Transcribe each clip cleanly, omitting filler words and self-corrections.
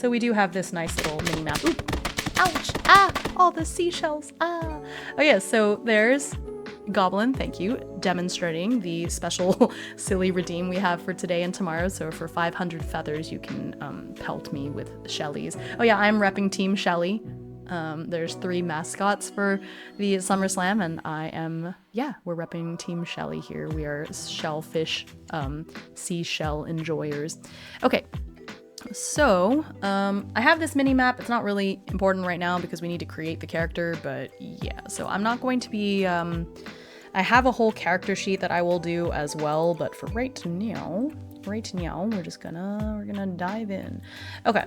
So we do have this nice little mini map. Ooh, ouch! Ah! All the seashells! Ah! Oh yeah, so there's Goblin, thank you, demonstrating the special silly redeem we have for today and tomorrow. So for 500 feathers, you can pelt me with Shellies. Oh yeah, I'm repping Team Shelly. There's 3 mascots for the SummerSlam, and I am, yeah, we're repping Team Shelly here. We are shellfish, seashell enjoyers. Okay. So, I have this mini map. It's not really important right now because we need to create the character, but yeah, so I'm not going to be, I have a whole character sheet that I will do as well, but for right now, we're gonna dive in. Okay,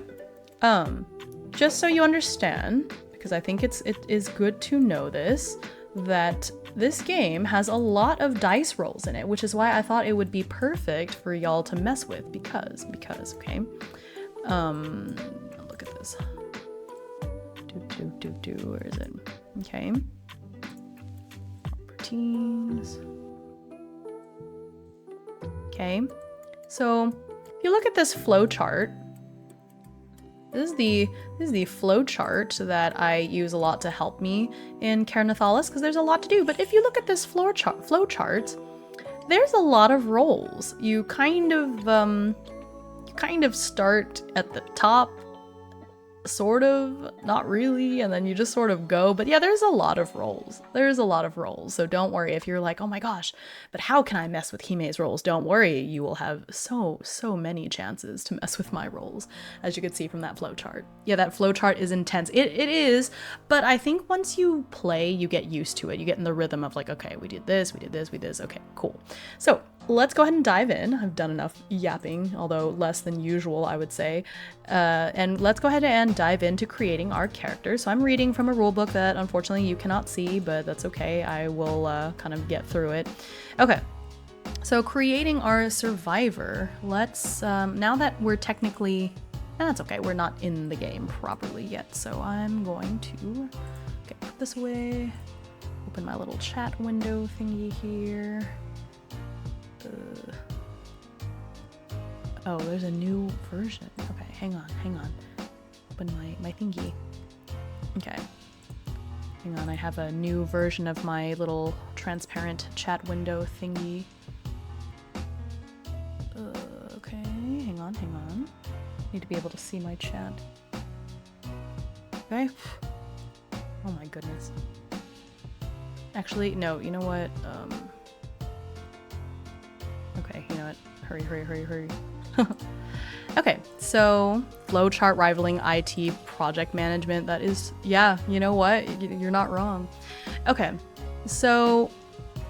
just so you understand, because I think it is good to know this, that this game has a lot of dice rolls in it, which is why I thought it would be perfect for y'all to mess with, because, okay. Look at this. Where is it? Okay. Properties. Okay. So if you look at this flowchart, this is the flowchart that I use a lot to help me in KER NETHALAS, because there's a lot to do. But if you look at this flowchart, there's a lot of rolls. You kind of start at the top, sort of, not really, and then you just sort of go. But yeah, there's a lot of rolls. So don't worry if you're like, oh my gosh, but how can I mess with Hime's rolls? Don't worry, you will have so many chances to mess with my rolls, as you can see from that flowchart. Yeah, that flowchart is intense. It is, but I think once you play, you get used to it. You get in the rhythm of like, okay, we did this, okay, cool. So let's go ahead and dive in. I've done enough yapping, although less than usual, I would say. And let's go ahead and dive into creating our character. So I'm reading from a rulebook that unfortunately you cannot see, but that's okay. I will kind of get through it. Okay, so creating our survivor. Let's, now that we're technically, and that's okay, we're not in the game properly yet. So I'm going to, okay, put this away, open my little chat window thingy here. Oh, there's a new version. Okay, hang on. Open my thingy. Okay. Hang on, I have a new version of my little transparent chat window thingy. Okay, hang on. Need to be able to see my chat. Okay. Oh my goodness. Actually, no, you know what? Okay, you know what? Hurry. Okay, so flowchart rivaling IT project management. That is, yeah, you know what? You're not wrong. Okay, so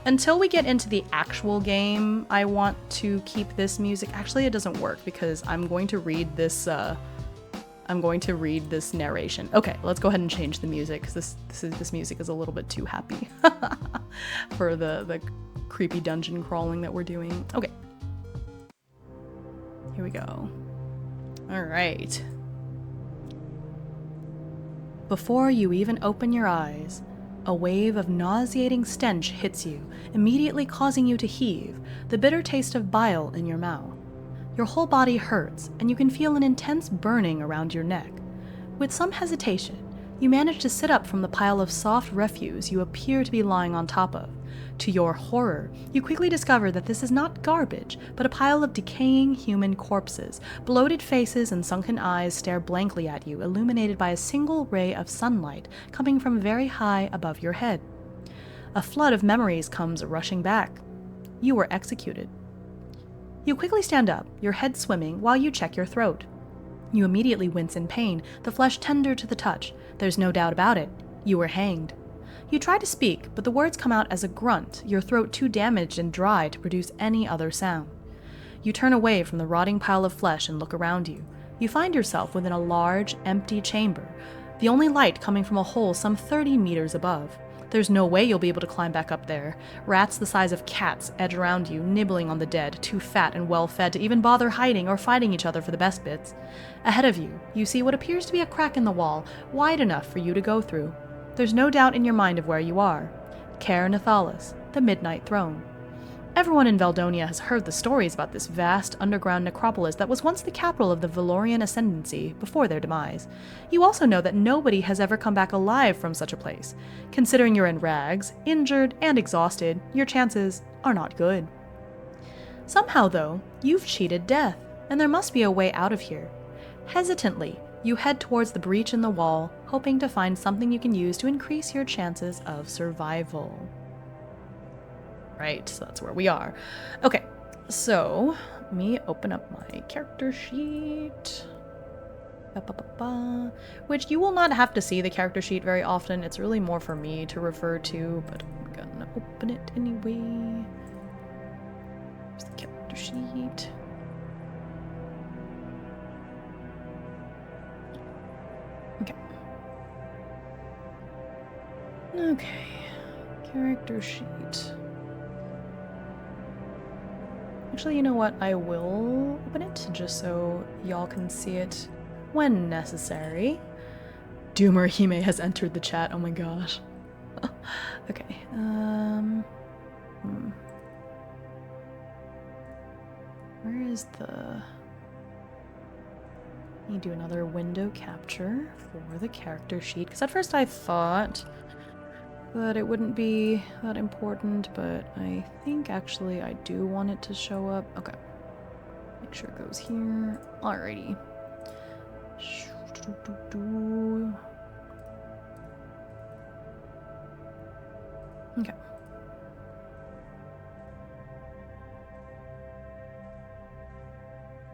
until we get into the actual game, I want to keep this music. Actually, it doesn't work because I'm going to read this. I'm going to read this narration. Okay, let's go ahead and change the music because this music is a little bit too happy for the creepy dungeon crawling that we're doing. Okay. Here we go. All right. Before you even open your eyes, a wave of nauseating stench hits you, immediately causing you to heave, the bitter taste of bile in your mouth. Your whole body hurts, and you can feel an intense burning around your neck. With some hesitation, you manage to sit up from the pile of soft refuse you appear to be lying on top of. To your horror, you quickly discover that this is not garbage, but a pile of decaying human corpses. Bloated faces and sunken eyes stare blankly at you, illuminated by a single ray of sunlight coming from very high above your head. A flood of memories comes rushing back. You were executed. You quickly stand up, your head swimming, while you check your throat. You immediately wince in pain, the flesh tender to the touch. There's no doubt about it. You were hanged. You try to speak, but the words come out as a grunt, your throat too damaged and dry to produce any other sound. You turn away from the rotting pile of flesh and look around you. You find yourself within a large, empty chamber, the only light coming from a hole some 30 meters above. There's no way you'll be able to climb back up there. Rats the size of cats edge around you, nibbling on the dead, too fat and well-fed to even bother hiding or fighting each other for the best bits. Ahead of you, you see what appears to be a crack in the wall, wide enough for you to go through. There's no doubt in your mind of where you are. KER NETHALAS, the Midnight Throne. Everyone in Valdonia has heard the stories about this vast underground necropolis that was once the capital of the Valorian Ascendancy before their demise. You also know that nobody has ever come back alive from such a place. Considering you're in rags, injured, and exhausted, your chances are not good. Somehow, though, you've cheated death, and there must be a way out of here. Hesitantly, you head towards the breach in the wall, hoping to find something you can use to increase your chances of survival. Right, so that's where we are. Okay, so let me open up my character sheet. Which you will not have to see the character sheet very often. It's really more for me to refer to, but I'm gonna open it anyway. Here's the character sheet. Okay. Okay. Character sheet. Actually, you know what? I will open it just so y'all can see it when necessary. Doomer Hime has entered the chat. Oh my gosh. Okay. Where is the... Let me do another window capture for the character sheet. Because at first I thought that it wouldn't be that important, but I think actually I do want it to show up. Okay. Make sure it goes here. Alrighty. Okay.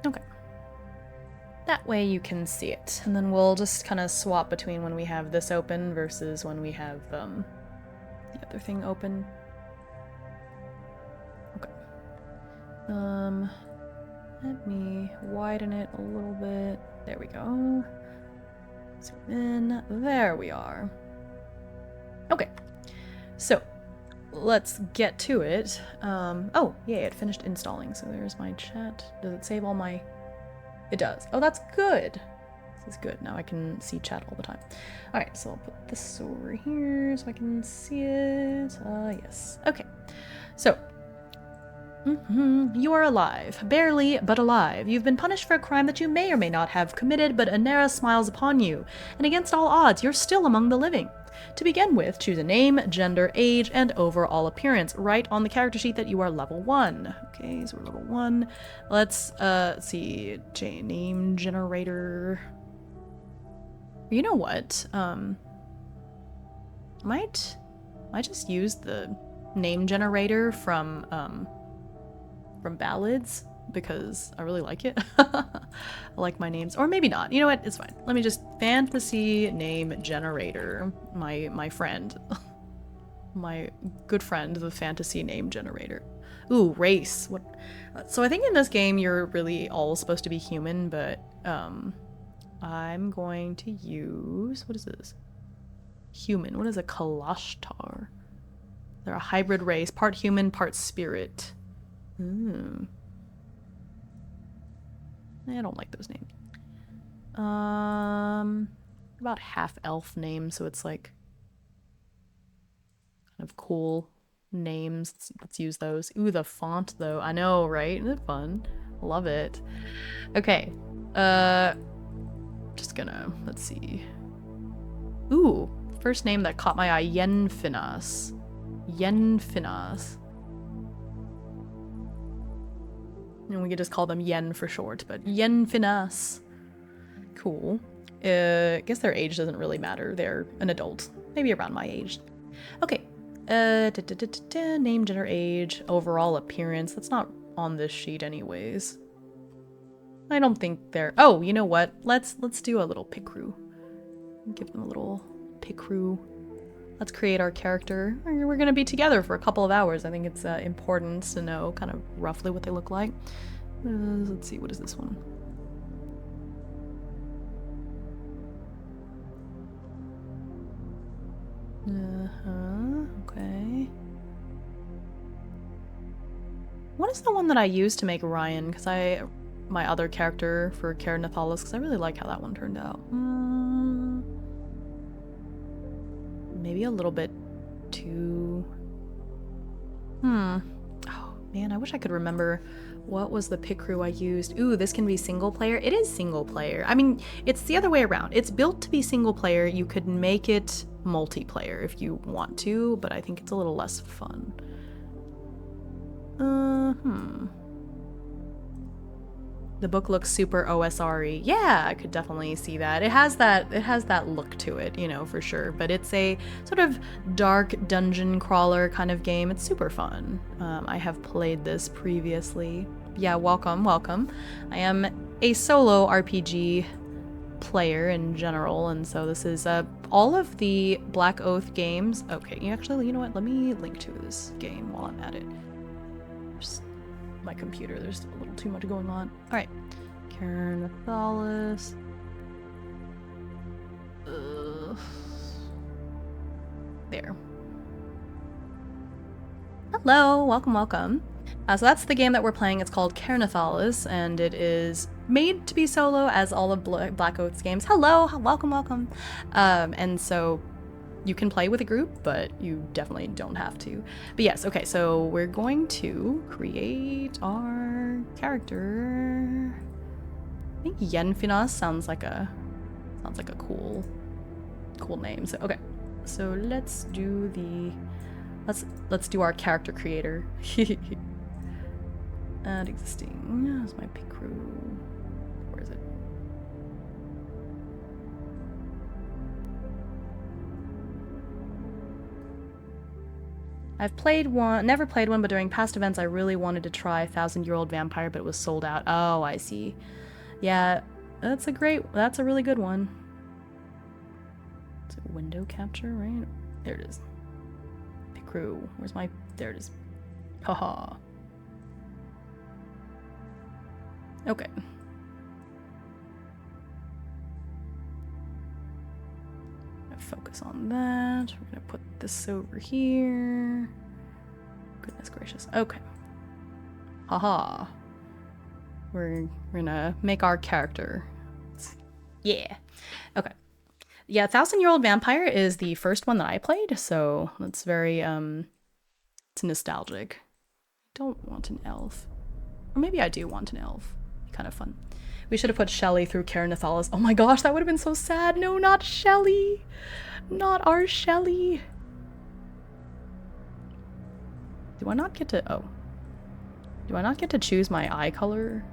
Okay. That way you can see it. And then we'll just kind of swap between when we have this open versus when we have the other thing open. Okay. Let me widen it a little bit. There we go. Zoom in. There we are. Okay. So, let's get to it. Oh, yay, it finished installing. So there's my chat. Does it save all my... It does. Oh, that's good. This is good. Now I can see chat all the time. Alright, so I'll put this over here so I can see it. Yes. Okay. So, you are alive. Barely, but alive. You've been punished for a crime that you may or may not have committed, but Anera smiles upon you. And against all odds, you're still among the living. To begin with, choose a name, gender, age, and overall appearance. Write on the character sheet that you are level 1. Okay, so we're level 1. Let's, see, name generator. You know what? Might just use the name generator from Ballads, because I really like it. I like my names. Or maybe not. You know what? It's fine. Let me just... Fantasy name generator. My friend. My good friend, the fantasy name generator. Ooh, race. What? So I think in this game you're really all supposed to be human, but I'm going to use... What is this? Human. What is a Kalashtar? They're a hybrid race. Part human, part spirit. I don't like those names. About half elf names, so it's like kind of cool names. Let's use those. Ooh, the font though. I know, right? Isn't it fun? Love it. Okay. Just gonna, let's see. Ooh, first name that caught my eye, Yenfinas. Yenfinas. And we could just call them Yen for short, but Yenfinas. Cool. I guess their age doesn't really matter. They're an adult. Maybe around my age. Okay. Name, gender, age, overall appearance. That's not on this sheet anyways. I don't think they're... Oh, you know what? Let's do a little picrew. Give them a little picrew. Let's create our character. We're going to be together for a couple of hours. I think it's important to know kind of roughly what they look like. Let's see, what is this one? Okay. What is the one that I used to make Ryan? Because my other character for KER NETHALAS, because I really like how that one turned out. Maybe a little bit too... Oh, Man, I wish I could remember what was the pick crew I used. Ooh, this can be single player. It is single player. I mean, it's the other way around. It's built to be single player. You could make it multiplayer if you want to, but I think it's a little less fun. The book looks super OSR-y. Yeah, I could definitely see that. It has that look to it, you know, for sure. But it's a sort of dark dungeon crawler kind of game. It's super fun. I have played this previously. Yeah, welcome. I am a solo RPG player in general, and so this is all of the Black Oath games. Okay, you know what? Let me link to this game while I'm at it. Just my computer, there's a little too much going on. All right, KER NETHALAS. There. Hello, welcome. So that's the game that we're playing. It's called KER NETHALAS, and it is made to be solo, as all of Black Oath's games. Hello, welcome. And so you can play with a group, but you definitely don't have to. But yes, okay, so we're going to create our character. I think Yenfinas sounds like a cool name. So okay, so let's do our character creator. Add existing. That's my pick crew. Where is it? I've played one, never played one, but during past events I really wanted to try 1,000-Year-Old Vampire, but it was sold out. Oh, I see. Yeah, that's a really good one. Is it window capture, right? There it is. Pick crew. There it is. Haha. Okay. Focus on that. We're gonna put this over here. Goodness gracious. Okay. Haha. We're gonna make our character. Yeah. Okay. Yeah, 1,000-Year-Old Vampire is the first one that I played, so it's very it's nostalgic. I don't want an elf. Or maybe I do want an elf. Kind of fun. We should have put Shelly through KER NETHALAS. Oh my gosh, that would have been so sad. No, not Shelly. Not our Shelly. Do I not get to choose my eye color?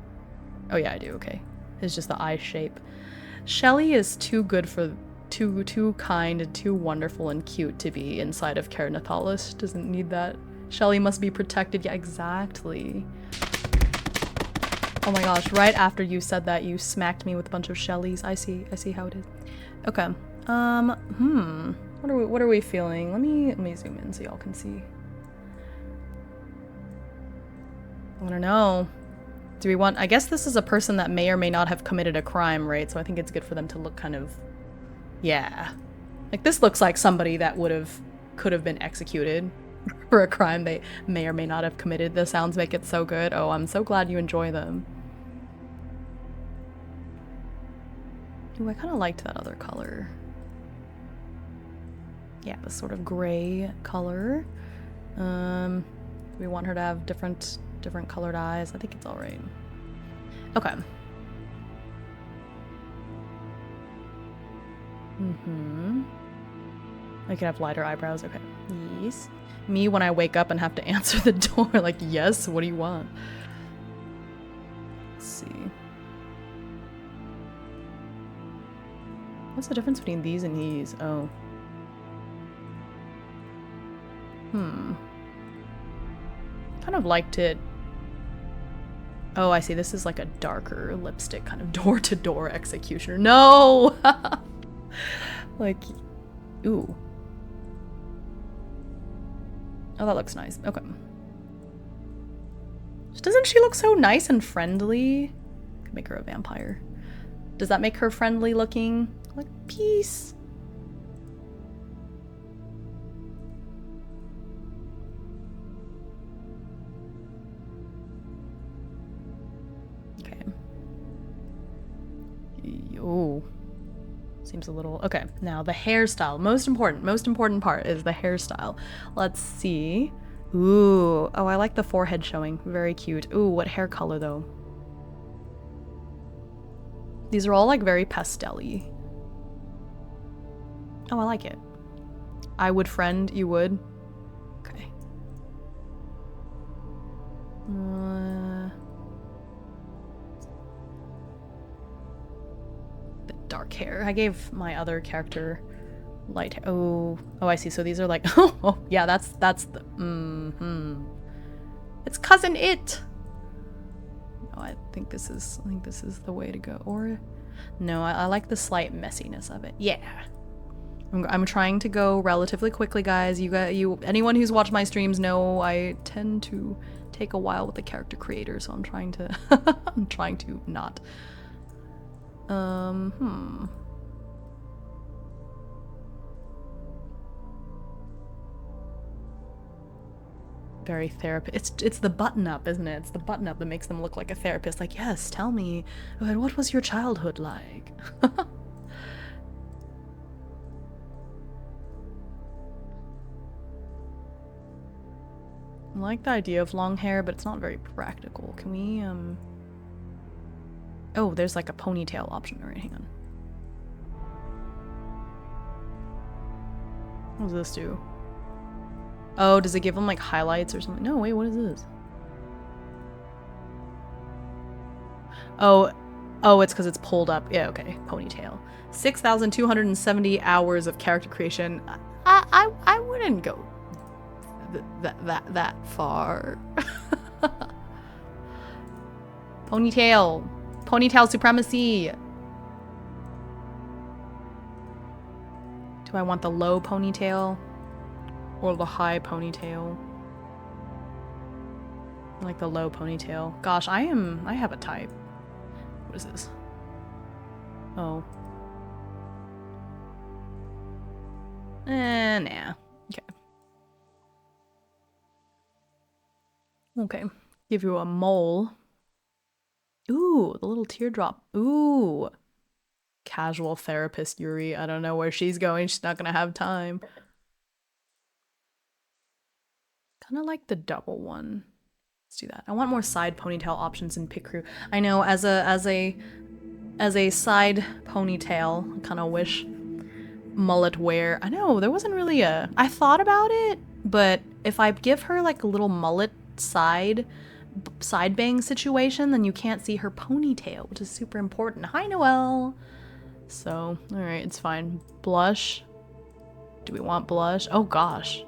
Oh yeah, I do, okay. It's just the eye shape. Shelly is too good for, too kind and too wonderful and cute to be inside of KER NETHALAS. Doesn't need that. Shelly must be protected. Yeah, exactly. Oh my gosh, right after you said that, you smacked me with a bunch of Shellys. I see how it is. Okay. What are we feeling? Let me zoom in so y'all can see. I don't know. Do we want, I guess this is a person that may or may not have committed a crime, right? So I think it's good for them to look kind of, yeah. Like this looks like somebody that could have been executed for a crime they may or may not have committed. The sounds make it so good. Oh, I'm so glad you enjoy them. Ooh, I kind of liked that other color. Yeah, this sort of gray color. We want her to have different colored eyes. I think it's all right. Okay. I could have lighter eyebrows. Okay. Yes. Me when I wake up and have to answer the door. Like, yes, what do you want? Let's see. What's the difference between these and these? Oh. Kind of liked it. Oh, I see. This is like a darker lipstick, kind of door-to-door executioner. No! Like, ooh. Oh, that looks nice. Okay. Doesn't she look so nice and friendly? Could make her a vampire. Does that make her friendly looking? Like, peace. Okay. Oh. Seems a little... Okay, now the hairstyle. Most important part is the hairstyle. Let's see. Ooh. Oh, I like the forehead showing. Very cute. Ooh, what hair color though? These are all like very pastel-y. Oh, I like it. I would friend, you would? Okay. Bit dark hair. I gave my other character light hair. Oh, I see. So these are like, oh, yeah, that's the, It's Cousin It! No, I think this is the way to go. Or, no, I like the slight messiness of it. Yeah. I'm trying to go relatively quickly, guys. Anyone who's watched my streams know I tend to take a while with the character creator, so I'm trying to I'm trying to not. Very therapist. It's the button up, isn't it? It's the button up that makes them look like a therapist. Like, yes, tell me, what was your childhood like? I like the idea of long hair, but it's not very practical. Can we, Oh, there's like a ponytail option. Alright, hang on. What does this do? Oh, does it give them like highlights or something? No, wait, what is this? Oh, it's because it's pulled up. Yeah, okay. Ponytail. 6,270 hours of character creation. I wouldn't go that far. Ponytail. Ponytail supremacy. Do I want the low ponytail or the high ponytail? I like the low ponytail. Gosh, I have a type. What is this? Oh. Nah. Okay. Give you a mole. Ooh, the little teardrop. Ooh. Casual therapist Yuri. I don't know where she's going. She's not gonna have time. Kind of like the double one. Let's do that. I want more side ponytail options in Pit Crew. I know, as a side ponytail, I kind of wish mullet wear. I know, there wasn't really a... I thought about it, but if I give her like a little mullet side bang situation, then you can't see her ponytail, which is super important. Hi, Noelle! So, alright, it's fine. Blush? Do we want blush? Oh gosh.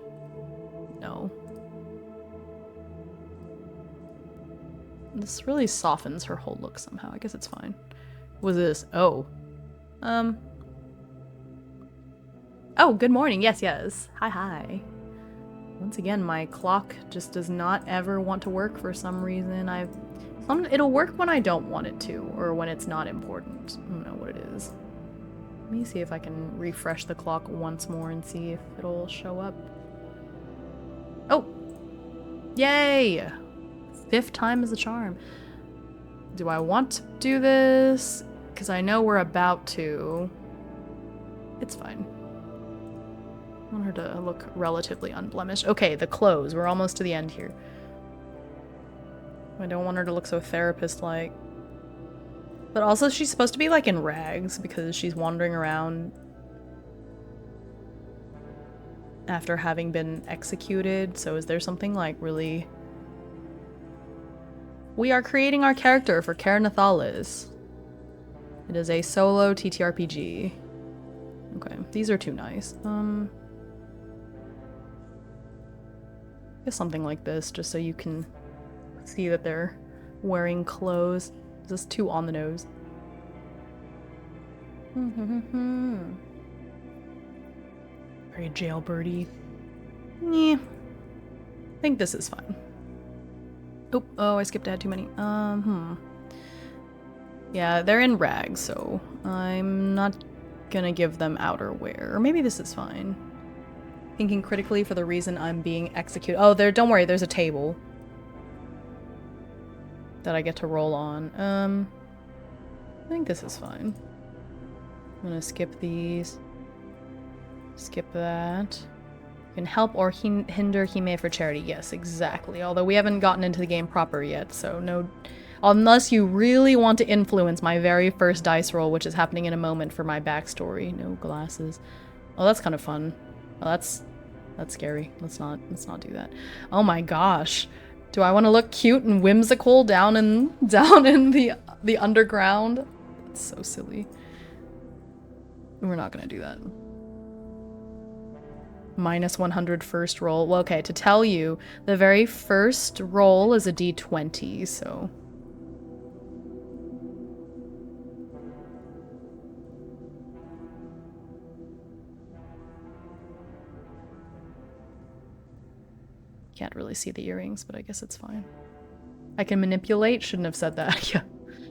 No. This really softens her whole look somehow. I guess it's fine. What was this? Oh. Oh, good morning. Yes, yes. Hi. Once again, my clock just does not ever want to work for some reason. It'll work when I don't want it to, or when it's not important. I don't know what it is. Let me see if I can refresh the clock once more and see if it'll show up. Oh! Yay! 5th time is a charm. Do I want to do this? Because I know we're about to. It's fine. I want her to look relatively unblemished. Okay, the clothes. We're almost to the end here. I don't want her to look so therapist-like. But also she's supposed to be like in rags because she's wandering around after having been executed. So is there something like really... We are creating our character for KER NETHALAS. It is a solo TTRPG. Okay, these are too nice. I guess something like this, just so you can see that they're wearing clothes. Just too on the nose. Very jailbirdy. Yeah. I think this is fine. Oh, I skipped ahead too many. Yeah, they're in rags, so I'm not gonna give them outerwear. Or maybe this is fine. Thinking critically for the reason I'm being executed. Oh, don't worry, there's a table that I get to roll on. I think this is fine. I'm gonna skip these. Skip that. can help or hinder Hime for charity. Yes, exactly. Although we haven't gotten into the game proper yet, so no... Unless you really want to influence my very first dice roll, which is happening in a moment for my backstory. No glasses. Oh, that's kind of fun. Oh, that's scary. Let's not do that. Oh my gosh. Do I want to look cute and whimsical down in the underground? That's so silly. We're not gonna do that. Minus 100 first roll. Well, okay, to tell you, the very first roll is a d20, so... Can't really see the earrings, but I guess it's fine. I can manipulate? Shouldn't have said that. Yeah.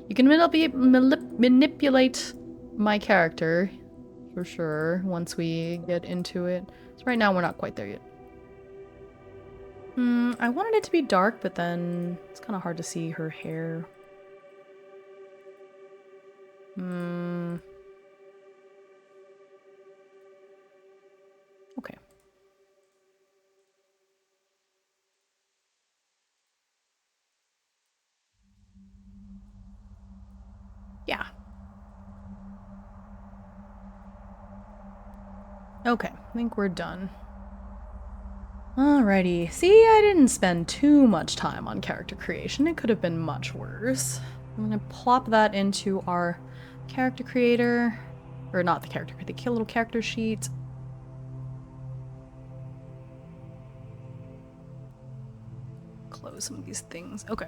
You can manipulate my character, for sure, once we get into it. So right now we're not quite there yet. I wanted it to be dark, but then it's kind of hard to see her hair. Okay. Yeah. Okay, I think we're done. Alrighty. See, I didn't spend too much time on character creation. It could have been much worse. I'm gonna plop that into our character creator. Or not the character creator, the little character sheet. Close some of these things. Okay.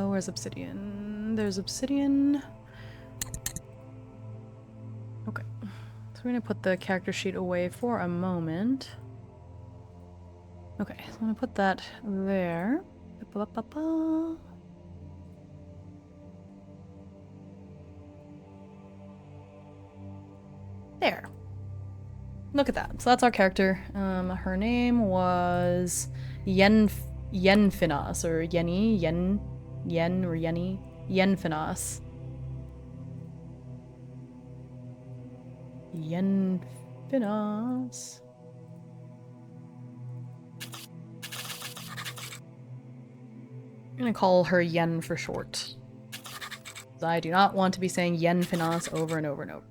Where's Obsidian? There's Obsidian. Okay. So we're gonna put the character sheet away for a moment. Okay, so I'm gonna put that there. There. Look at that. So that's our character. Her name was Yenfinas, or Yenny, Yenfinas. Yenfinas. I'm gonna call her Yen for short. I do not want to be saying Yenfinas over and over and over.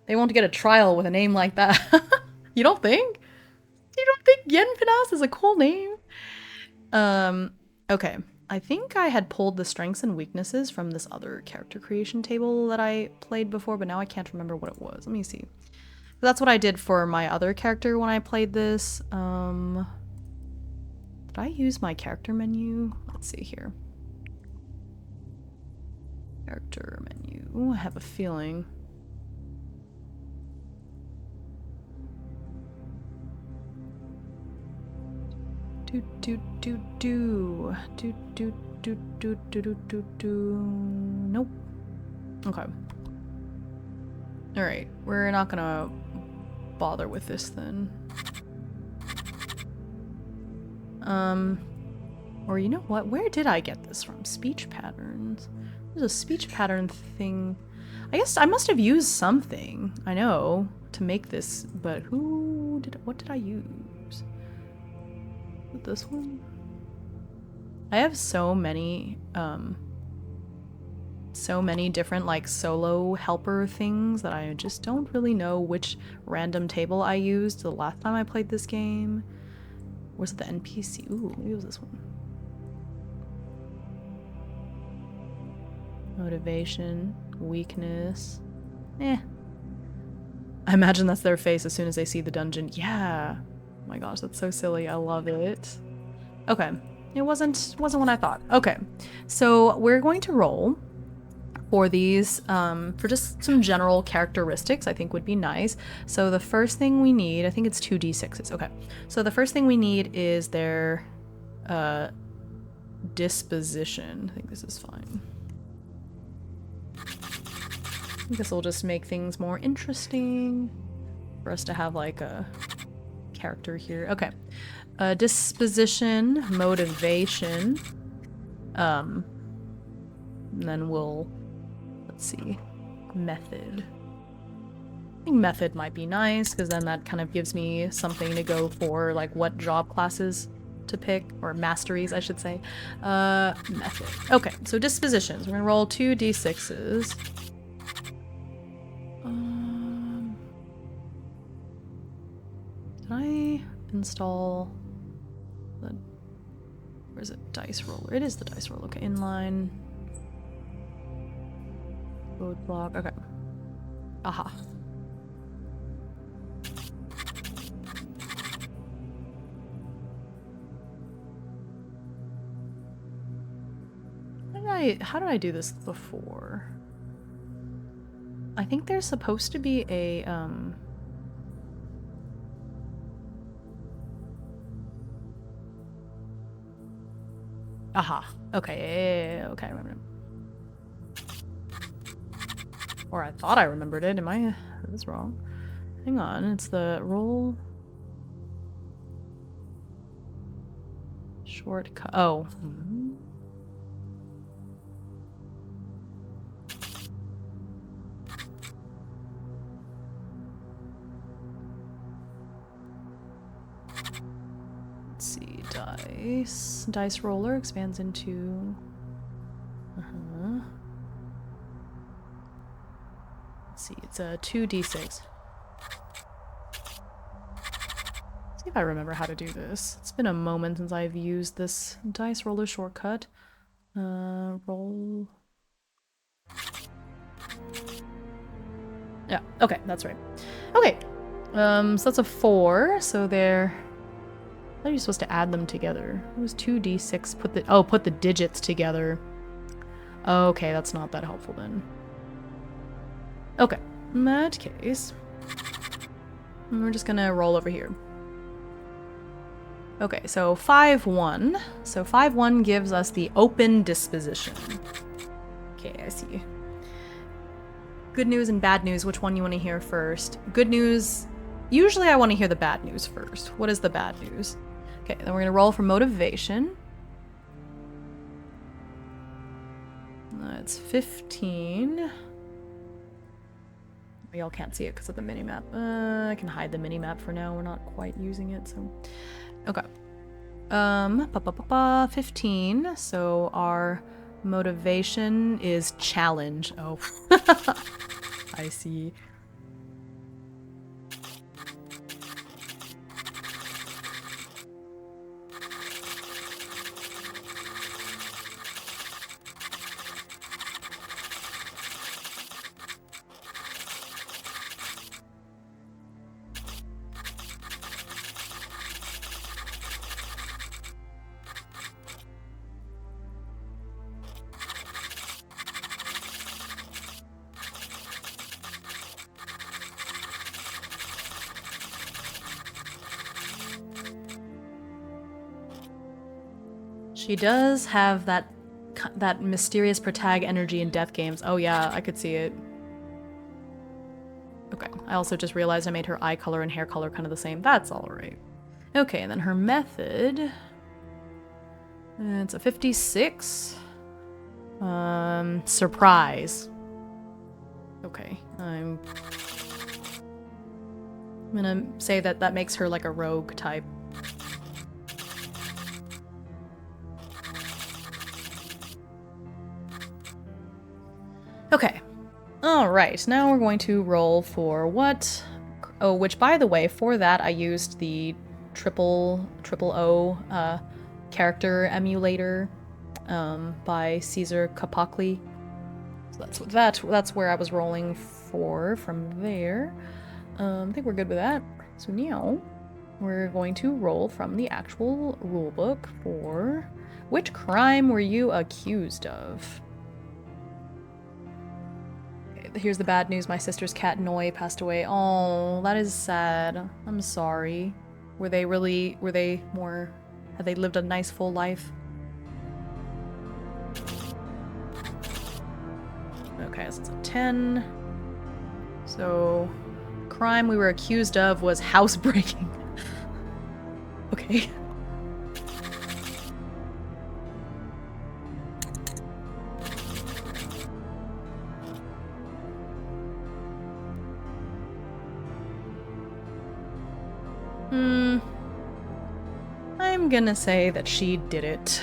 They won't get a trial with a name like that. You don't think? You don't think Yenfinas is a cool name? Okay. I think I had pulled the strengths and weaknesses from this other character creation table that I played before, but now I can't remember what it was. Let me see. That's what I did for my other character when I played this. Did I use my character menu? Let's see here. Character menu. Ooh, I have a feeling. Nope. Okay. Alright, we're not gonna bother with this then. Or you know what? Where did I get this from? Speech patterns. There's a speech pattern thing. I guess I must have used something, I know, to make this, but what did I use? With this one? I have so many different like solo helper things that I just don't really know which random table I used the last time I played this game. Was it the NPC? Ooh, maybe it was this one. Motivation, weakness. I imagine that's their face as soon as they see the dungeon. Yeah. Oh my gosh, that's so silly. I love it. Okay. It wasn't what I thought. Okay. So we're going to roll for these, for just some general characteristics I think would be nice. So the first thing we need, I think it's 2d6s. Okay. So the first thing we need is their disposition. I think this is fine. I think this will just make things more interesting for us to have like a character here. Okay. Disposition, motivation. And then we'll, let's see, method. I think method might be nice, because then that kind of gives me something to go for, like what job classes to pick, or masteries, I should say. Method. Okay, so dispositions. We're gonna roll 2 d6s. Did I install the... Where's it? Dice roller. It is the dice roller. Okay, inline. Code block. Okay. Aha. How did I do this before? I think there's supposed to be a, Aha. Okay, okay, I remember. Or I thought I remembered it. Am I... This is wrong. Hang on, it's the roll... Shortcut. Oh. Let's see, dice. Dice roller expands into... Let's see, it's a 2d6. See if I remember how to do this. It's been a moment since I've used this dice roller shortcut. Roll... Yeah, okay, that's right. Okay, so that's a 4, so they're... I thought you were supposed to add them together. It was 2d6, put the digits together. Okay, that's not that helpful then. Okay, in that case, we're just gonna roll over here. Okay, so 5-1. So 5-1 gives us the open disposition. Okay, I see. Good news and bad news, which one you want to hear first? Good news, usually I want to hear the bad news first. What is the bad news? Okay, then we're gonna roll for motivation. That's 15. Y'all can't see it because of the minimap. I can hide the minimap for now. We're not quite using it, so... Okay. 15. So our motivation is challenge. Oh. I see. She does have that mysterious protag energy in death games. Oh yeah, I could see it. Okay, I also just realized I made her eye color and hair color kind of the same. That's alright. Okay, and then her method... It's a 56. Surprise. Okay, I'm gonna say that makes her like a rogue type. Okay. Alright, now we're going to roll for what? Oh, which by the way, for that I used the triple O character emulator by Caesar Kapakli. So that's where I was rolling for from there. I think we're good with that. So now we're going to roll from the actual rulebook for which crime were you accused of? Here's the bad news. My sister's cat Noi passed away. Oh, that is sad. I'm sorry. Had they lived a nice full life? Okay, so it's a 10. So, crime we were accused of was housebreaking. Okay. I'm gonna say that she did it.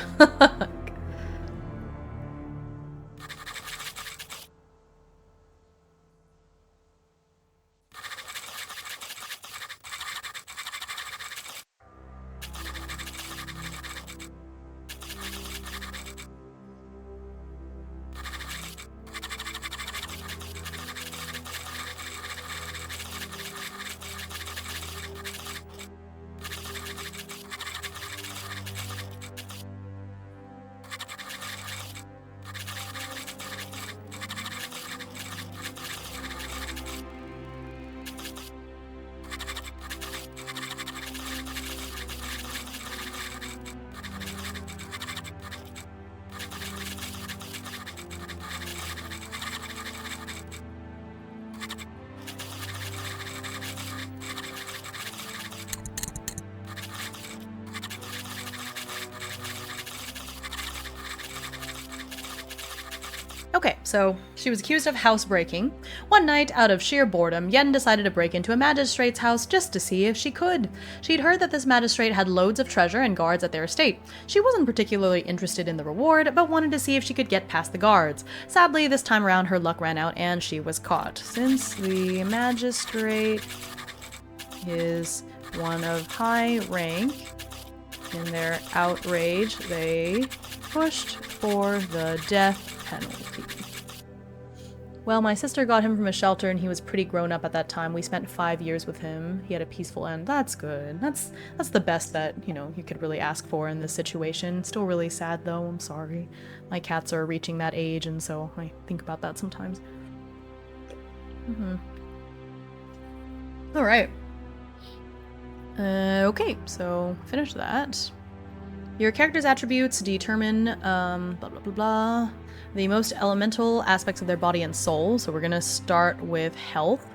Okay, so she was accused of housebreaking. One night, out of sheer boredom, Yen decided to break into a magistrate's house just to see if she could. She'd heard that this magistrate had loads of treasure and guards at their estate. She wasn't particularly interested in the reward, but wanted to see if she could get past the guards. Sadly, this time around her luck ran out and she was caught. Since the magistrate is one of high rank, in their outrage, they pushed for the death penalty. Well, my sister got him from a shelter and he was pretty grown up at that time. We spent 5 years with him. He had a peaceful end. That's good. That's the best that, you could really ask for in this situation. Still really sad though, I'm sorry. My cats are reaching that age and so I think about that sometimes. Alright. Okay, so finish that. Your character's attributes determine, blah blah blah blah, the most elemental aspects of their body and soul. So we're gonna start with health,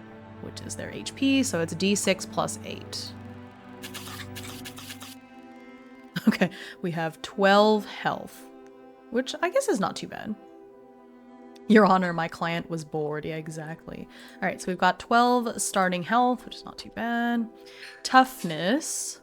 which is their HP, so it's d6 plus 8. Okay, we have 12 health, which I guess is not too bad. Your Honor, my client was bored. Yeah, exactly. Alright, so we've got 12 starting health, which is not too bad. Toughness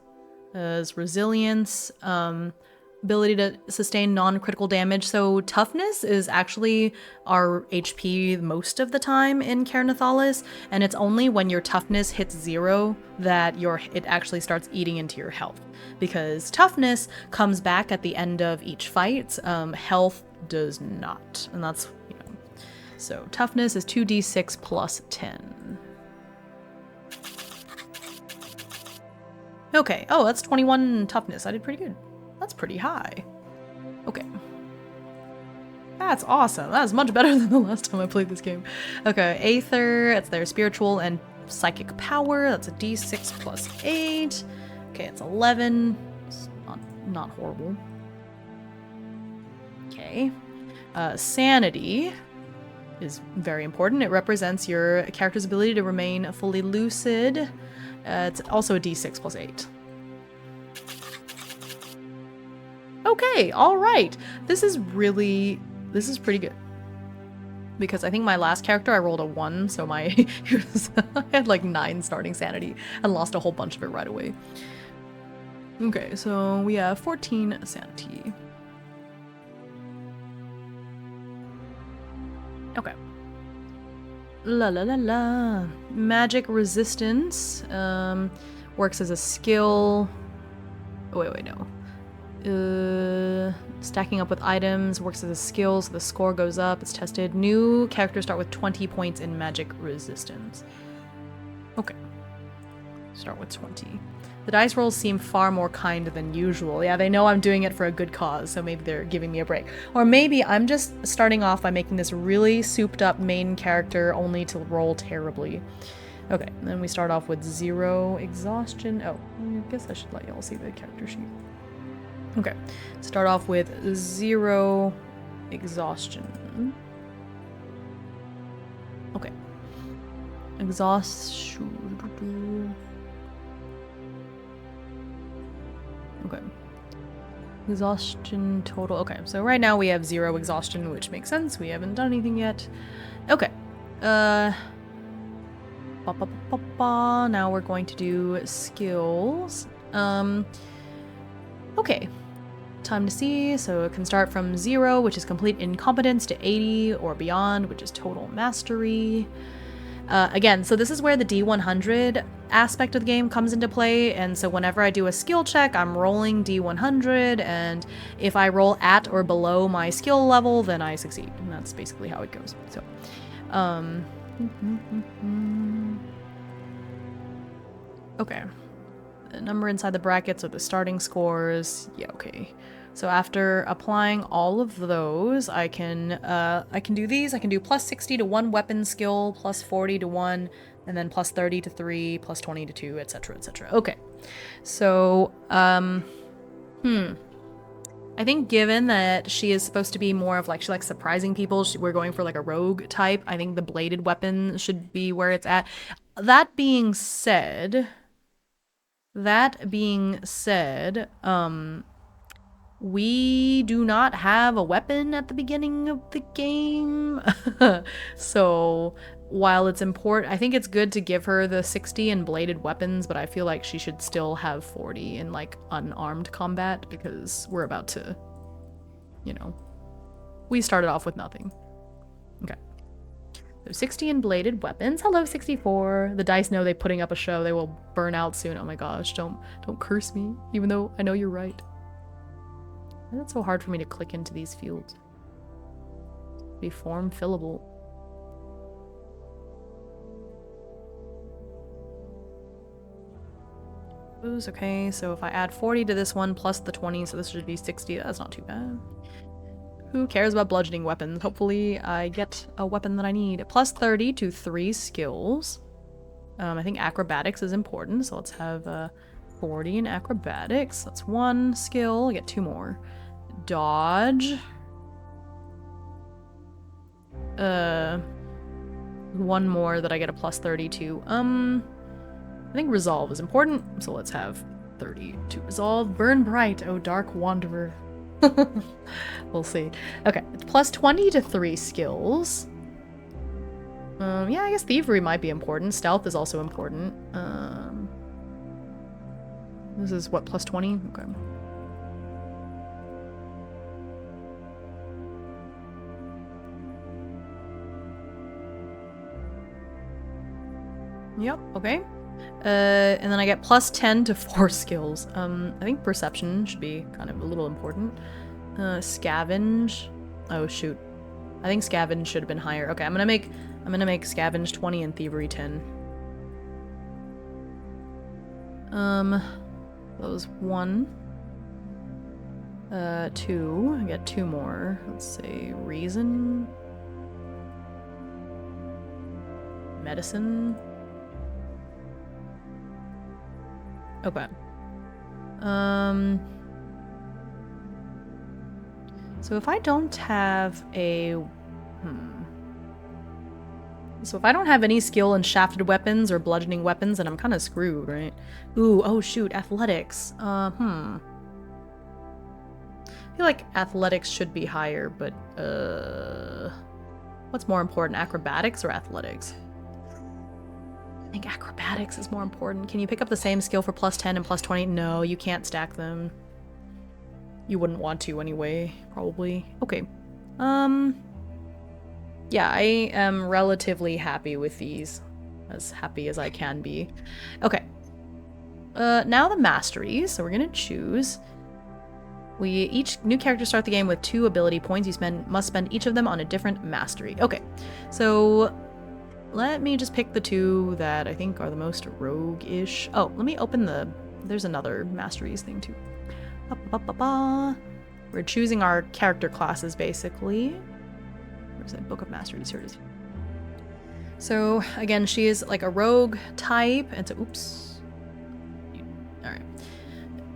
is resilience, ability to sustain non-critical damage. So toughness is actually our HP most of the time in KER NETHALAS, and it's only when your toughness hits 0 that it actually starts eating into your health. Because toughness comes back at the end of each fight, health does not. And that's, so toughness is 2d6 plus 10. Okay, oh, that's 21 toughness. I did pretty good. That's pretty high. Okay. That's awesome. That was much better than the last time I played this game. Okay, Aether, it's their spiritual and psychic power. That's a d6 plus 8. Okay, it's 11. It's not horrible. Okay. Sanity is very important. It represents your character's ability to remain fully lucid. It's also a d6 plus 8. Okay, alright. This is pretty good. Because I think my last character I rolled a 1, so I had like 9 starting sanity and lost a whole bunch of it right away. Okay, so we have 14 sanity. Okay. La la la la. Magic resistance works as a skill. Oh, wait, no. Stacking up with items works as a skill, so the score goes up. It's tested. New characters start with 20 points in magic resistance. Okay. Start with 20. The dice rolls seem far more kind than usual. Yeah, they know I'm doing it for a good cause, so maybe they're giving me a break. Or maybe I'm just starting off by making this really souped up main character only to roll terribly. Okay, then we start off with 0 exhaustion. Oh, I guess I should let y'all see the character sheet. Okay, start off with 0 exhaustion. Okay. Exhaustion. Okay. Exhaustion total. Okay, so right now we have 0 exhaustion, which makes sense. We haven't done anything yet. Okay. Now we're going to do skills. Okay. Time to see. So it can start from 0, which is complete incompetence, to 80 or beyond, which is total mastery. Again, so this is where the D100 aspect of the game comes into play, and so whenever I do a skill check, I'm rolling D100, and if I roll at or below my skill level, then I succeed, and that's basically how it goes. So, okay. The number inside the brackets are the starting scores. Yeah, okay. So after applying all of those, I can do these. I can do plus 60 to 1 weapon skill, plus 40 to 1, and then plus 30 to 3, plus 20 to 2, etc., etc. Okay. So, I think given that she is supposed to be more of like, she likes surprising people, we're going for like a rogue type, I think the bladed weapon should be where it's at. That being said, we do not have a weapon at the beginning of the game. So while it's important, I think it's good to give her the 60 in bladed weapons, but I feel like she should still have 40 in like unarmed combat, because we're about to, you know, we started off with nothing. Okay. So 60 in bladed weapons. Hello, 64. The dice know they're putting up a show. They will burn out soon. Oh my gosh, don't curse me, even though I know you're right. Why is it so hard for me to click into these fields? Be form fillable. Okay, so if I add 40 to this one plus the 20, so this should be 60. That's not too bad. Who cares about bludgeoning weapons? Hopefully I get a weapon that I need. Plus 30 to 3 skills. I think acrobatics is important, so let's have 40 in acrobatics. That's 1 skill. I get 2 more. Dodge. 1 more that I get a plus 30 to. I think resolve is important, so let's have 30 to resolve. Burn bright, oh dark wanderer. We'll see. Okay, it's plus 20 to 3 skills. Yeah, I guess thievery might be important. Stealth is also important. This is what, plus 20? Okay. Yep, okay. And then I get plus 10 to 4 skills. I think perception should be kind of a little important. Scavenge. Oh shoot. I think scavenge should have been higher. Okay, I'm gonna make scavenge 20 and thievery 10. That was 1. 2. I get 2 more. Let's say reason. Medicine. Okay. So if I don't have a... So if I don't have any skill in shafted weapons or bludgeoning weapons, then I'm kind of screwed, right? Ooh, oh shoot, athletics. I feel like athletics should be higher, but, what's more important, acrobatics or athletics? I think acrobatics is more important. Can you pick up the same skill for plus 10 and plus 20? No, you can't stack them. You wouldn't want to anyway, probably. Okay. Yeah, I am relatively happy with these. As happy as I can be. Okay. Now the masteries. So we're gonna choose. Each new character start the game with 2 ability points. You must spend each of them on a different mastery. Okay. So let me just pick the 2 that I think are the most rogue-ish. Oh, let me open there's another masteries thing too. We're choosing our character classes, basically. Where's that book of masteries? Here it is. So, again, she is like a rogue type, and so, oops. Alright.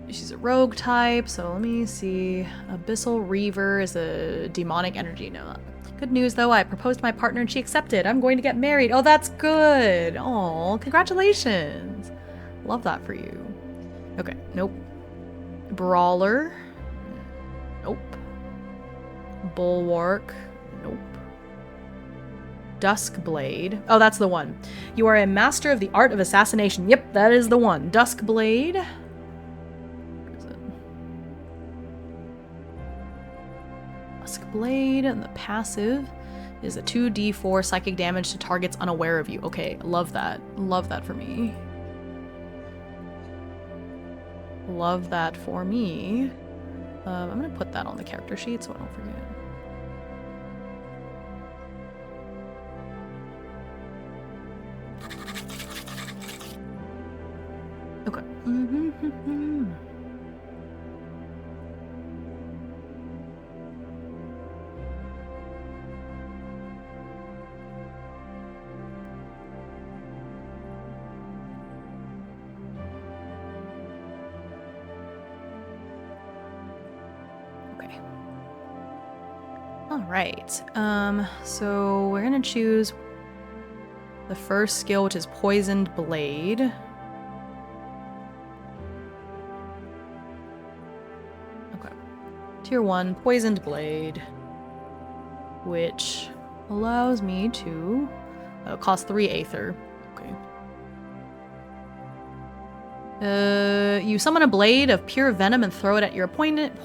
She's a rogue type, so let me see. Abyssal Reaver is a demonic energy. No. Good news, though. I proposed to my partner and she accepted. I'm going to get married. Oh, that's good. Oh, congratulations. Love that for you. Okay, nope. Brawler. Nope. Bulwark. Nope. Duskblade. Oh, that's the one. You are a master of the art of assassination. Yep, that is the one. Duskblade. Where is it? Duskblade, and the passive is a 2d4 psychic damage to targets unaware of you. Okay, love that. Love that for me. Love that for me. I'm gonna put that on the character sheet so I don't forget. Okay. Okay. All right. So we're gonna choose the first skill, which is Poisoned Blade. Tier 1, Poisoned Blade, which allows me to cost 3 Aether. Okay. You summon a blade of pure venom and throw it at your opponent.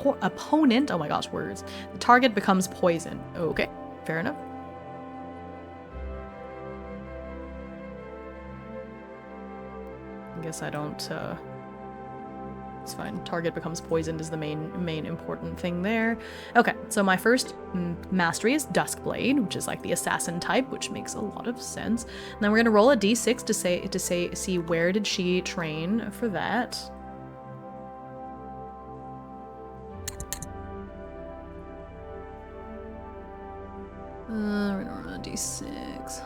Oh my gosh, words. The target becomes poisoned. Okay, fair enough. I guess I don't. It's fine. Target becomes poisoned is the main important thing there. Okay, so my first mastery is Duskblade, which is like the assassin type, which makes a lot of sense. And then we're gonna roll a d6 to see where did she train for that. We're gonna roll a d6.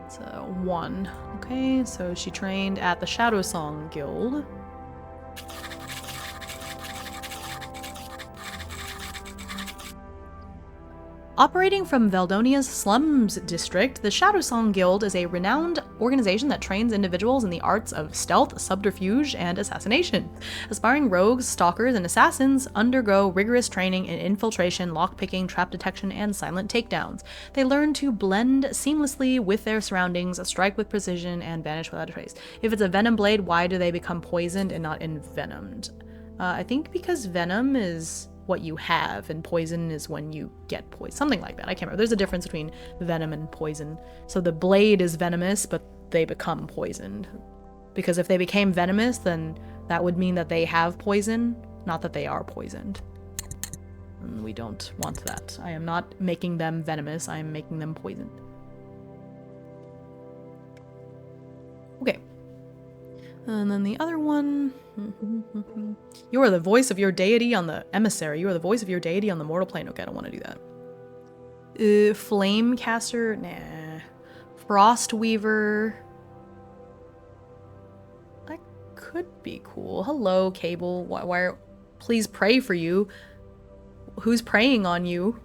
It's a 1. Okay, so she trained at the Shadow Song Guild. Operating from Veldonia's slums district, the Shadow Song Guild is a renowned organization that trains individuals in the arts of stealth, subterfuge, and assassination. Aspiring rogues, stalkers, and assassins undergo rigorous training in infiltration, lockpicking, trap detection, and silent takedowns. They learn to blend seamlessly with their surroundings, strike with precision, and vanish without a trace. If it's a venom blade, why do they become poisoned and not envenomed? I think because venom is what you have, and poison is when you get poison. Something like that. I can't remember. There's a difference between venom and poison. So the blade is venomous, but they become poisoned. Because if they became venomous, then that would mean that they have poison, not that they are poisoned. And we don't want that. I am not making them venomous, I am making them poisoned. Okay. And then the other one. You are the voice of your deity on the emissary. You are the voice of your deity on the mortal plane. Okay, I don't want to do that. Flame caster? Nah. Frost weaver. That could be cool. Hello, Cable. Why please pray for you. Who's preying on you?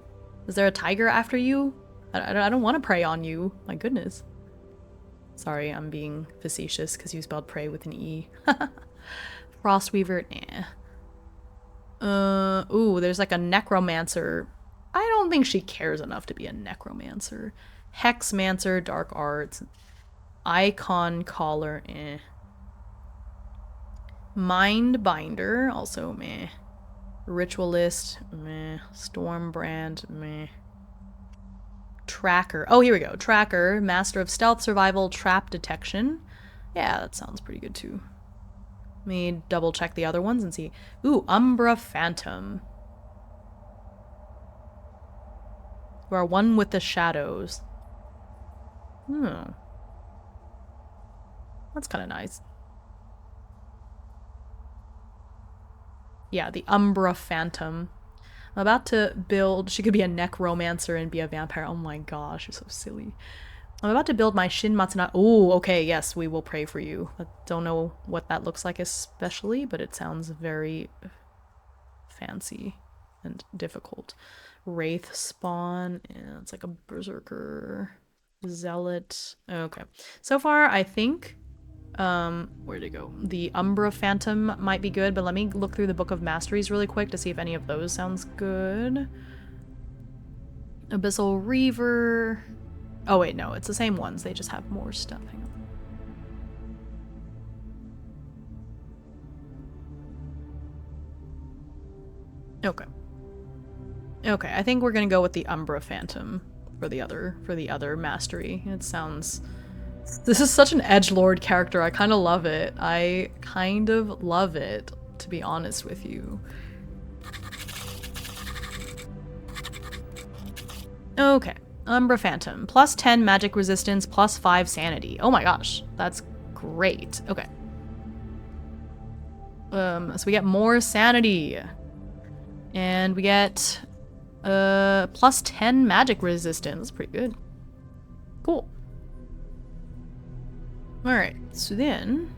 Is there a tiger after you? I don't want to prey on you. My goodness. Sorry, I'm being facetious because you spelled prey with an E. Frostweaver, nah. Ooh, there's like a necromancer. I don't think she cares enough to be a necromancer. Hexmancer, dark arts. Icon caller, eh. Mindbinder, also meh. Ritualist, meh. Stormbrand, meh. Tracker. Oh, here we go. Tracker, master of stealth, survival, trap detection. Yeah, that sounds pretty good too. Let me double check the other ones and see. Ooh, Umbra Phantom. You are one with the shadows. That's kind of nice. Yeah, the Umbra Phantom. I'm about to build... She could be a necromancer and be a vampire. Oh my gosh, you're so silly. I'm about to build my Shin Matsunaga... Oh, okay, yes, we will pray for you. I don't know what that looks like especially, but it sounds very fancy and difficult. Wraith Spawn. Yeah, it's like a berserker. Zealot. Okay. So far, I think... where'd it go? The Umbra Phantom might be good, but let me look through the Book of Masteries really quick to see if any of those sounds good. Abyssal Reaver. Oh wait, no, it's the same ones. They just have more stuff. Hang on. Okay. Okay, I think we're gonna go with the Umbra Phantom for the other mastery. It sounds... This is such an edgelord character. I kind of love it. I kind of love it, to be honest with you. Okay. Umbra Phantom. Plus 10 magic resistance, plus 5 sanity. Oh my gosh. That's great. Okay. So we get more sanity. And we get plus 10 magic resistance. Pretty good. Cool. Alright, so then...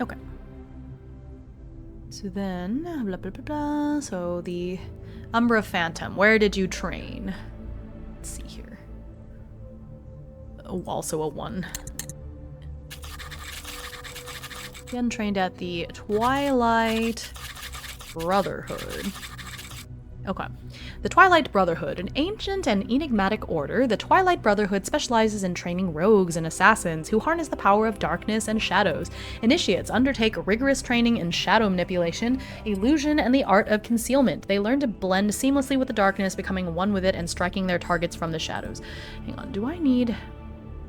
Okay. So then, blah, blah, blah, blah. So the Umbra Phantom, where did you train? Let's see here. Oh, also a 1. Again, trained at the Twilight Brotherhood. Okay. The Twilight Brotherhood, an ancient and enigmatic order, the Twilight Brotherhood specializes in training rogues and assassins who harness the power of darkness and shadows. Initiates undertake rigorous training in shadow manipulation, illusion, and the art of concealment. They learn to blend seamlessly with the darkness, becoming one with it and striking their targets from the shadows. Hang on, do I need...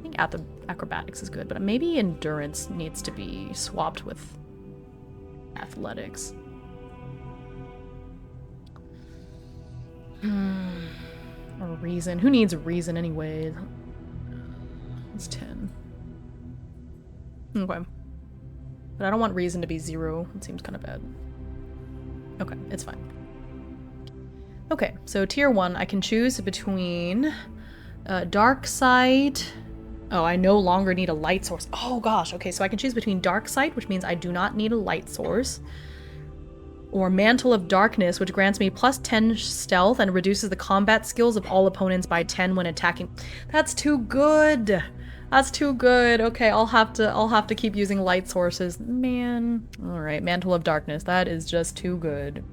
I think acrobatics is good, but maybe endurance needs to be swapped with athletics. Or reason. Who needs reason anyway? It's 10. Okay. But I don't want reason to be 0. It seems kind of bad. Okay, it's fine. Okay, so tier 1, I can choose between dark sight. Oh, I no longer need a light source. Oh gosh, okay, so I can choose between dark sight, which means I do not need a light source, or Mantle of Darkness, which grants me plus 10 stealth and reduces the combat skills of all opponents by 10 when attacking. That's too good. That's too good. Okay, I'll have to keep using light sources. Man. All right, Mantle of Darkness. That is just too good.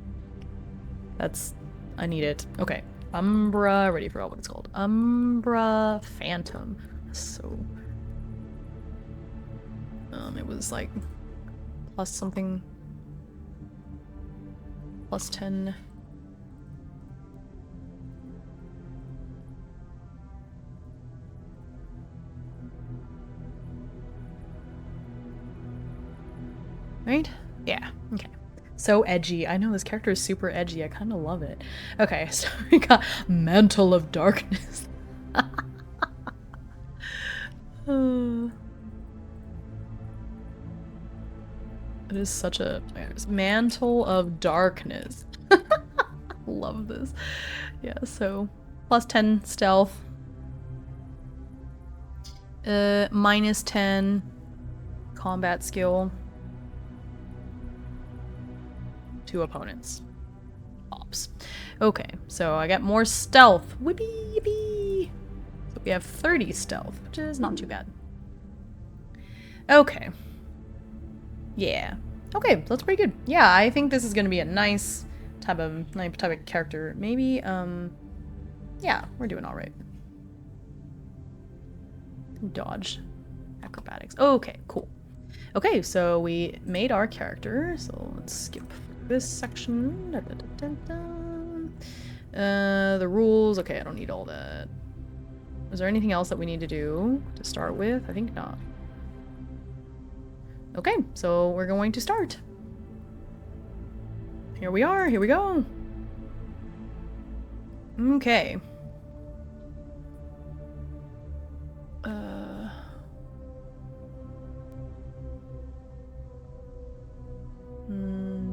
I need it. Okay. Umbra, ready for all what it's called. Umbra Phantom. So it was like plus something. Plus 10. Right? Yeah, okay. So edgy. I know this character is super edgy. I kind of love it. Okay, so we got Mantle of Darkness. It is such a Mantle of Darkness. Love this. Yeah, so plus 10 stealth. Minus 10 combat skill to opponents. Ops. Okay, so I got more stealth. Whippy yippee. So we have 30 stealth, which is not too bad. Okay. Yeah. Okay, that's pretty good. Yeah, I think this is gonna be a nice type of character. Maybe, yeah, we're doing all right. Dodge. Acrobatics. Okay, cool. Okay, so we made our character, so let's skip this section. The rules. Okay, I don't need all that. Is there anything else that we need to do to start with? I think not. Okay, so we're going to start. Here we are, here we go. Okay.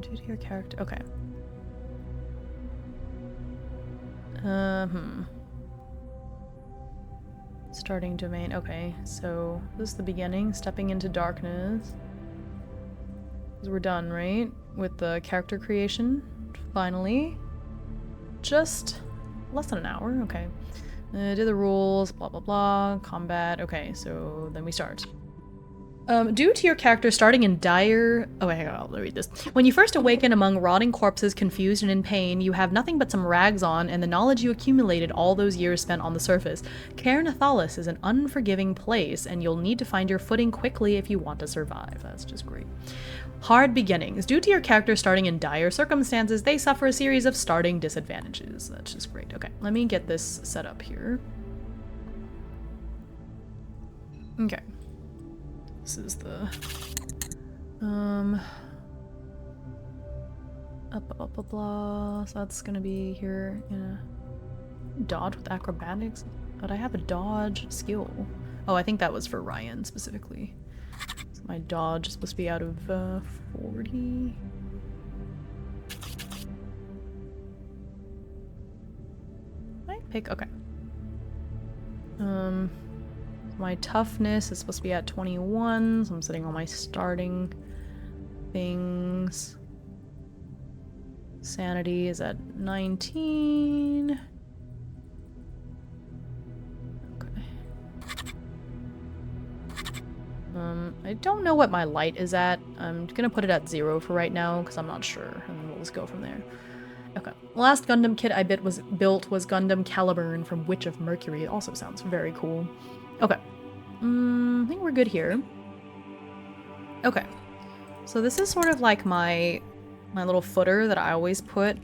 Duty or character? Okay. Starting domain. Okay, so this is the beginning. Stepping into darkness. We're done, right? With the character creation. Finally. Just less than an hour. Okay. Do the rules. Blah, blah, blah. Combat. Okay, so then we start. Due to your character starting in dire... Oh, hang on, I'll read this. When you first awaken among rotting corpses, confused and in pain, you have nothing but some rags on and the knowledge you accumulated all those years spent on the surface. KER Nethalas is an unforgiving place, and you'll need to find your footing quickly if you want to survive. That's just great. Hard beginnings. Due to your character starting in dire circumstances, they suffer a series of starting disadvantages. That's just great. Okay, let me get this set up here. Okay. This is the blah, blah, blah, blah. So that's gonna be here in a dodge with acrobatics, but I have a dodge skill. Oh, I think that was for Ryan specifically. So my dodge is supposed to be out of 40. I pick okay. My toughness is supposed to be at 21, so I'm setting all my starting things. Sanity is at 19. Okay. I don't know what my light is at. I'm gonna put it at 0 for right now, because I'm not sure, and we'll just go from there. Okay. The last Gundam kit I built was Gundam Caliburn from Witch of Mercury. It also sounds very cool. Okay. I think we're good here. Okay. So this is sort of like my little footer that I always put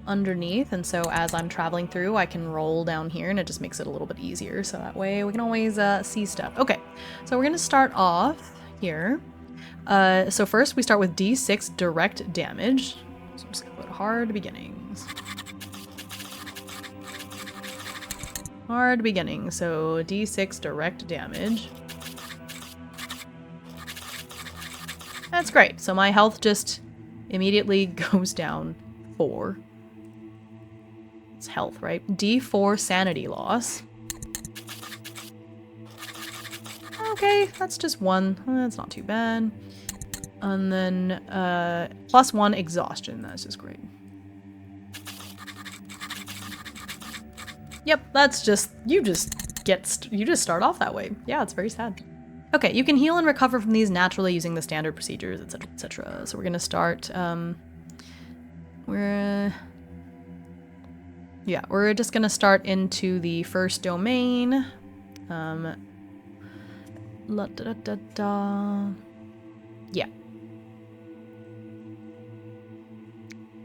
underneath, and so as I'm traveling through, I can roll down here, and it just makes it a little bit easier, so that way we can always see stuff. Okay, so we're gonna start off here. So first we start with D6 direct damage. So I'm just gonna put hard beginnings. Hard beginning, so D6 direct damage. That's great. So my health just immediately goes down 4. It's health, right? D4 sanity loss. Okay, that's just 1. That's not too bad. And then +1 exhaustion. That's just great. Yep, that's just, you just start off that way. Yeah, it's very sad. Okay, you can heal and recover from these naturally using the standard procedures, etc., etc. So we're gonna start, we're just gonna start into the first domain. Yeah.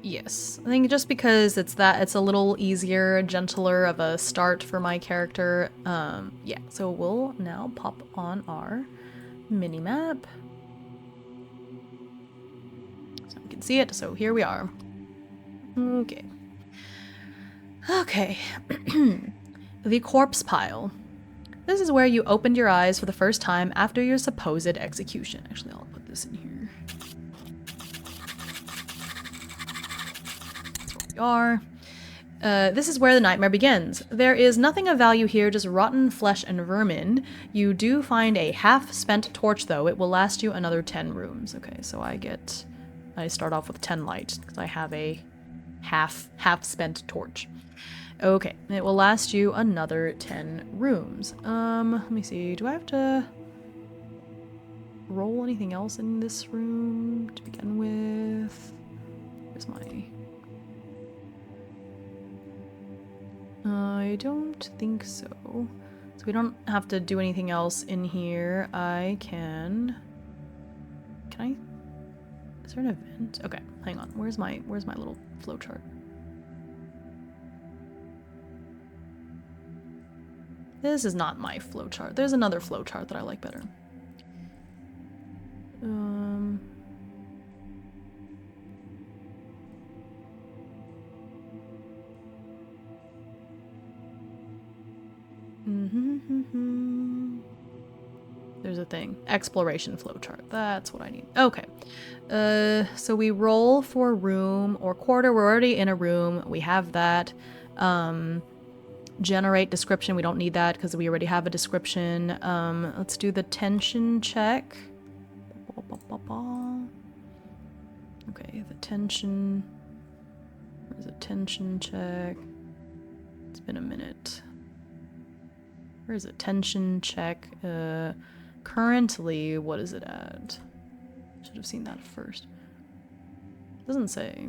Yes, I think just because it's a little easier, gentler of a start for my character. Yeah, so we'll now pop on our mini-map. So we can see it, so here we are. Okay. Okay. The corpse pile. This is where you opened your eyes for the first time after your supposed execution. Actually, I'll put this in here. This is where the nightmare begins. There is nothing of value here, just rotten flesh and vermin. You do find a half-spent torch, though. It will last you another 10 rooms. Okay, so I start off with 10 light, because I have a half-spent torch. Okay, it will last you another 10 rooms. Let me see, do I have to roll anything else in this room to begin with? Where's my... I don't think so. So we don't have to do anything else in here. Can I? Is there an event? Okay, hang on. Where's my little flowchart? This is not my flowchart. There's another flowchart that I like better. There's a thing. Exploration flowchart. That's what I need. Okay. So we roll for room or quarter. We're already in a room. We have that. Generate description. We don't need that because we already have a description. Let's do the tension check. Okay, the tension. Where's the tension check? It's been a minute. Where's the tension check? Currently, what is it at? Should have seen that first. Doesn't say.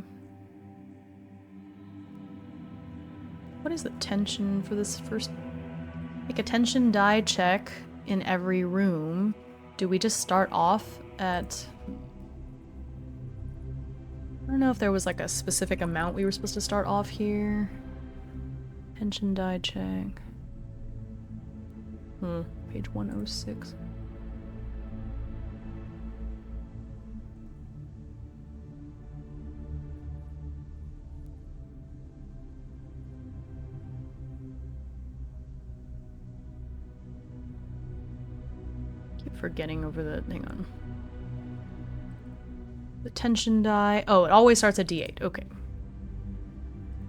What is the tension for this first? Make a tension die check in every room. Do we just start off at... I don't know if there was like a specific amount we were supposed to start off here. Tension die check. Page 106. Keep forgetting over the... hang on. The tension die... oh, it always starts at D8. Okay.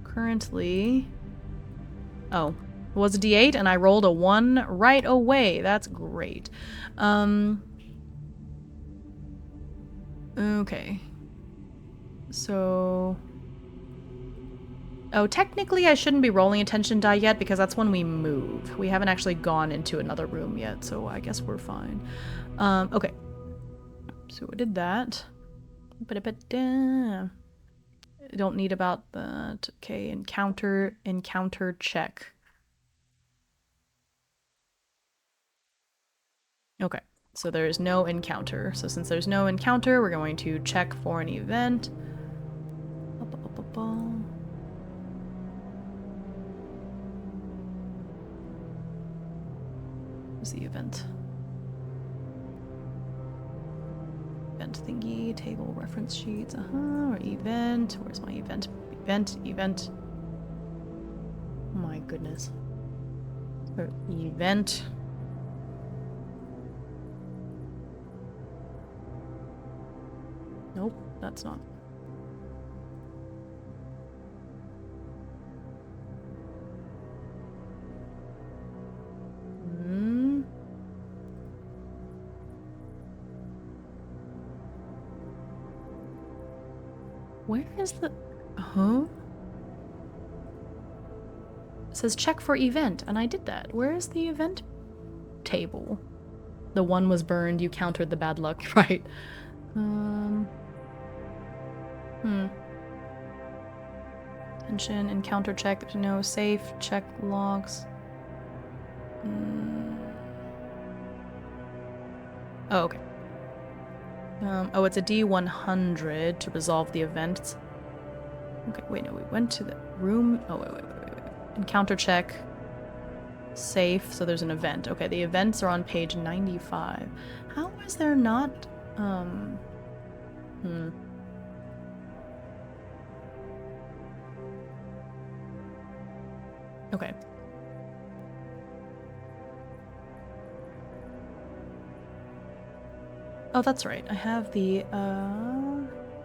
Currently... oh. It was a D8 and I rolled a 1 right away. That's great. Okay. So... oh, technically I shouldn't be rolling a tension die yet because that's when we move. We haven't actually gone into another room yet, so I guess we're fine. Okay. So we did that. I don't need about that. Okay, encounter check. Okay, so there's no encounter. So since there's no encounter, we're going to check for an event. Where's the event? Event thingy, table reference sheets, or event. Where's my event? Event. Oh my goodness. Or event. Nope, that's not. Where is the... huh? It says check for event, and I did that. Where is the event table? The 1 was burned, you countered the bad luck, right? Tension, encounter check, there's no safe, check logs. Oh, okay. Oh, it's a D100 to resolve the events. Okay, wait, no, we went to the room. Oh, wait. Encounter check. Safe, so there's an event. Okay, the events are on page 95. How is there not, okay. Oh, that's right. I have the,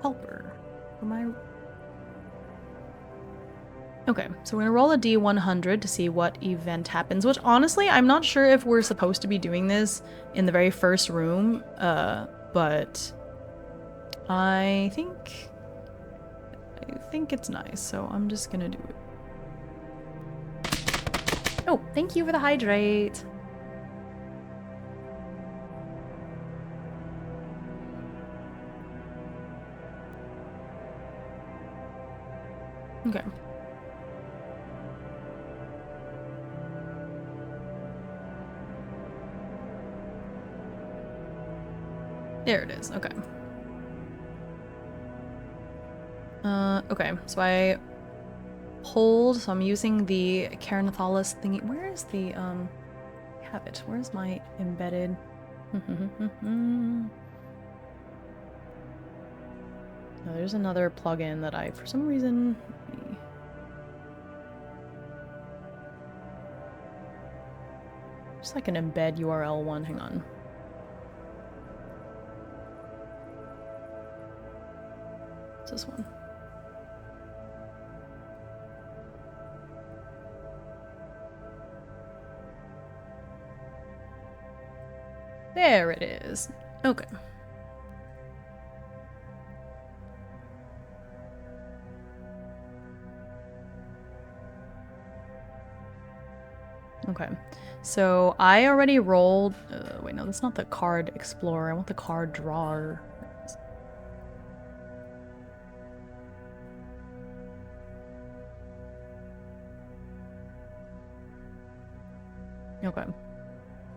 helper for my... okay, so we're gonna roll a D100 to see what event happens, which honestly, I'm not sure if we're supposed to be doing this in the very first room, but I think it's nice, so I'm just gonna do it. Oh, thank you for the hydrate. Okay. There it is, okay. Okay, so I hold, so I'm using the KER NETHALAS thingy. Where is the, I have it. Where's my embedded? Oh, there's another plugin that I, for some reason... just like an embed URL one, hang on. What's this one? There it is. Okay. Okay. So I already rolled... wait, no, that's not the card explorer. I want the card drawer. Okay.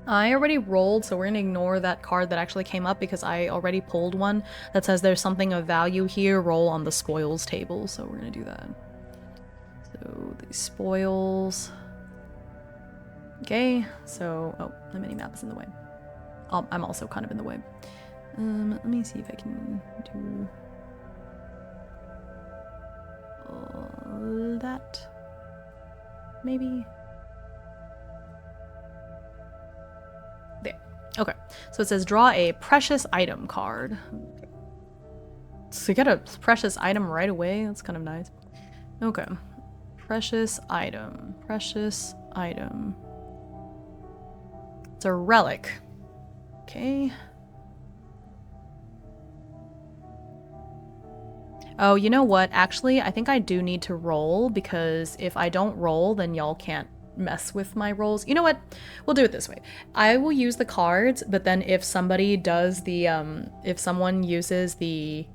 I already rolled, so we're going to ignore that card that actually came up because I already pulled one that says there's something of value here, roll on the spoils table, so we're going to do that. So, the spoils... Okay, so... Oh, the mini-map is in the way. I'm also kind of in the way. Let me see if I can do... that? Maybe? There. Okay, so it says draw a precious item card. So you get a precious item right away. That's kind of nice. Okay. Precious item. Precious item. It's a relic. Okay. Oh, you know what? Actually, I think I do need to roll because if I don't roll, then y'all can't mess with my rolls. You know what? We'll do it this way. I will use the cards, but then if somebody does the, if someone uses the,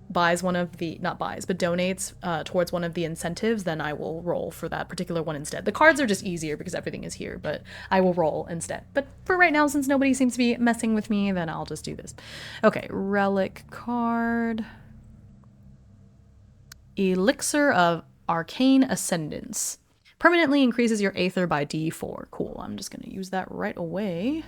buys one of the, not buys, but donates towards one of the incentives, then I will roll for that particular one instead. The cards are just easier because everything is here, but I will roll instead. But for right now, since nobody seems to be messing with me, then I'll just do this. Okay, relic card. Elixir of Arcane Ascendance. Permanently increases your Aether by D4. Cool, I'm just gonna use that right away.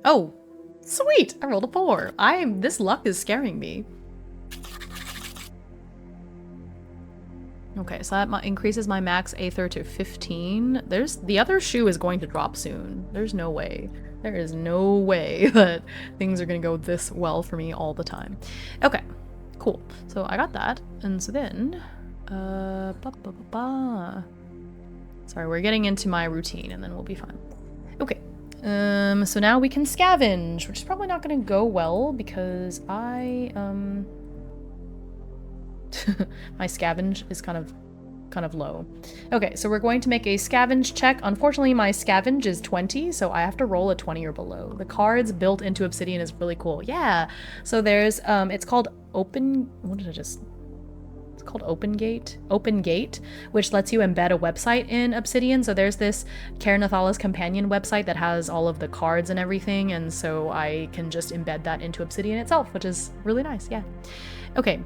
Oh, sweet! I rolled a 4. This luck is scaring me. Okay, so that increases my max Aether to 15. The other shoe is going to drop soon. There's no way. There is no way that things are gonna go this well for me all the time. Okay, cool. So I got that, and so then, sorry, we're getting into my routine, and then we'll be fine. Okay. So now we can scavenge, which is probably not gonna go well because my scavenge is kind of low. Okay, so we're going to make a scavenge check. Unfortunately, my scavenge is 20, so I have to roll a 20 or below. The cards built into Obsidian is really cool. Yeah, so there's, it's called Open Gate, which lets you embed a website in Obsidian. So there's this KER NETHALAS companion website that has all of the cards and everything, and so I can just embed that into Obsidian itself, which is really nice. Yeah. Okay.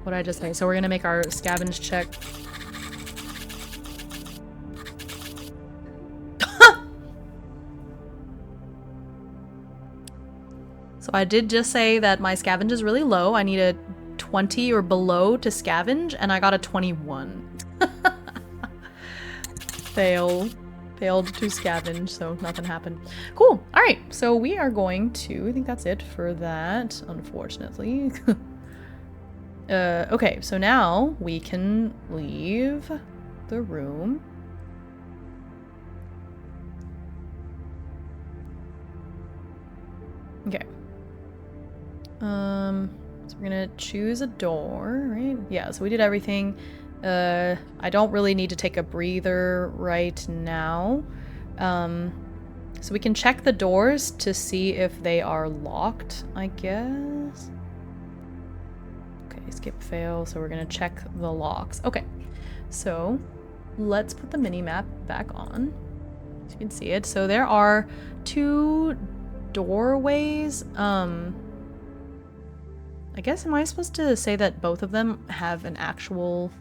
What did I just say? So we're gonna make our scavenge check. So I did just say that my scavenge is really low. I need a 20 or below to scavenge, and I got a 21. Failed to scavenge, so nothing happened. Cool. All right, so we are going to, I think that's it for that, unfortunately. Okay, so now we can leave the room. Okay. So we're gonna choose a door, right? Yeah, so we did everything. I don't really need to take a breather right now. So we can check the doors to see if they are locked, I guess. Okay, skip fail, so we're gonna check the locks. Okay, so let's put the mini-map back on so you can see it. So there are 2 doorways. I guess, am I supposed to say that both of them have an actual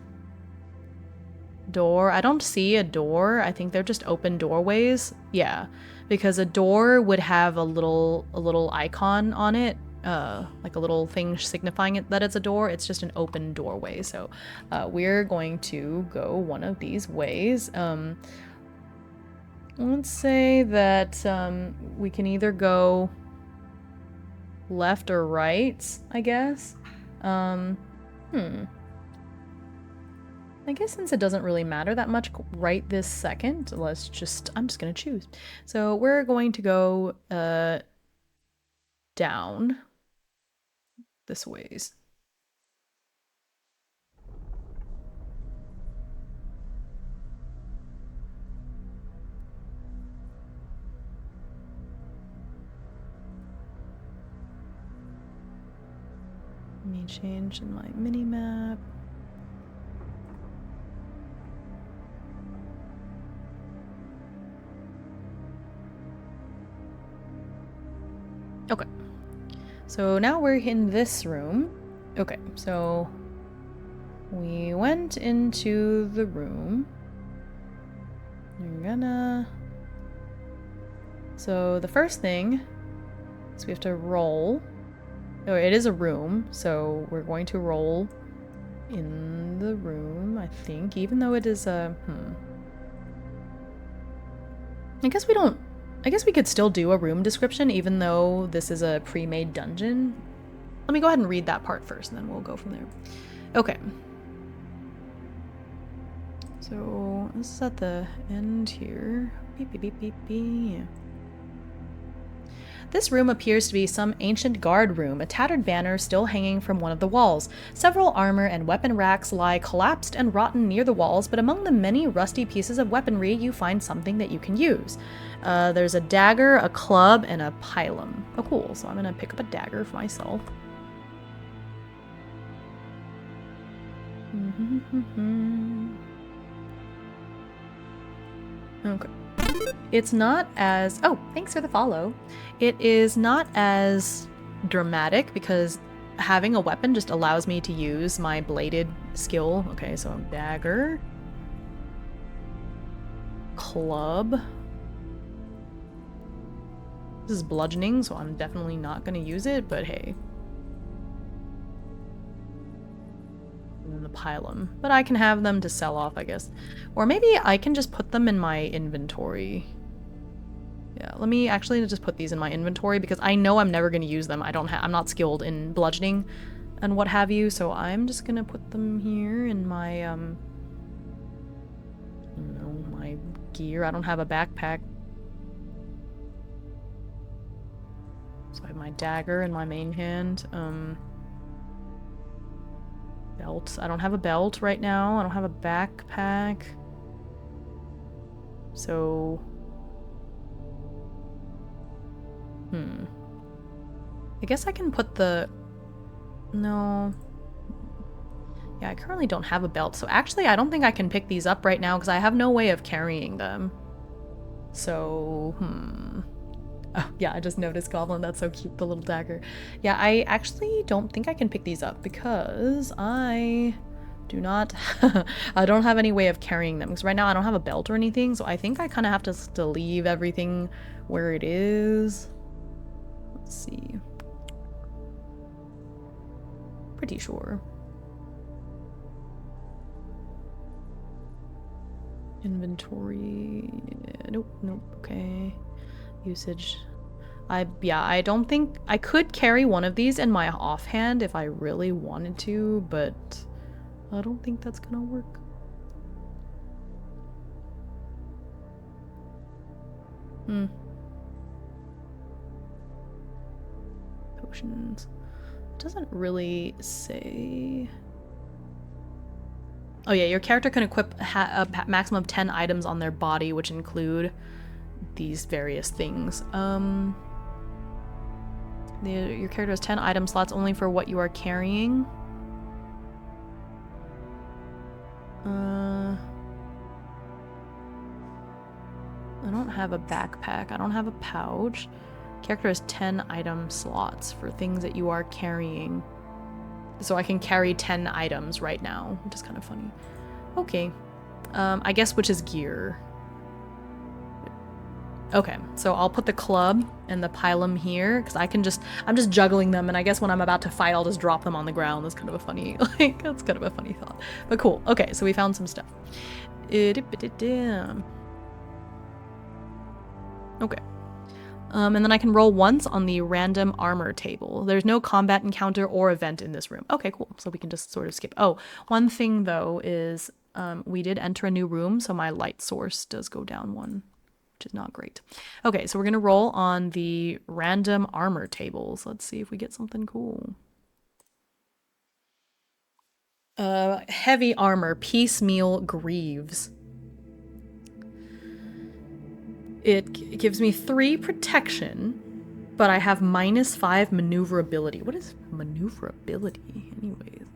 door? I don't see a door. I think they're just open doorways. Yeah, because a door would have a little icon on it, like a little thing signifying it that it's a door. It's just an open doorway. So we're going to go one of these ways. Let's say that we can either go left or right, I guess. I guess since it doesn't really matter that much right this second, I'm just gonna choose. So we're going to go down this ways. Let me change in my mini map. Okay, so now we're in this room. Okay, so we went into the room. So the first thing is we have to roll. Oh, it is a room, so we're going to roll in the room, I think, even though it is a... I guess we could still do a room description even though this is a pre-made dungeon. Let me go ahead and read that part first and then we'll go from there. Okay. So this is at the end here. Beep, beep, beep, beep, beep. This room appears to be some ancient guard room, a tattered banner still hanging from one of the walls. Several armor and weapon racks lie collapsed and rotten near the walls, but among the many rusty pieces of weaponry, you find something that you can use. There's a dagger, a club, and a pilum. Oh, cool. So I'm gonna pick up a dagger for myself. Okay. It's not as... Oh, thanks for the follow. It is not as dramatic because having a weapon just allows me to use my bladed skill. Okay, so dagger. Club. This is bludgeoning, so I'm definitely not going to use it, but hey. And then the pilum. But I can have them to sell off, I guess. Or maybe I can just put them in my inventory. Yeah, let me actually just put these in my inventory because I know I'm never going to use them. I'm not skilled in bludgeoning and what have you, so I'm just going to put them here in my, my gear. I don't have a backpack. So I have my dagger in my main hand. Belt. I don't have a belt right now. I don't have a backpack. So... I guess I can put the... No. Yeah, I currently don't have a belt. So actually, I don't think I can pick these up right now because I have no way of carrying them. So, Oh, yeah, I just noticed Goblin. That's so cute, the little dagger. Yeah, I actually don't think I can pick these up because I do not... I don't have any way of carrying them because right now I don't have a belt or anything, so I think I kind of have to leave everything where it is. Let's see. Pretty sure. Inventory... Nope, nope, okay. Usage. I don't think... I could carry one of these in my offhand if I really wanted to, but I don't think that's gonna work. Potions. It doesn't really say... Oh yeah, your character can equip a maximum of 10 items on their body, which include these various things. Your character has 10 item slots only for what you are carrying. I don't have a backpack. I don't have a pouch. Character has 10 item slots for things that you are carrying. So I can carry 10 items right now, which is kind of funny. Okay. I guess which is gear. Okay, so I'll put the club and the pilum here because I'm just juggling them, and I guess when I'm about to fight, I'll just drop them on the ground. That's kind of a funny, that's kind of a funny thought. But cool. Okay, so we found some stuff. Okay. And then I can roll once on the random armor table. There's no combat encounter or event in this room. Okay, cool. So we can just sort of skip. Oh, one thing though is we did enter a new room, so my light source does go down one, which is not great. Okay, so we're gonna roll on the random armor tables. Let's see if we get something cool. Heavy armor, piecemeal greaves. It gives me 3 protection, but I have -5 maneuverability. What is maneuverability, anyways?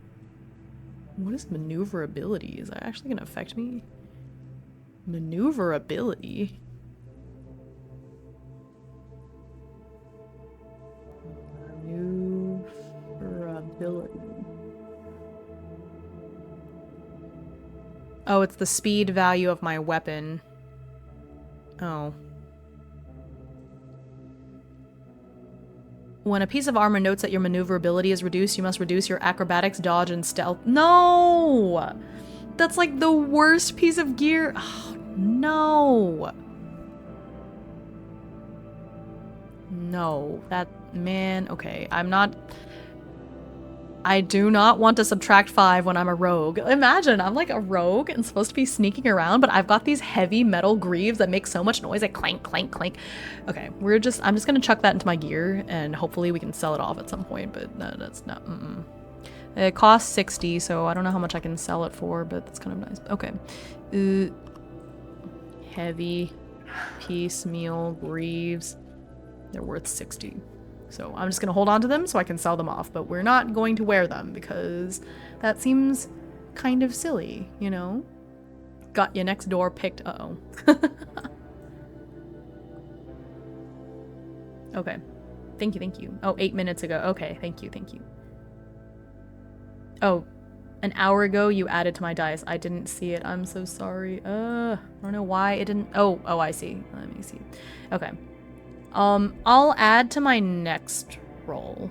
What is maneuverability? Is that actually gonna affect me? Maneuverability? Maneuverability. Oh, it's the speed value of my weapon. Oh. When a piece of armor notes that your maneuverability is reduced, you must reduce your acrobatics, dodge, and stealth. No! That's like the worst piece of gear. Oh, no. No. That, man, okay. I do not want to subtract 5 when I'm a rogue. Imagine, I'm like a rogue and supposed to be sneaking around, but I've got these heavy metal greaves that make so much noise, like clank, clank, clank. Okay, I'm just gonna chuck that into my gear, and hopefully we can sell it off at some point, but no, that's not, It costs 60, so I don't know how much I can sell it for, but that's kind of nice. Okay. Heavy piecemeal greaves. They're worth 60. So I'm just gonna hold on to them so I can sell them off, but we're not going to wear them because that seems kind of silly, you know? Got you next door picked. Uh-oh. Okay. Thank you. Oh, 8 minutes ago. Okay, thank you. Oh, an hour ago you added to my dice. I didn't see it. I'm so sorry. I don't know why it didn't. Oh, I see. Let me see. Okay. I'll add to my next roll.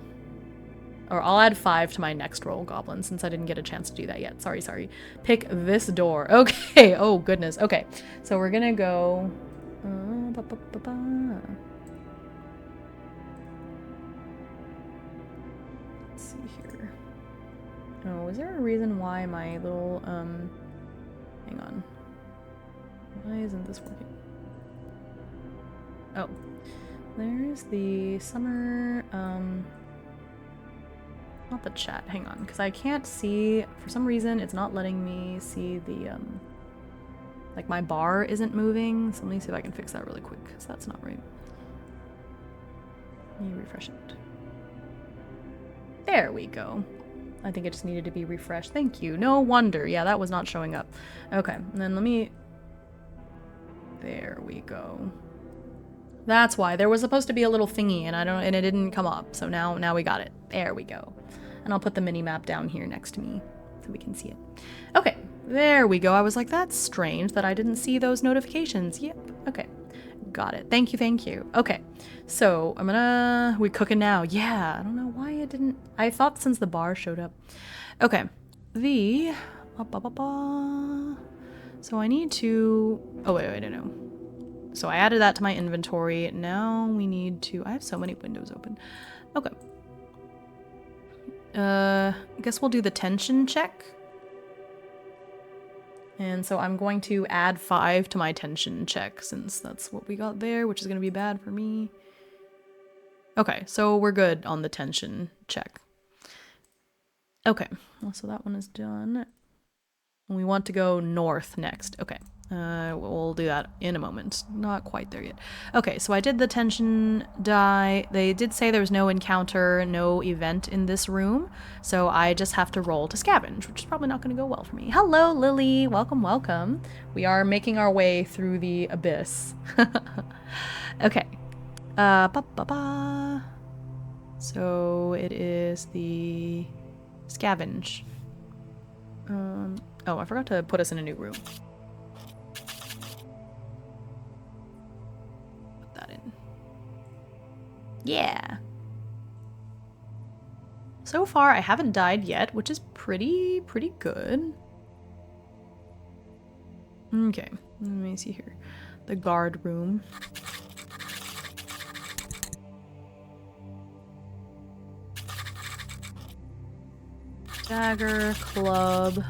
Or I'll add 5 to my next roll, Goblin, since I didn't get a chance to do that yet. Sorry. Pick this door. Okay. Oh, goodness. Okay. So we're gonna go... Let's see here. Oh, is there a reason why my little, hang on. Why isn't this working? Oh. There's the summer, not the chat, hang on, because I can't see, for some reason, it's not letting me see the, like my bar isn't moving, so let me see if I can fix that really quick, because that's not right. Let me refresh it. There we go. I think it just needed to be refreshed. Thank you. No wonder. Yeah, that was not showing up. Okay, and then let me... There we go. That's why. There was supposed to be a little thingy and it didn't come up. So now we got it. There we go. And I'll put the mini map down here next to me so we can see it. Okay, there we go. I was like, that's strange that I didn't see those notifications. Yep. Okay. Got it. Thank you. Okay. So we're cooking now. Yeah. I don't know why it didn't. I thought since the bar showed up. Okay. So I need to, oh wait, I don't know. So I added that to my inventory. Now we need to... I have so many windows open. Okay. I guess we'll do the tension check. And so I'm going to add 5 to my tension check since that's what we got there, which is going to be bad for me. Okay, so we're good on the tension check. Okay, well, so that one is done. We want to go north next. Okay. We'll do that in a moment. Not quite there yet. Okay, so I did the tension die. They did say there was no encounter, no event in this room, so I just have to roll to scavenge, which is probably not going to go well for me. Hello, Lily. Welcome. We are making our way through the abyss. Okay. So it is the scavenge. Oh, I forgot to put us in a new room. Yeah. So far, I haven't died yet, which is pretty good. Okay, let me see here. The guard room. Dagger, club,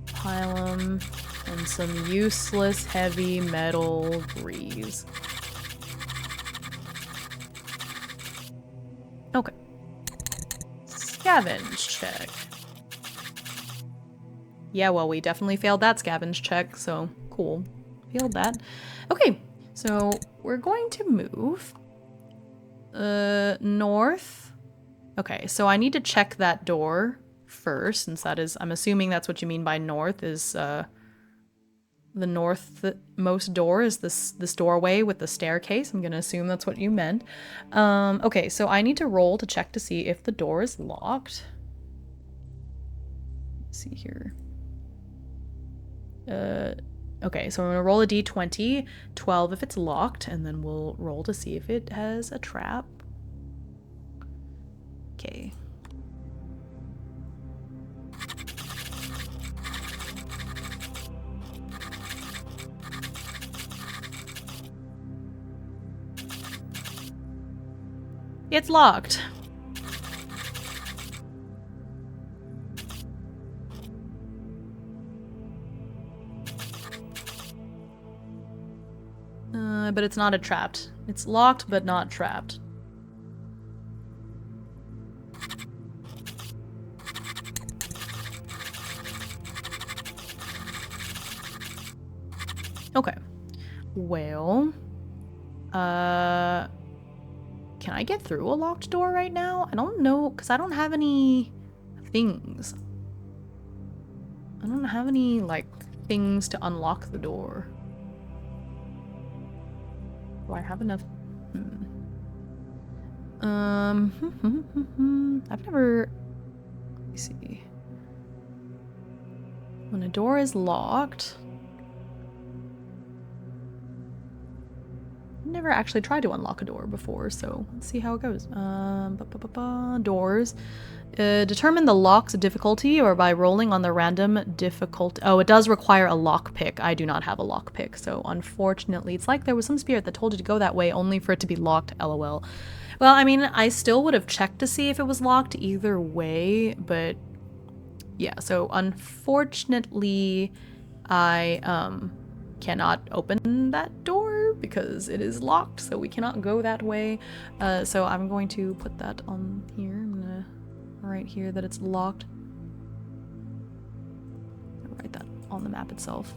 pylum, and some useless heavy metal greaves. Okay. Scavenge check. Yeah, well, we definitely failed that scavenge check, so cool. Failed that. Okay, so we're going to move north. Okay, so I need to check that door first, since that is, I'm assuming that's what you mean by north, is the northmost door is this doorway with the staircase. I'm gonna assume that's what you meant. Okay, so I need to roll to check to see if the door is locked. Let's see here. Okay, so I'm gonna roll a d20, 12 if it's locked, and then we'll roll to see if it has a trap. Okay. It's locked. But it's not a trapped. It's locked, but not trapped. Okay. Well, can I get through a locked door right now? I don't know, because I don't have any things. I don't have any, like, things to unlock the door. Do I have enough? I've never... Let me see. When a door is locked... I've never actually tried to unlock a door before, so let's see how it goes. Doors. Determine the lock's difficulty or by rolling on the random difficulty. Oh, it does require a lockpick. I do not have a lockpick, so unfortunately, it's like there was some spirit that told you to go that way only for it to be locked, lol. Well, I mean, I still would have checked to see if it was locked either way, but yeah, so unfortunately, I cannot open that door because it is locked, so we cannot go that way. So I'm going to put that on here. I'm gonna write here that it's locked. I'll write that on the map itself.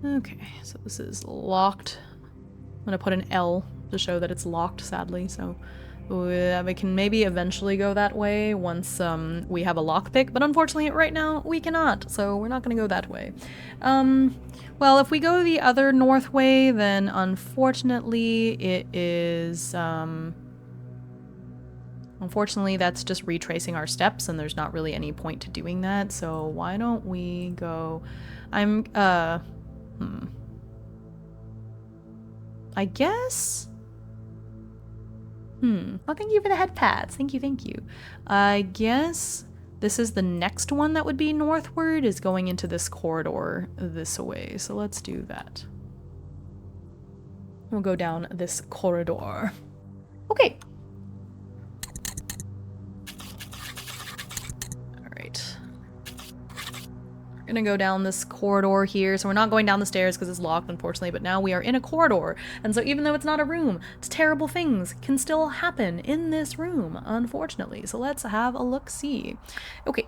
Okay, so this is locked. I'm gonna put an L to show that it's locked, sadly, so we can maybe eventually go that way once we have a lockpick, but unfortunately right now we cannot, so we're not gonna go that way. Well, if we go the other north way, then unfortunately it is, unfortunately that's just retracing our steps and there's not really any point to doing that, so why don't we go, I guess? Well, thank you for the head pats. Thank you, thank you. I guess this is the next one that would be northward, is going into this corridor this way. So let's do that. We'll go down this corridor. Okay. Gonna go down this corridor here. So we're not going down the stairs because it's locked, unfortunately, but now we are in a corridor. And so even though it's not a room, terrible things can still happen in this room, unfortunately. So let's have a look-see. Okay.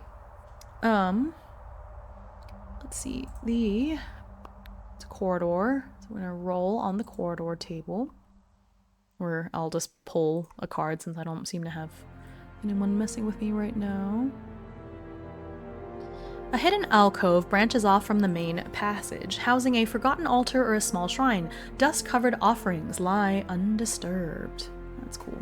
Let's see. It's a corridor. So we're gonna roll on the corridor table. Or I'll just pull a card since I don't seem to have anyone messing with me right now. A hidden alcove branches off from the main passage, housing a forgotten altar or a small shrine. Dust-covered offerings lie undisturbed. That's cool.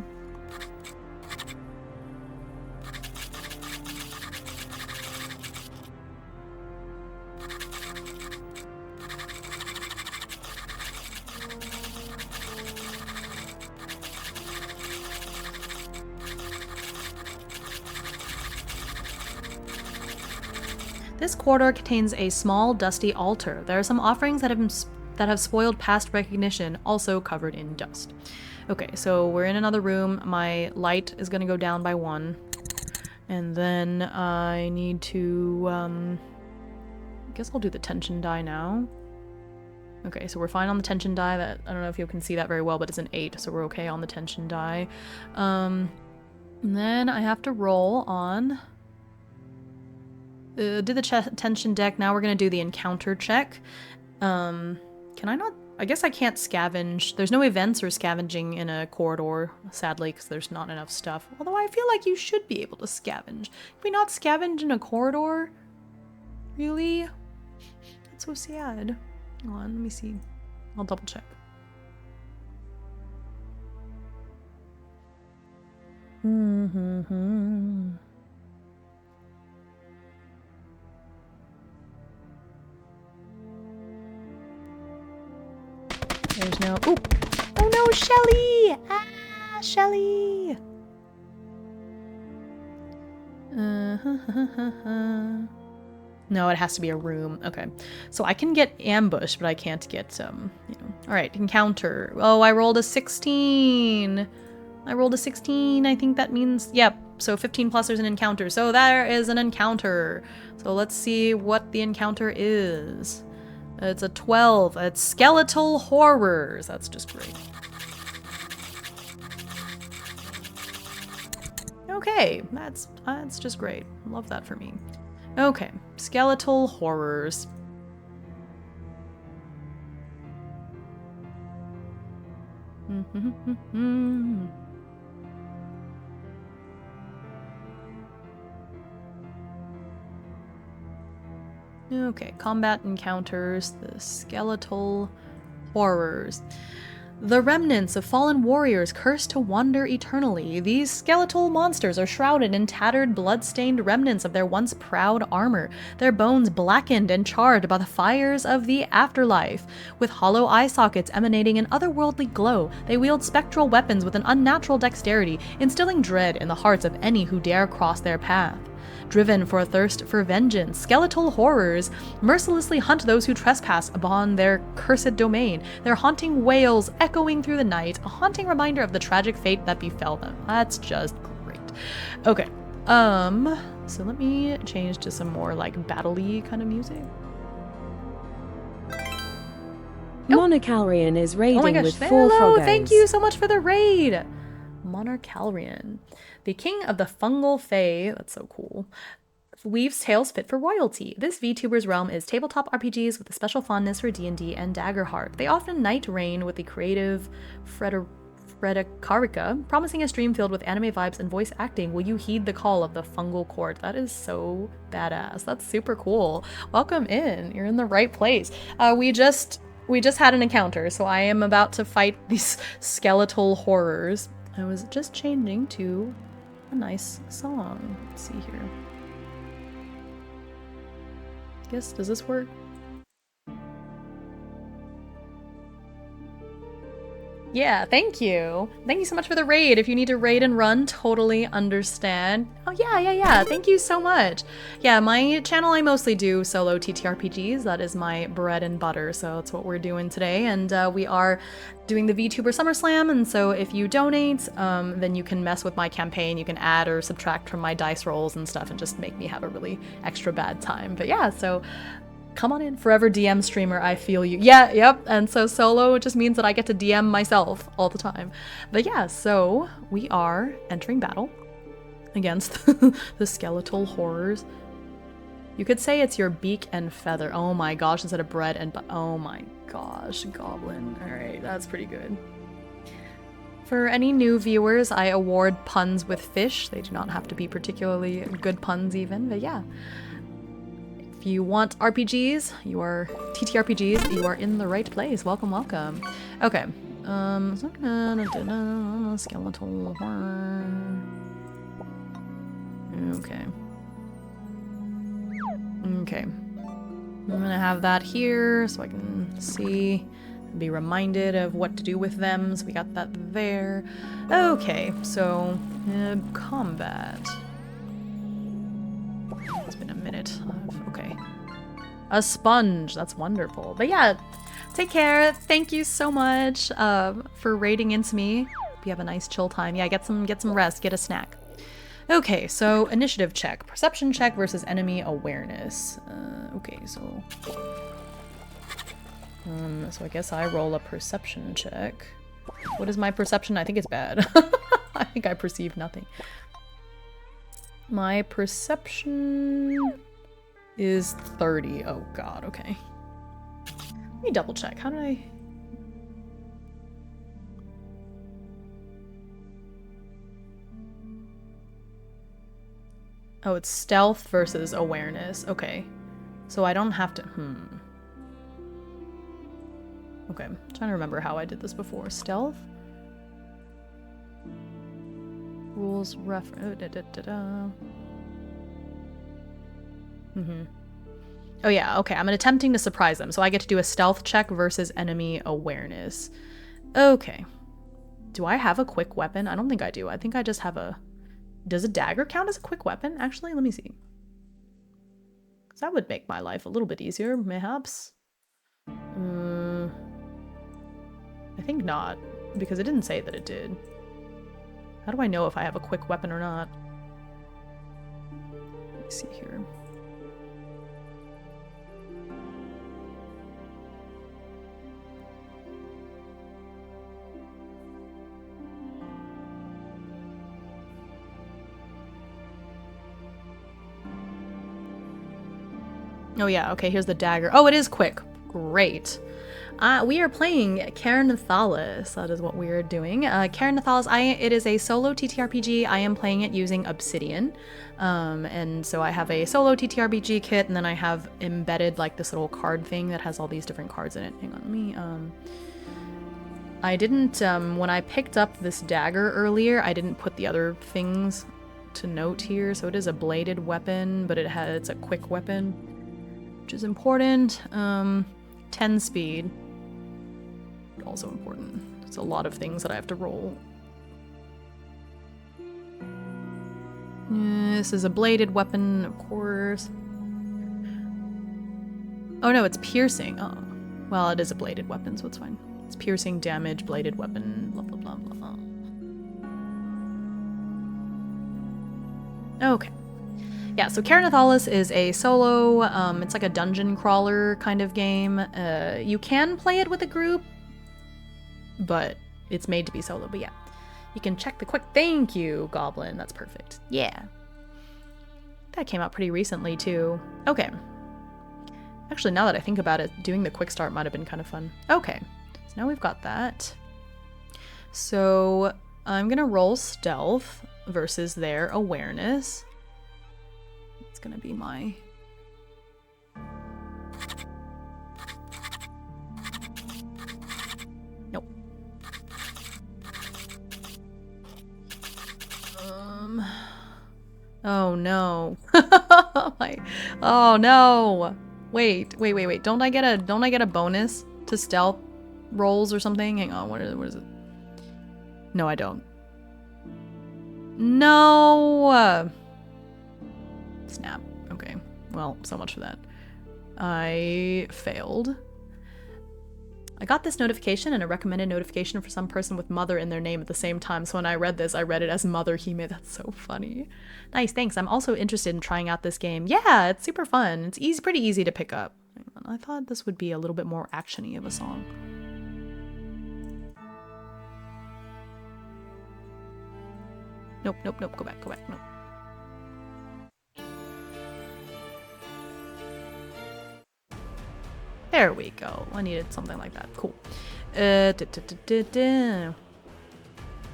This corridor contains a small, dusty altar. There are some offerings that have spoiled past recognition, also covered in dust. Okay, so we're in another room. My light is gonna go down by 1. And then I need to, I guess I'll do the tension die now. Okay, so we're fine on the tension die. That, I don't know if you can see that very well, but it's an 8, so we're okay on the tension die. And then I have to roll on... do the tension deck. Now we're gonna do the encounter check. Can I not? I guess I can't scavenge. There's no events or scavenging in a corridor, sadly, because there's not enough stuff. Although I feel like you should be able to scavenge. Can we not scavenge in a corridor? Really? That's so sad. Hold on, let me see. I'll double check. There's no... Ooh! Oh no, Shelly! Ah, Shelly! No, it has to be a room. Okay. So I can get ambushed, but I can't get, you know... Alright, encounter. Oh, I rolled a 16! I rolled a 16. I think that means... Yep. So 15 plus there's an encounter. So there is an encounter. So let's see what the encounter is. It's a 12. It's skeletal horrors. That's just great. Okay, that's just great. Love that for me. Okay, skeletal horrors. Okay, combat encounters, the skeletal horrors. The remnants of fallen warriors cursed to wander eternally. These skeletal monsters are shrouded in tattered, blood-stained remnants of their once proud armor, their bones blackened and charred by the fires of the afterlife. With hollow eye sockets emanating an otherworldly glow, they wield spectral weapons with an unnatural dexterity, instilling dread in the hearts of any who dare cross their path. Driven for a thirst for vengeance, skeletal horrors mercilessly hunt those who trespass upon their cursed domain, their haunting wails echoing through the night, a haunting reminder of the tragic fate that befell them. That's just great. Okay, so let me change to some more like battle-y kind of music. Monarchalrian is raiding with 4 Hello, froggos. thank you so much for the raid! Monarchalrian, the king of the fungal fae, that's so cool, weaves tales fit for royalty. This VTuber's realm is tabletop RPGs with a special fondness for D&D and Daggerheart. They often night reign with the creative Frederica, promising a stream filled with anime vibes and voice acting. Will you heed the call of the fungal court? That is so badass. That's super cool. Welcome in. You're in the right place. We just had an encounter, so I am about to fight these skeletal horrors. I was just changing to a nice song. Let's see here. Guess, does this work? Yeah, thank you. Thank you so much for the raid. If you need to raid and run, totally understand. Oh yeah. Thank you so much. Yeah, my channel, I mostly do solo TTRPGs. That is my bread and butter. So that's what we're doing today. And we are doing the VTuber SummerSlam. And so if you donate, then you can mess with my campaign. You can add or subtract from my dice rolls and stuff and just make me have a really extra bad time. But yeah, so come on in, forever DM streamer, I feel you. Yeah, yep, and so solo just means that I get to DM myself all the time. But yeah, so we are entering battle against the skeletal horrors. You could say it's your beak and feather. Oh my gosh, instead of bread and oh my gosh, goblin. Alright, that's pretty good. For any new viewers, I award puns with fish. They do not have to be particularly good puns even, but yeah. If you want RPGs, TTRPGs, you are in the right place. Welcome, welcome. Okay. Skeletal horror. Okay. Okay. I'm gonna have that here so I can see and be reminded of what to do with them. So we got that there. Okay, so combat. It's been a minute. Okay. A sponge. That's wonderful. But yeah, take care. Thank you so much for raiding into me. Hope you have a nice chill time. Yeah, get some rest. Get a snack. Okay, so initiative check. Perception check versus enemy awareness. Okay, so... so I guess I roll a perception check. What is my perception? I think it's bad. I think I perceive nothing. My perception is 30. Oh god, okay. Let me double check. How did I... Oh, it's stealth versus awareness. Okay. So I don't have to... Okay, I'm trying to remember how I did this before. Stealth? Rules Oh yeah, okay, I'm attempting to surprise them. So I get to do a stealth check versus enemy awareness. Okay. Do I have a quick weapon? I don't think I do. I think I just have a... Does a dagger count as a quick weapon? Actually, let me see. Because that would make my life a little bit easier, mayhaps. I think not, because it didn't say that it did. How do I know if I have a quick weapon or not? Let me see here. Oh yeah, okay, here's the dagger. Oh, it is quick. Great. We are playing KER NETHALAS. That is what we are doing. KER NETHALAS, it is a solo TTRPG. I am playing it using Obsidian. And so I have a solo TTRPG kit, and then I have embedded like this little card thing that has all these different cards in it. Hang on, let me, I didn't, when I picked up this dagger earlier, I didn't put the other things to note here. So it is a bladed weapon, but it's a quick weapon, which is important. 10 speed. Also important. It's a lot of things that I have to roll. This is a bladed weapon, of course. Oh no, it's piercing. Oh. Well, it is a bladed weapon, so it's fine. It's piercing, damage, bladed weapon, blah blah blah blah. Okay. Yeah, so KER NETHALAS is a solo, it's like a dungeon crawler kind of game. You can play it with a group, but it's made to be solo. But yeah, you can check the quick... Thank you, Goblin. That's perfect. Yeah. That came out pretty recently, too. Okay. Actually, now that I think about it, doing the quick start might have been kind of fun. Okay, so now we've got that. So I'm gonna roll stealth versus their awareness. It's gonna be my... Nope. Oh no. Oh no. Wait. Don't I get a bonus to stealth rolls or something? Hang on, what is it? No, I don't. No. Snap. Okay. Well, so much for that. I failed. I got this notification and a recommended notification for some person with mother in their name at the same time. So when I read this, I read it as Mother Hime. That's so funny. Nice, thanks. I'm also interested in trying out this game. Yeah, it's super fun. It's easy, pretty easy to pick up. I thought this would be a little bit more action-y of a song. Nope. Go back. Nope. There we go. I needed something like that. Cool.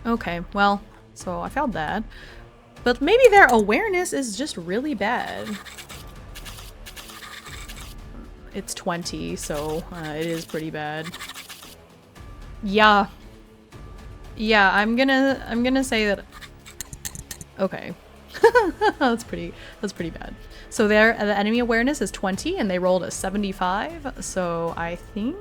Okay, well, so I failed that. But maybe their awareness is just really bad. It's 20, so it is pretty bad. Yeah. Yeah, I'm gonna say that... Okay. That's pretty bad. So the enemy awareness is 20 and they rolled a 75, so I think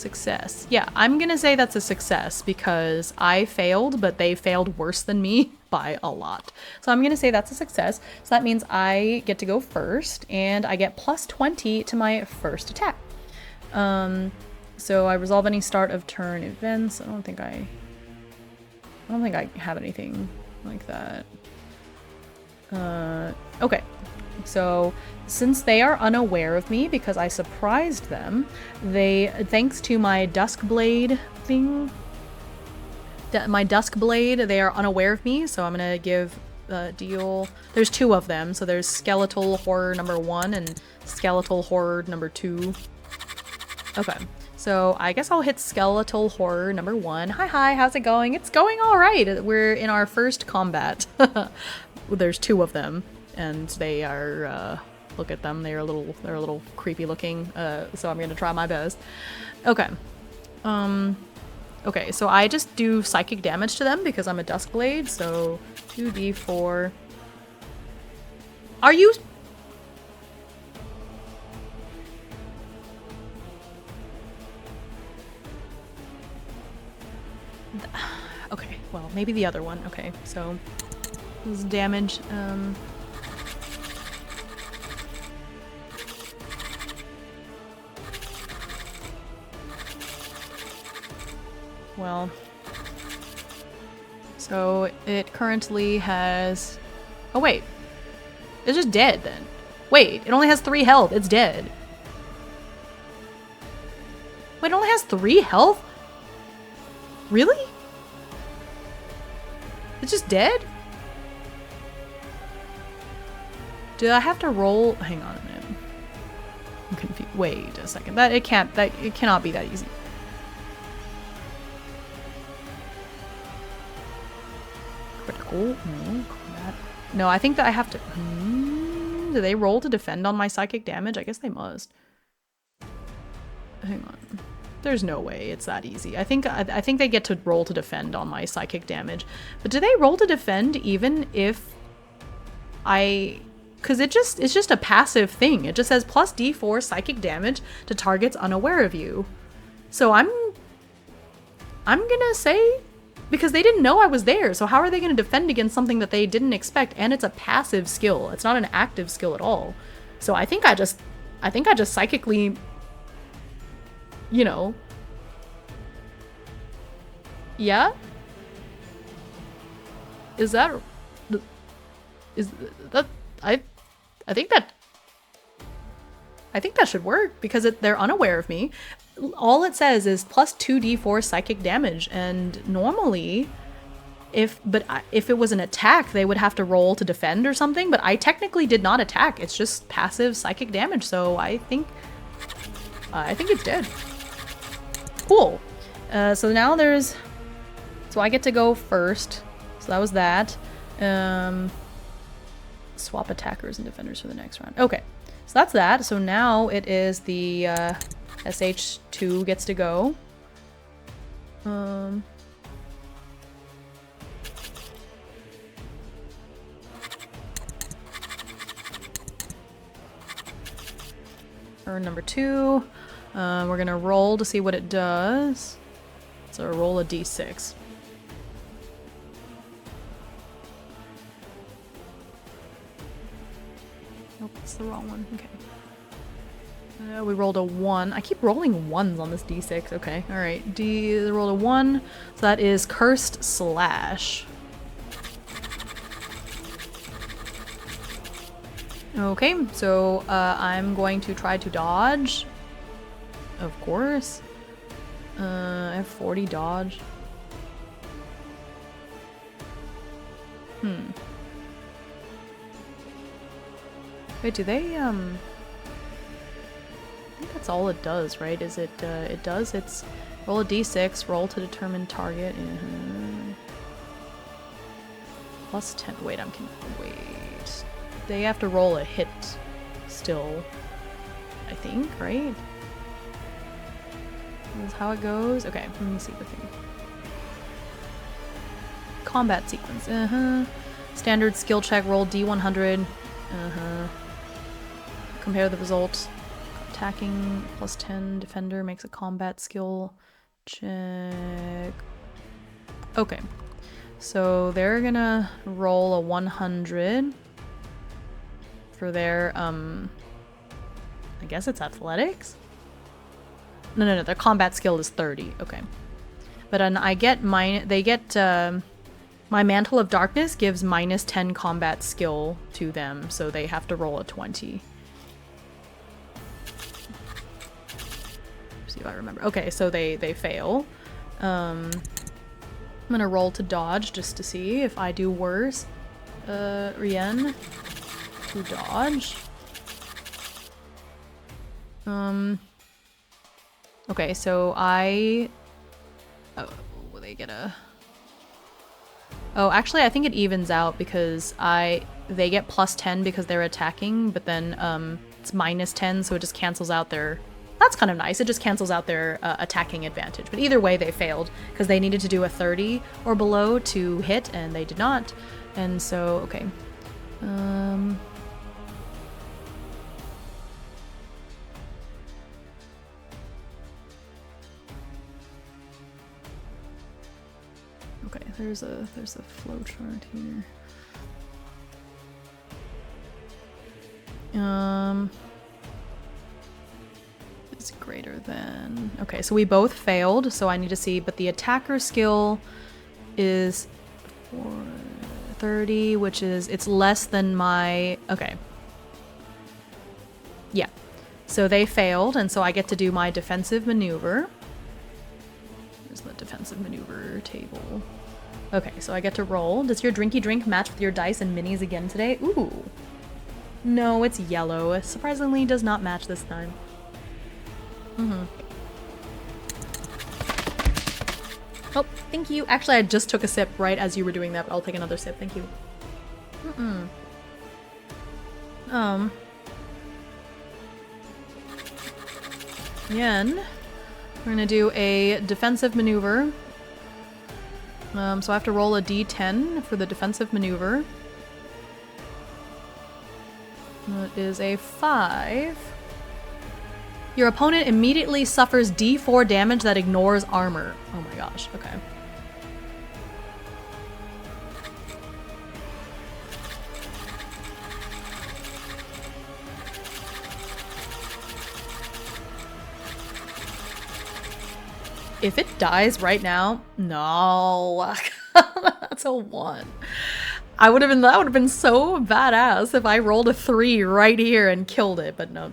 Success. Yeah, I'm gonna say that's a success because I failed, but they failed worse than me by a lot. So I'm gonna say that's a success. So that means I get to go first, and I get plus 20 to my first attack. So I resolve any start of turn events. I don't think I have anything like that. Okay. So since they are unaware of me because I surprised them, thanks to my dusk blade thing, my dusk blade, they are unaware of me. So I'm gonna give deal. There's 2 of them. So there's skeletal horror number 1 and skeletal horror number 2. Okay. So I guess I'll hit skeletal horror number 1. Hi, how's it going? It's going all right. We're in our first combat. There's 2 of them, and they are, look at them. They're a little creepy looking. So I'm gonna try my best. Okay. Okay, so I just do psychic damage to them because I'm a Duskblade. So 2d4. Are you? Okay, well, maybe the other one. Okay, so this is damage. Well, so it currently has... Oh, wait. It's just dead, then. Wait, it only has 3 health. It's dead. Wait, it only has 3 health? Really? It's just dead? Do I have to roll? Hang on a minute. I'm confused. Wait a second. It cannot be that easy. Critical? No. Combat. No, I think that I have to. Do they roll to defend on my psychic damage? I guess they must. Hang on. There's no way it's that easy. I think they get to roll to defend on my psychic damage. But do they roll to defend even if because it's just a passive thing. It just says plus d4 psychic damage to targets unaware of you. So I'm gonna say, because they didn't know I was there, so how are they gonna defend against something that they didn't expect? And it's a passive skill. It's not an active skill at all. So I think I just psychically, you know. Yeah? Is that I think that should work because they're unaware of me. All it says is plus 2d4 psychic damage, and normally if it was an attack, they would have to roll to defend or something, but I technically did not attack. It's just passive psychic damage, so I think it's dead. Cool. So now so I get to go first. So that was that. Swap attackers and defenders for the next round. Okay, so that's that. So now it is the SH2 gets to go. Turn number 2. We're gonna roll to see what it does. So roll a d6. Nope, it's the wrong one. Okay. We rolled a 1. I keep rolling 1s on this d6. Okay, alright. Rolled a 1. So that is Cursed Slash. Okay, so I'm going to try to dodge. Of course. I have 40 dodge. Wait, do they, I think that's all it does, right? Is it, it's roll a d6, roll to determine target, plus 10, wait, wait. They have to roll a hit still, I think, right? That's how it goes? Okay, let me see the thing. Combat sequence, Standard skill check, roll d100, Compare the results. attacking +10 defender makes a combat skill check. Okay, so they're gonna roll a 100 for their I guess it's athletics? No, their combat skill is 30. Okay. But I get my Mantle of Darkness gives -10 combat skill to them, so they have to roll a 20. See if I remember. Okay, so they fail. I'm gonna roll to dodge just to see if I do worse. Rien to dodge. Okay, so will they get a... Oh, actually, I think it evens out because they get +10 because they're attacking, but then it's -10, so it just cancels out their... That's kind of nice. It just cancels out their attacking advantage. But either way, they failed because they needed to do a 30 or below to hit, and they did not. And so, okay. Okay, there's a flowchart here. Is greater than... Okay, so we both failed, so I need to see, but the attacker skill is 30, which is, it's less than my... Okay. Yeah. So they failed, and so I get to do my defensive maneuver. There's the defensive maneuver table. Okay, so I get to roll. Does your drinky drink match with your dice and minis again today? Ooh. No, it's yellow. It surprisingly does not match this time. Oh, thank you. Actually, I just took a sip right as you were doing that, but I'll take another sip. Thank you. Again, we're gonna do a defensive maneuver. So I have to roll a d10 for the defensive maneuver. That is a 5. Your opponent immediately suffers d4 damage that ignores armor. Oh my gosh, okay. If it dies right now, no. That's a 1. That would have been so badass if I rolled a 3 right here and killed it, but no.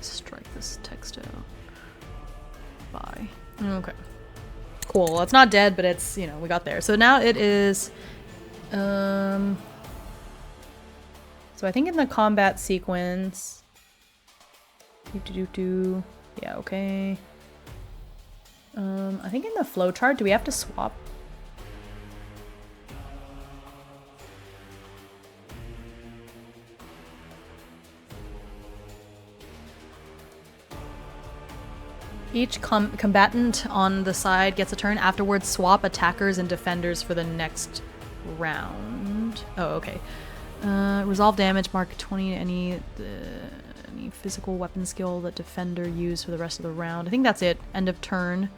Strike this text out. Bye. Okay. Cool. Well, it's not dead, but it's, you know, we got there. So now it is, so I think in the combat sequence, yeah, okay. I think in the flowchart, do we have to swap? Each combatant on the side gets a turn. Afterwards, swap attackers and defenders for the next round. Oh, okay. Resolve damage, mark 20 to any physical weapon skill that defender used for the rest of the round. I think that's it. End of turn.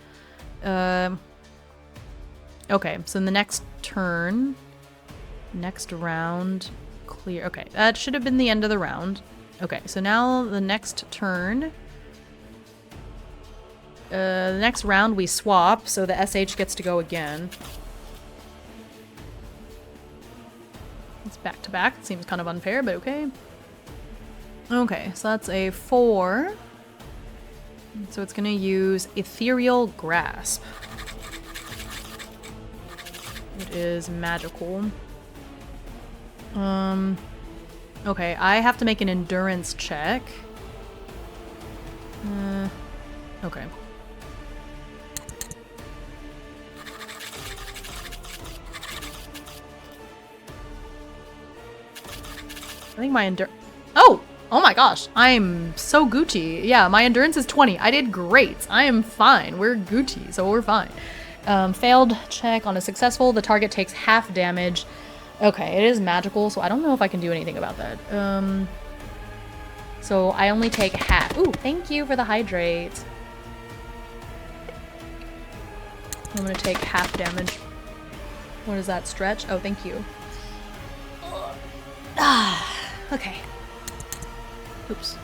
Okay, so in the next turn, next round, clear. Okay, that should have been the end of the round. Okay, so now the next turn. The next round we swap, so the SH gets to go again. It's back to back. Seems kind of unfair, but okay. Okay, so that's a 4. So it's gonna use Ethereal Grasp. It is magical. Okay, I have to make an endurance check. Okay. I think my endurance... Oh! Oh my gosh. I'm so Gucci. Yeah, my endurance is 20. I did great. I am fine. We're Gucci, so we're fine. Failed check on a successful. The target takes half damage. Okay, it is magical, so I don't know if I can do anything about that. So I only take half. Ooh, thank you for the hydrate. I'm gonna take half damage. What is that, stretch? Oh, thank you. Okay. Oops.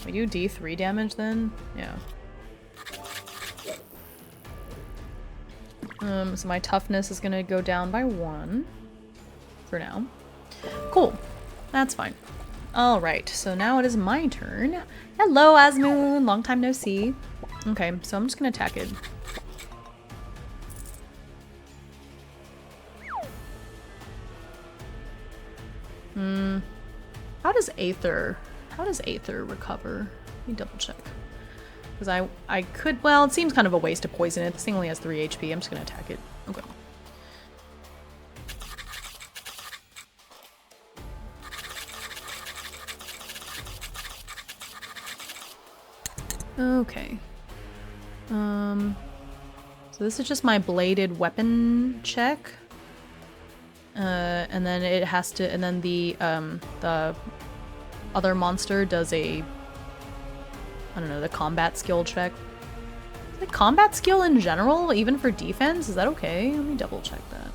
We do D3 damage then? Yeah. So my toughness is gonna go down by 1 for now. Cool. That's fine. Alright, so now it is my turn. Hello, Asmoon! Long time no see. Okay, so I'm just gonna attack it. How does Aether recover? Let me double check. Because I could, well, it seems kind of a waste to poison it. This thing only has 3 HP. I'm just gonna attack it. Okay. Okay. So this is just my bladed weapon check. And then it has to, and then the other monster does a, I don't know, the combat skill check. The combat skill in general, even for defense, is that okay? Let me double check that.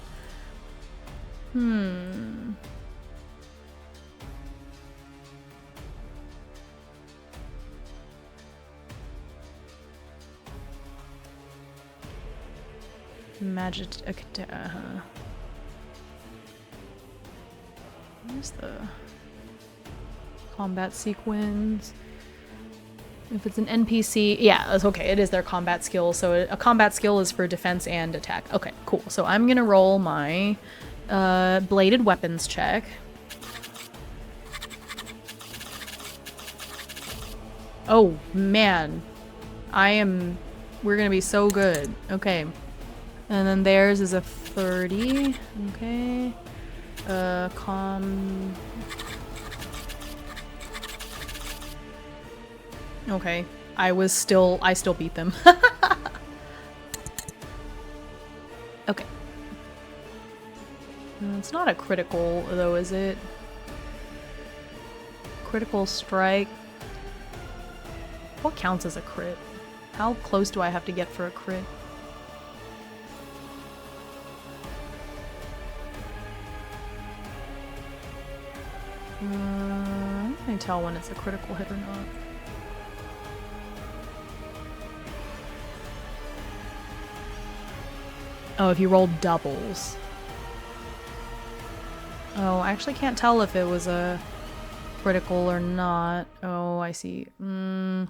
Magic. Where's the combat sequence? If it's an NPC, yeah, that's okay. It is their combat skill. So a combat skill is for defense and attack. Okay, cool. So I'm gonna roll my bladed weapons check. Oh man, we're gonna be so good. Okay, and then theirs is a 30. Okay. Okay. I still beat them. Okay. It's not a critical though, is it? Critical strike. What counts as a crit? How close do I have to get for a crit? I can tell when it's a critical hit or not. Oh, if you roll doubles. Oh, I actually can't tell if it was a critical or not. Oh, I see. Oh,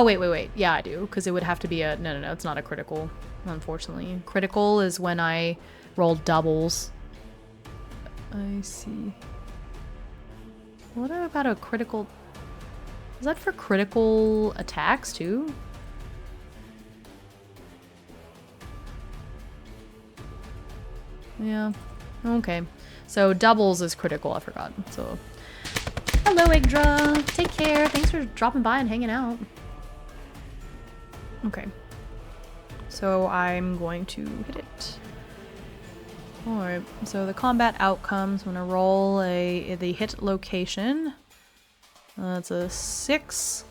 wait. Yeah, I do. Because it would have to be a... No, it's not a critical, unfortunately. Critical is when I roll doubles. I see. What about a critical... Is that for critical attacks, too? Yeah. Okay. So doubles is critical, I forgot. So... Hello, Yggdra! Take care! Thanks for dropping by and hanging out. Okay. So I'm going to hit it. Alright, so the combat outcomes, I'm gonna roll the hit location. That's a 6.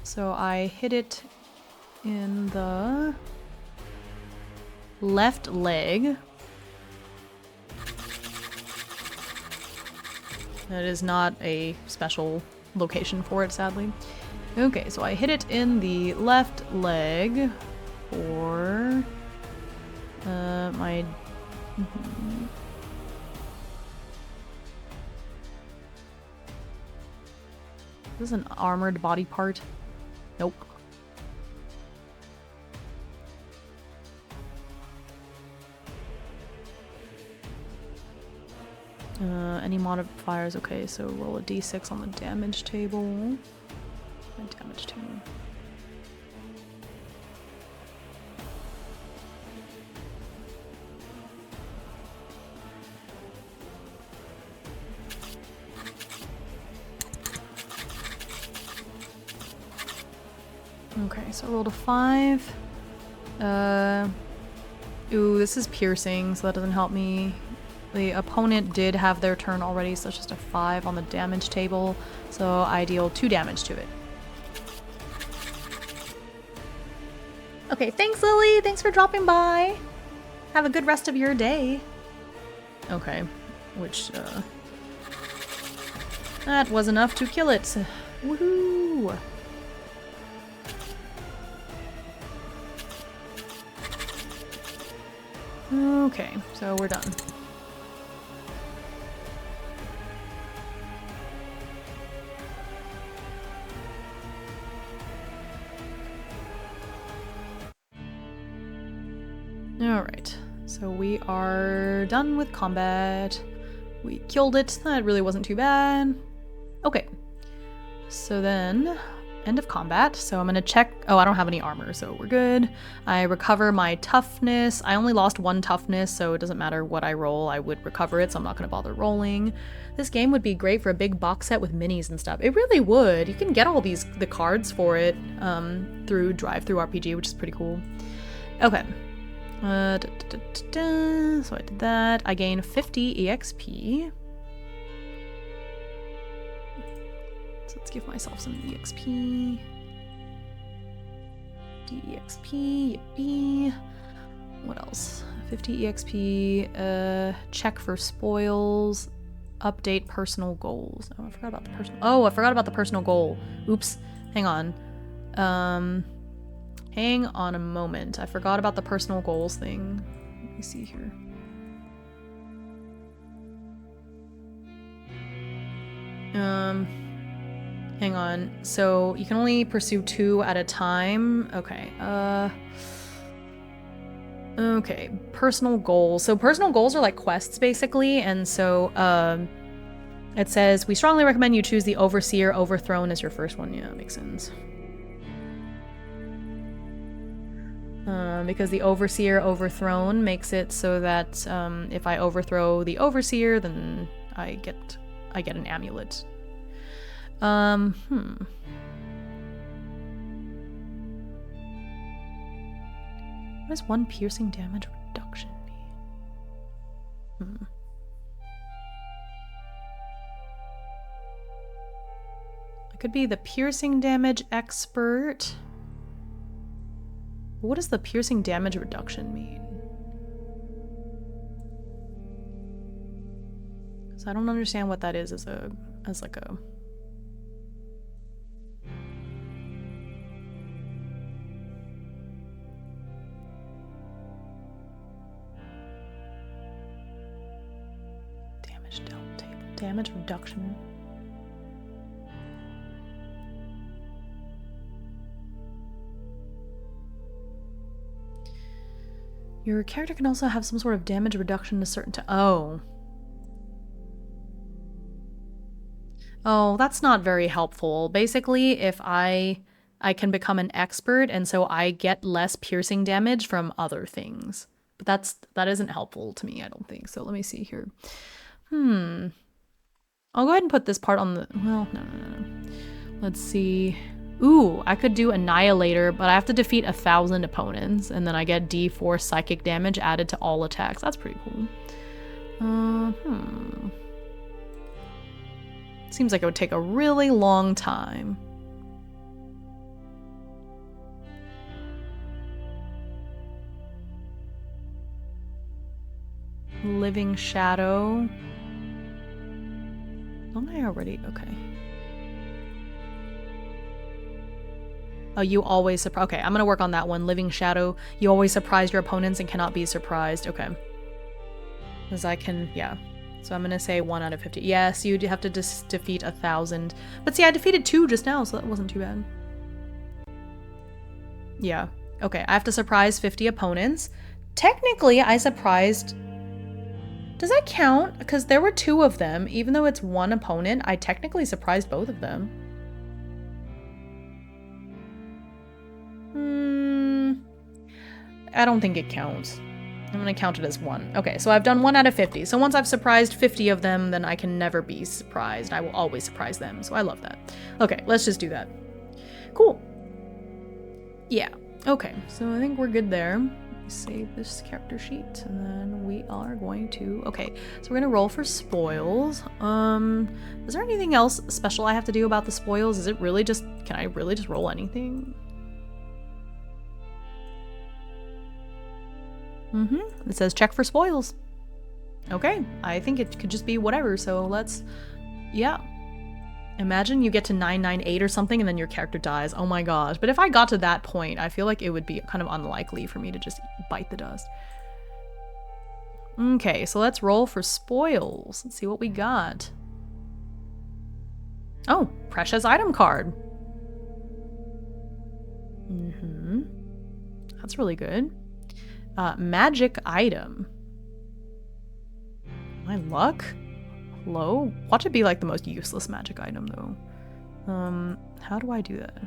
So I hit it in the left leg. That is not a special location for it, sadly. Okay, so I hit it in the left leg for my... Is this an armored body part? Nope. Any modifiers? Okay, so roll a d6 on the damage table. My damage table. Okay, so I rolled a 5. Ooh, this is piercing, so that doesn't help me. The opponent did have their turn already, so it's just a 5 on the damage table. So I deal 2 damage to it. Okay, thanks, Lily. Thanks for dropping by. Have a good rest of your day. Okay, which, that was enough to kill it. Woohoo! Okay, so we're done. Alright, so we are done with combat. We killed it. That really wasn't too bad. Okay, so then, end of combat. So I'm gonna check. Oh, I don't have any armor, so we're good. I recover my toughness. I only lost 1 toughness, so it doesn't matter what I roll, I would recover it, so I'm not gonna bother rolling. This game would be great for a big box set with minis and stuff. It really would. You can get all the cards for it through drive-through-RPG, which is pretty cool. Okay. So I did that. I gain 50 EXP. So let's give myself some EXP. DEXP, yippee. What else? 50 EXP, check for spoils, update personal goals. Oh, I forgot about the personal. Oh, I forgot about the personal goal. Oops. Hang on. Hang on a moment. I forgot about the personal goals thing. Let me see here. Hang on. So you can only pursue 2 at a time. Okay. Okay. Personal goals. So personal goals are like quests basically, and so it says we strongly recommend you choose the Overseer Overthrown as your first one. Yeah, that makes sense. Because the Overseer Overthrown makes it so that if I overthrow the Overseer, then I get an amulet. What does 1 piercing damage reduction mean? I could be the piercing damage expert. What does the piercing damage reduction mean? Because I don't understand what that is as like a... Damage dealt table. Damage reduction. Your character can also have some sort of damage reduction to certain Oh, that's not very helpful. Basically, if I can become an expert, and so I get less piercing damage from other things. But that isn't helpful to me, I don't think. So let me see here. I'll go ahead and put this part on the... Well, no. Let's see... Ooh, I could do Annihilator, but I have to defeat 1,000 opponents, and then I get D4 psychic damage added to all attacks. That's pretty cool. Seems like it would take a really long time. Living Shadow. Don't I already? Okay. Oh, you always surprise. Okay, I'm gonna work on that one. Living Shadow. You always surprise your opponents and cannot be surprised. Okay. Because I can, yeah. So I'm gonna say 1 out of 50. Yes, you have to defeat 1,000. But see, I defeated 2 just now, so that wasn't too bad. Yeah. Okay, I have to surprise 50 opponents. Technically, I surprised... Does that count? Because there were 2 of them. Even though it's 1 opponent, I technically surprised both of them. I don't think it counts. I'm gonna count it as 1. Okay, so I've done 1 out of 50. So once I've surprised 50 of them, then I can never be surprised. I will always surprise them, so I love that. Okay, let's just do that. Cool. Yeah, okay, so I think we're good there. Save this character sheet, and then we are going to... Okay, so we're gonna roll for spoils. Is there anything else special I have to do about the spoils? Is it really just... Can I really just roll anything? It says check for spoils. Okay, I think it could just be whatever, so let's... Yeah. Imagine you get to 998 or something and then your character dies. Oh my gosh. But if I got to that point, I feel like it would be kind of unlikely for me to just bite the dust. Okay, so let's roll for spoils. Let's see what we got. Oh, precious item card. That's really good. Magic item. My luck? Low? Watch it be like the most useless magic item though. How do I do that?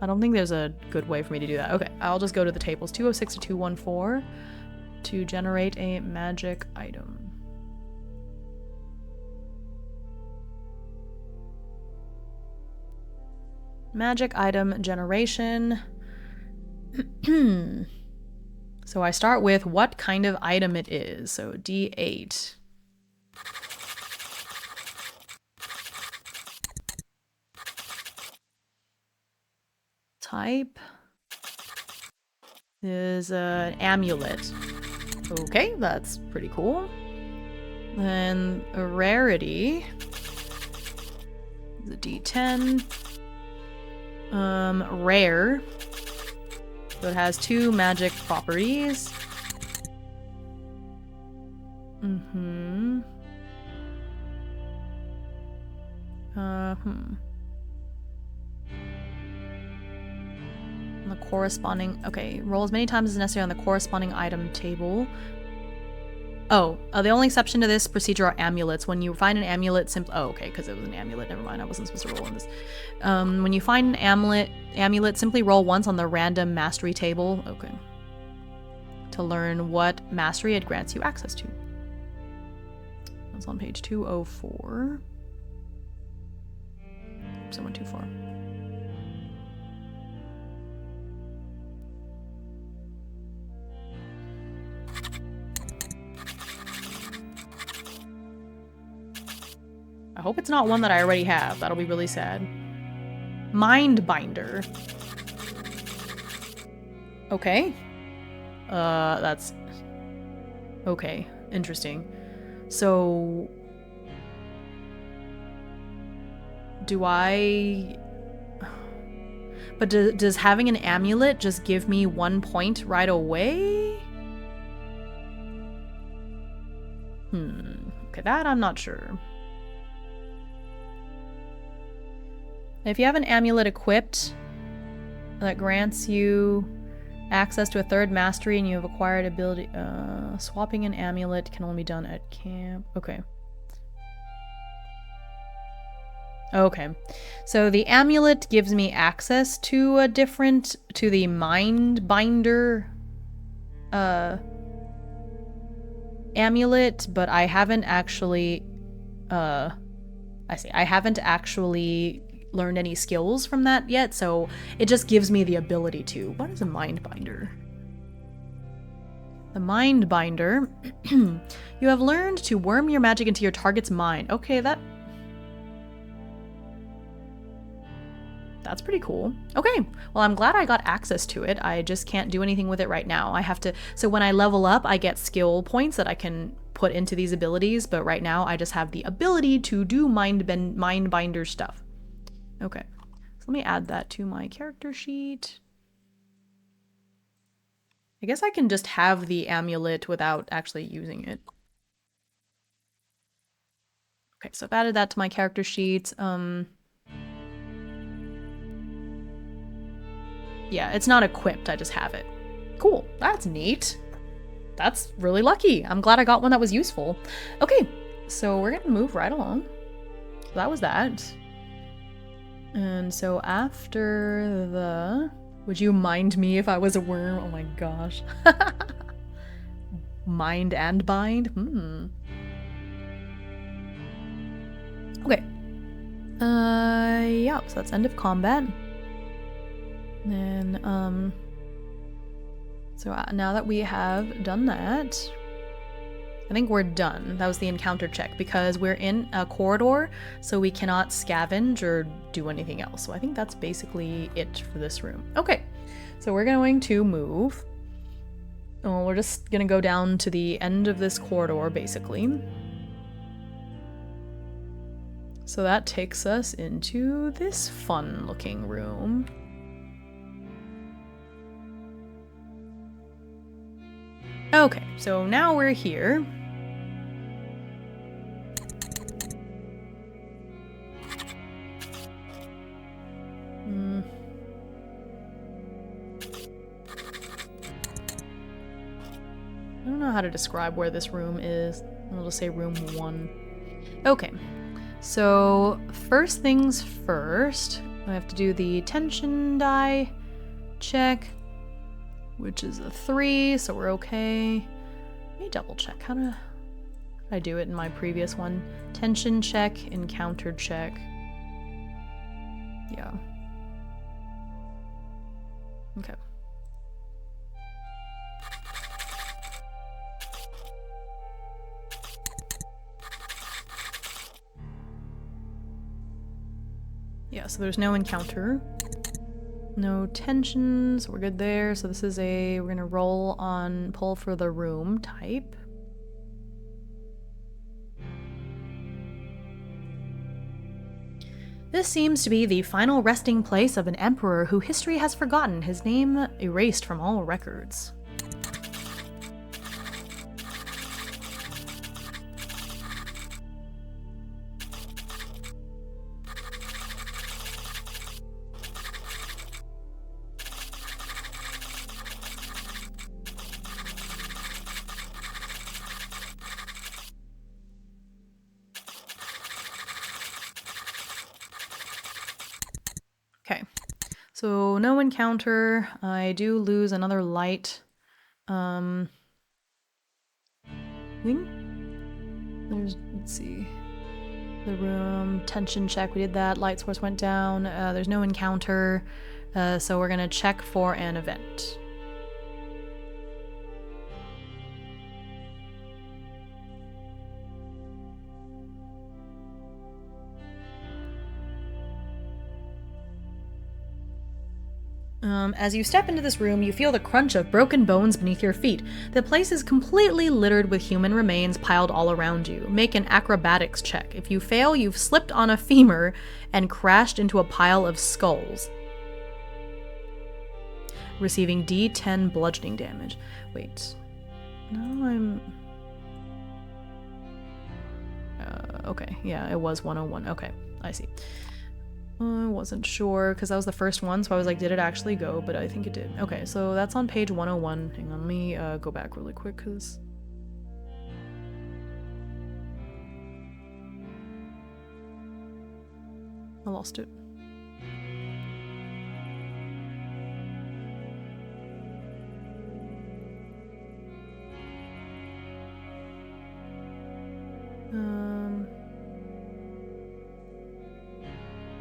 I don't think there's a good way for me to do that. Okay, I'll just go to the tables. 206 to 214 to generate a magic item. Magic item generation. So I start with what kind of item it is. So D8. Type is an amulet. Okay, that's pretty cool. Then a rarity is a D10. Rare. So it has 2 magic properties. The corresponding... Okay, roll as many times as necessary on the corresponding item table. Oh, the only exception to this procedure are amulets. When you find an amulet, simply... Oh, okay, because it was an amulet. Never mind, I wasn't supposed to roll on this. When you find an amulet, simply roll once on the random mastery table. Okay. To learn what mastery it grants you access to. That's on page 204. Oops, I went too far. I hope it's not one that I already have. That'll be really sad. Mind binder. Okay. That's... Okay. Interesting. So... Do I... But does having an amulet just give me 1 point right away? Okay, that I'm not sure. If you have an amulet equipped that grants you access to a 3rd mastery and you have acquired ability, swapping an amulet can only be done at camp. Okay. Okay. So the amulet gives me access to a different, to the mind binder, amulet, but I haven't actually, I haven't actually learned any skills from that yet, so it just gives me the ability to. What is a mind binder? The mind binder. You have learned to worm your magic into your target's mind. Okay, that's pretty cool. Okay, well, I'm glad I got access to it. I just can't do anything with it right now. I have to, so when I level up, I get skill points that I can put into these abilities, but right now I just have the ability to do mind binder stuff. Okay, so let me add that to my character sheet. I guess I can just have the amulet without actually using it. Okay, so I've added that to my character sheet. Yeah, it's not equipped, I just have it. Cool, that's neat. That's really lucky. I'm glad I got one that was useful. Okay, so we're gonna move right along. So that was that. And so after the... Would you mind me if I was a worm? Oh my gosh. Mind and bind? Okay. Yeah, so that's end of combat. And so now that we have done that, I think we're done. That was the encounter check because we're in a corridor, so we cannot scavenge or do anything else. So I think that's basically it for this room. Okay, so we're going to move. Oh, we're just gonna go down to the end of this corridor, basically. So that takes us into this fun-looking room. Okay, so now we're here. I don't know how to describe where this room is. I'll just say room 1. Okay, so first things first, I have to do the tension die check, which is a 3, so we're okay. Let me double check. How did I do it in my previous one? Tension check, encounter check. Yeah. Okay. Yeah, so there's no encounter. No tensions, we're good there. So this is we're gonna roll on pull for the room type. This seems to be the final resting place of an emperor who history has forgotten, his name erased from all records. Okay, so no encounter. I do lose another light. Thing? Let's see. The room, tension check, we did that. Light source went down. There's no encounter, so we're gonna check for an event. As you step into this room, you feel the crunch of broken bones beneath your feet. The place is completely littered with human remains piled all around you. Make an acrobatics check. If you fail, you've slipped on a femur and crashed into a pile of skulls, receiving D10 bludgeoning damage. Wait. No, I'm... okay, yeah, it was 101. Okay, I see. I wasn't sure because that was the first one, so I was like, did it actually go? But I think it did. Okay, so that's on page 101. Hang on, let me go back really quick because I lost it.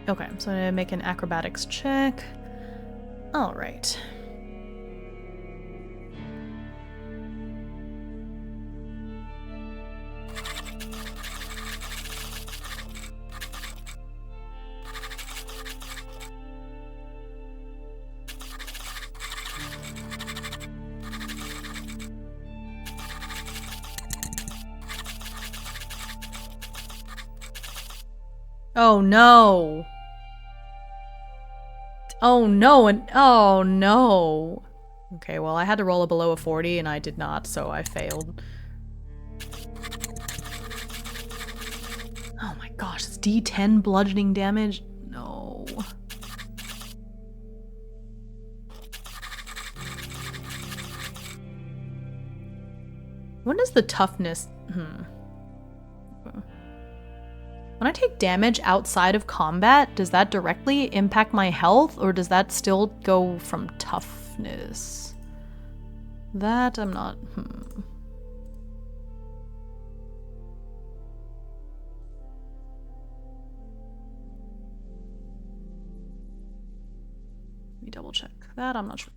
Okay, so I'm gonna make an acrobatics check. All right. Oh no. Oh no, and oh no. Okay, well I had to roll a below a 40 and I did not, so I failed. Oh my gosh, it's D10 bludgeoning damage? No. When does the toughness... When I take damage outside of combat, does that directly impact my health, or does that still go from toughness? That I'm not... Let me double check. that? I'm not sure.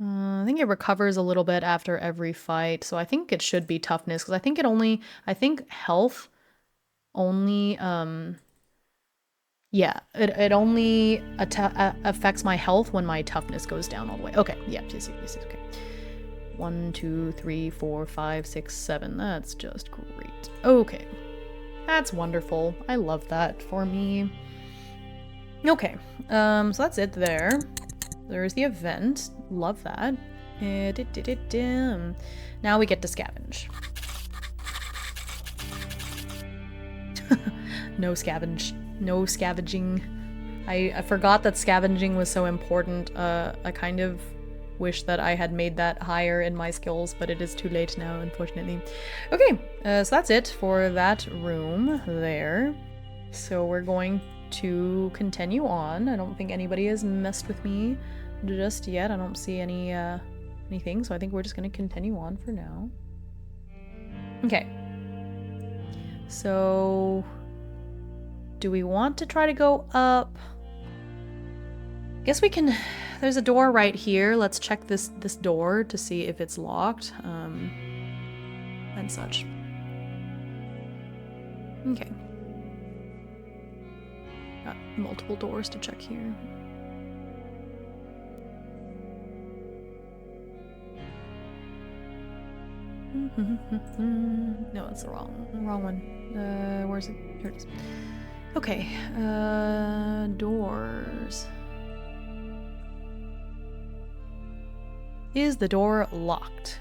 I think it recovers a little bit after every fight, so I think it should be toughness, because I think health only, yeah, it only affects my health when my toughness goes down all the way. Okay, yeah, yes, okay. 1, 2, 3, 4, 5, 6, 7. That's just great. Okay. That's wonderful. I love that for me. Okay, so that's it there. There's the event. Love that. Now we get to scavenge. No scavenge. No scavenging. I forgot that scavenging was so important. I kind of wish that I had made that higher in my skills, but it is too late now, unfortunately. Okay, so that's it for that room there. So we're going to continue on. I don't think anybody has messed with me just yet. I don't see anything, so I think we're just going to continue on for now. Okay. So do we want to try to go up? Guess we can. There's a door right here. Let's check this door to see if it's locked, and such. Okay. Got multiple doors to check here. No, that's the wrong one. Where's it? Here it is. Okay. Doors. Is the door locked?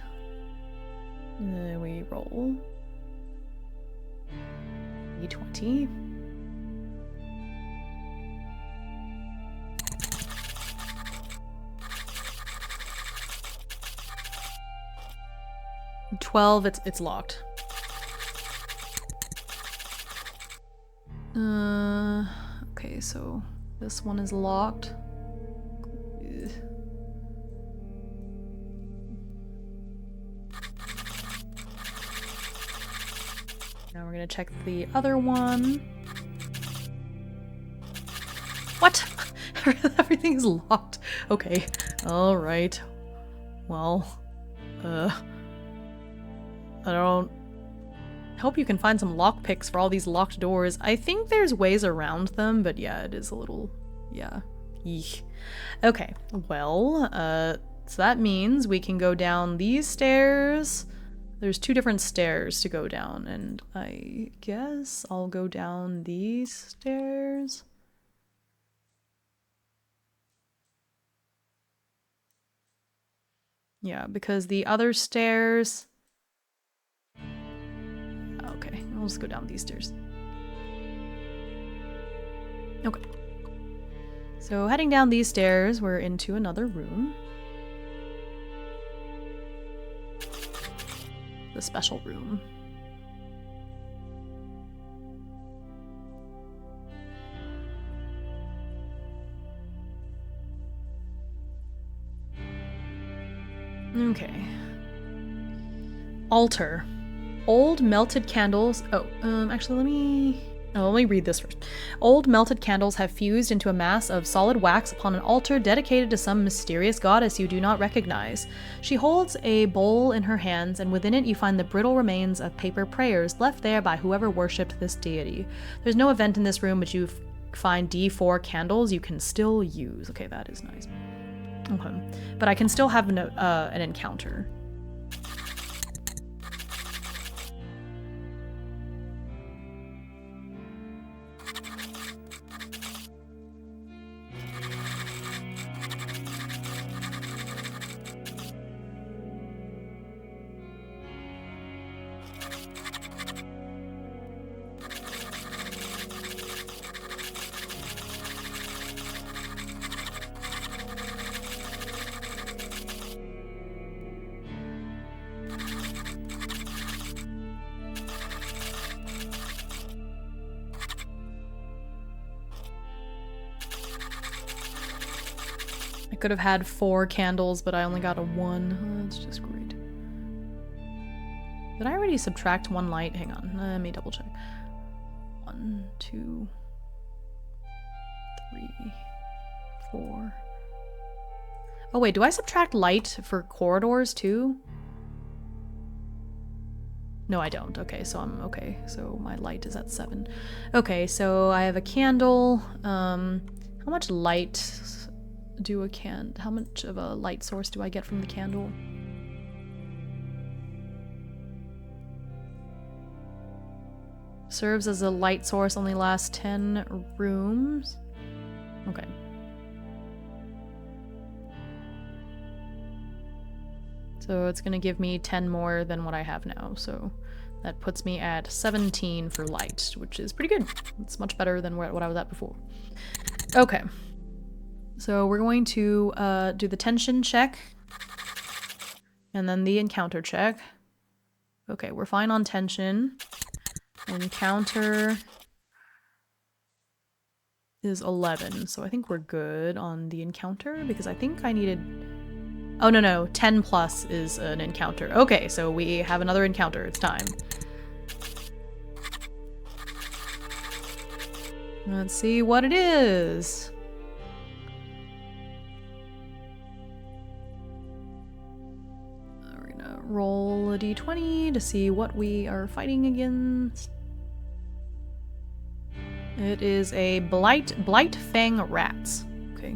We roll. D20. $12. It's locked. Okay, so this one is locked. Ugh. Now we're gonna check the other one. What? Everything's locked. Okay. All right. Well, I don't... hope you can find some lockpicks for all these locked doors. I think there's ways around them, but yeah, it is a little... yeah. Eek. Okay, well, so that means we can go down these stairs. There's 2 different stairs to go down, and I guess I'll go down these stairs. Yeah, because the other stairs... okay, I'll just go down these stairs. Okay. So heading down these stairs, we're into another room. The special room. Okay. Altar. Old melted candles. Actually, let me read this first. Old melted candles have fused into a mass of solid wax upon an altar dedicated to some mysterious goddess you do not recognize. She holds a bowl in her hands, and within it you find the brittle remains of paper prayers left there by whoever worshipped this deity. There's no event in this room, but you find D4 candles you can still use. Okay, that is nice. Okay, but I can still have an encounter. I could have had 4 candles, but I only got a 1. Oh, that's just great. Did I already subtract 1 light? Hang on, let me double check. 1, 2, 3, 4. Oh wait, do I subtract light for corridors too? No, I don't. Okay, so I'm okay. So my light is at 7. Okay, so I have a candle. How much light how much of a light source do I get from the candle? Serves as a light source, only lasts 10 rooms. Okay. So it's gonna give me 10 more than what I have now, so that puts me at 17 for light, which is pretty good. It's much better than what I was at before. Okay. So we're going to do the tension check, and then the encounter check. Okay, we're fine on tension. Encounter is 11, so I think we're good on the encounter, because I think I needed... Oh, no, 10 plus is an encounter. Okay, so we have another encounter. It's time. Let's see what it is. We're gonna roll a d20 to see what we are fighting against. It is a blightfang rats. Okay.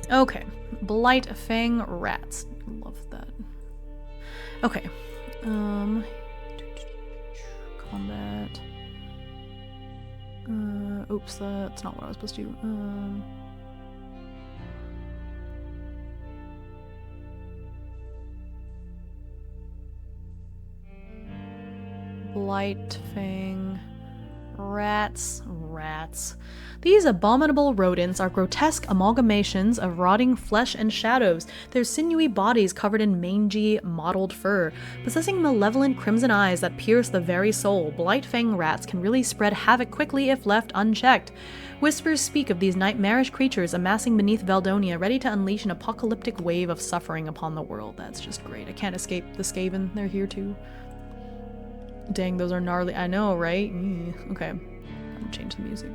Okay, blightfang rats. Love that. Okay. Combat. Oops, that's not what I was supposed to do. Blightfang rats. These abominable rodents are grotesque amalgamations of rotting flesh and shadows, their sinewy bodies covered in mangy, mottled fur. Possessing malevolent crimson eyes that pierce the very soul, blightfang rats can really spread havoc quickly if left unchecked. Whispers speak of these nightmarish creatures amassing beneath Valdonia, ready to unleash an apocalyptic wave of suffering upon the world. That's just great. I can't escape the Skaven. They're here too. Dang, those are gnarly. I know, right? Okay. I'll change the music.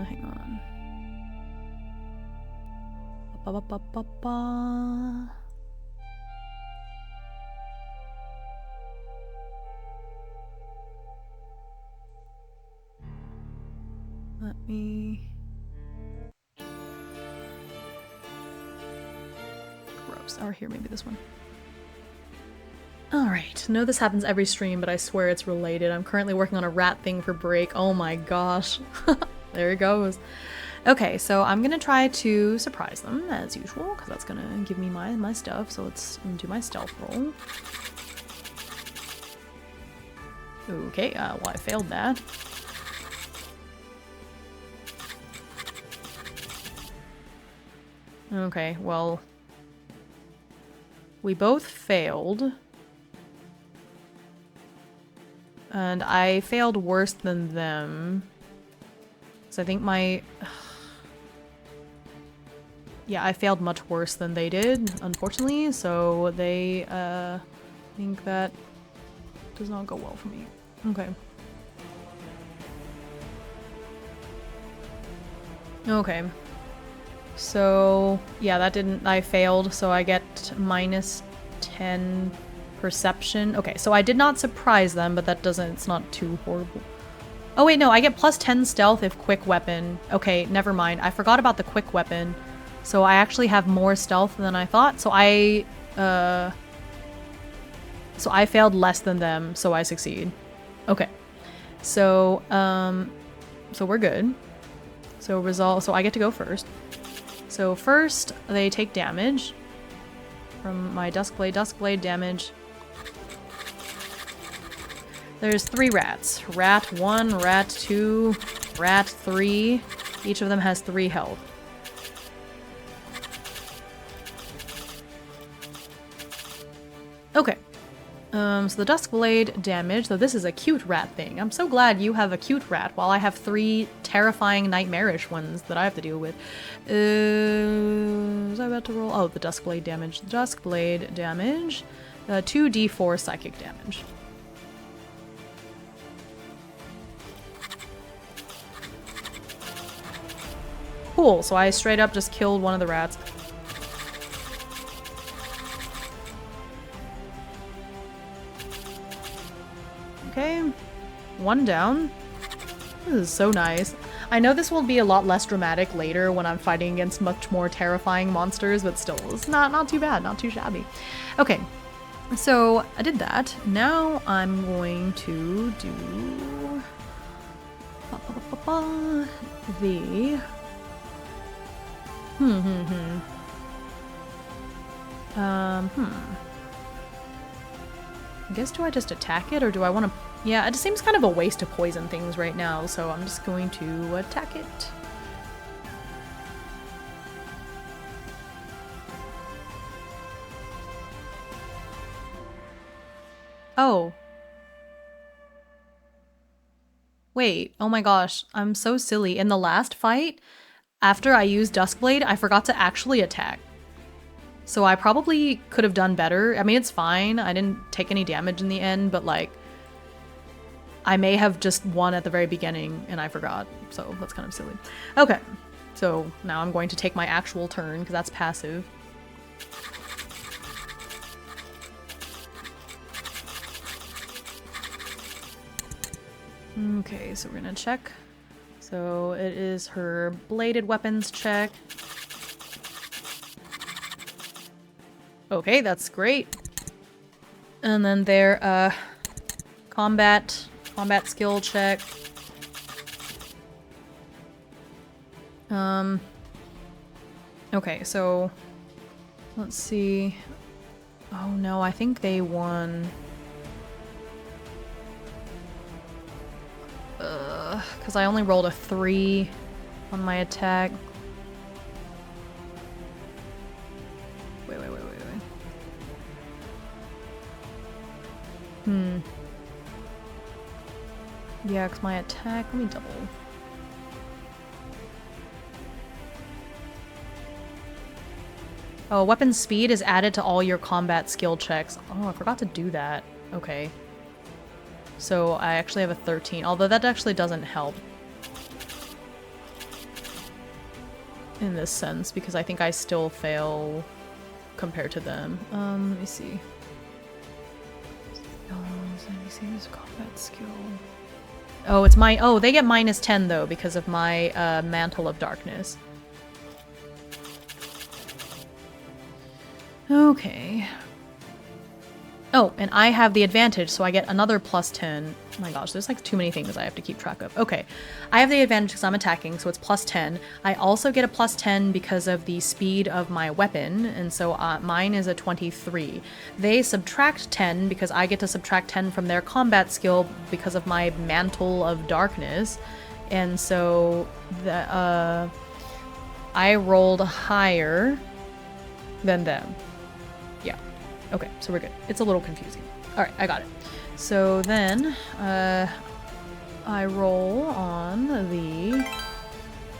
Hang on. Ba-ba-ba-ba-ba. Let me... Gross. Or here, maybe this one. Alright, I know this happens every stream, but I swear it's related. I'm currently working on a rat thing for break. Oh my gosh. There it goes. Okay, so I'm gonna try to surprise them, as usual, because that's gonna give me my stuff. So let's do my stealth roll. Okay, well, I failed that. Okay, well, we both failed. And I failed worse than them. So I think my... Yeah, I failed much worse than they did, unfortunately. So they, think that does not go well for me. Okay. Okay. So, yeah, that didn't... I failed, so I get minus 10 perception. Okay, so I did not surprise them, but that doesn't... It's not too horrible. Oh, wait, no, I get plus 10 stealth if quick weapon. Okay, never mind. I forgot about the quick weapon. So I actually have more stealth than I thought. So I failed less than them, so I succeed. Okay. So, so we're good. So I get to go first. So first, they take damage from my Duskblade damage. There's 3 rats. Rat 1, rat 2, rat 3. Each of them has 3 health. Okay. So the Duskblade damage, though this is a cute rat thing. I'm so glad you have a cute rat while I have 3 terrifying nightmarish ones that I have to deal with. Was I about to roll? Oh, the Duskblade damage. Duskblade damage. 2d4 psychic damage. Cool, so I straight up just killed one of the rats. Okay, 1 down. This is so nice. I know this will be a lot less dramatic later when I'm fighting against much more terrifying monsters, but still, it's not too bad, not too shabby. Okay, so I did that. Now I'm going to do the I guess, do I just attack it, or do I want to... Yeah, it just seems kind of a waste to poison things right now, so I'm just going to attack it. Oh. Wait, oh my gosh, I'm so silly. In the last fight, after I used Duskblade, I forgot to actually attack. So I probably could have done better. I mean, it's fine. I didn't take any damage in the end, but like, I may have just won at the very beginning and I forgot. So that's kind of silly. Okay, so now I'm going to take my actual turn because that's passive. Okay, so we're gonna check. So it is her bladed weapons check. Okay, that's great. And then their combat skill check. Okay, so let's see. Oh no, I think they won. Because I only rolled a 3 on my attack. Wait. Yeah, because my attack, let me double. Oh, weapon speed is added to all your combat skill checks. Oh, I forgot to do that. Okay. So I actually have a 13, although that actually doesn't help in this sense, because I think I still fail compared to them. Let me see. Let me see this combat skill. Oh, it's my... Oh, they get -10 though because of my Mantle of Darkness. Okay. Oh, and I have the advantage, so I get another +10. Oh my gosh, there's like too many things I have to keep track of. Okay, I have the advantage because I'm attacking, so it's +10. I also get a +10 because of the speed of my weapon, and so mine is a 23. They subtract 10 because I get to subtract 10 from their combat skill because of my Mantle of Darkness, and so I rolled higher than them. Yeah. Okay, so we're good. It's a little confusing. All right, I got it. So then, I roll on the...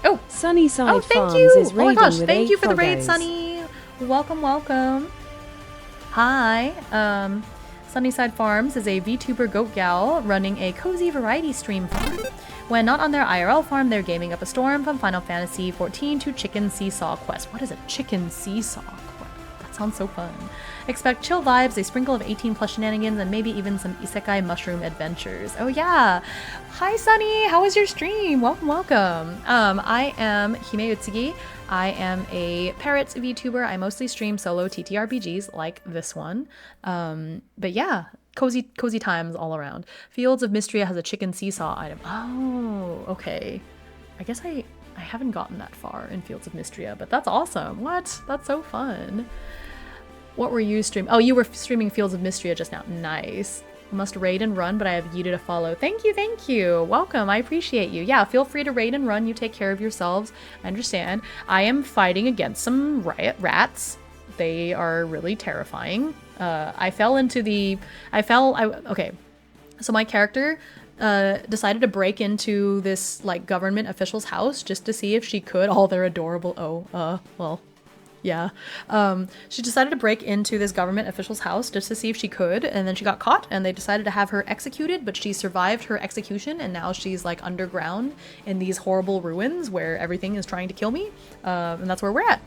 Oh! Sunnyside oh, thank Farms you! is Oh my gosh, with thank 8 you for the raid, foggos. Sunny! Welcome, welcome. Hi. Sunnyside Farms is a VTuber goat gal running a cozy variety stream farm. When not on their IRL farm, they're gaming up a storm from Final Fantasy XIV to Chicken Seesaw Quest. What is a Chicken Seesaw Quest? That sounds so fun. Expect chill vibes, a sprinkle of 18+ shenanigans, and maybe even some isekai mushroom adventures. Oh yeah! Hi Sunny! How was your stream? Welcome, welcome! I am Himeutsugi. I am a parrots VTuber. I mostly stream solo TTRPGs like this one. But yeah, cozy times all around. Fields of Mystria has a chicken seesaw item. Oh, okay. I guess I haven't gotten that far in Fields of Mystria, but that's awesome. What? That's so fun. What were you streaming? Oh, you were streaming Fields of Mystria just now. Nice. Must raid and run, but I have yeeted a follow. Thank you, thank you. Welcome, I appreciate you. Yeah, feel free to raid and run. You take care of yourselves. I understand. I am fighting against some riot rats They are really terrifying. Okay. So my character decided to break into this like government official's house just to see if she could. All their adorable. Well, yeah. She decided to break into this government official's house just to see if she could, and then she got caught, and they decided to have her executed, but she survived her execution, and now she's like underground in these horrible ruins where everything is trying to kill me, and that's where we're at.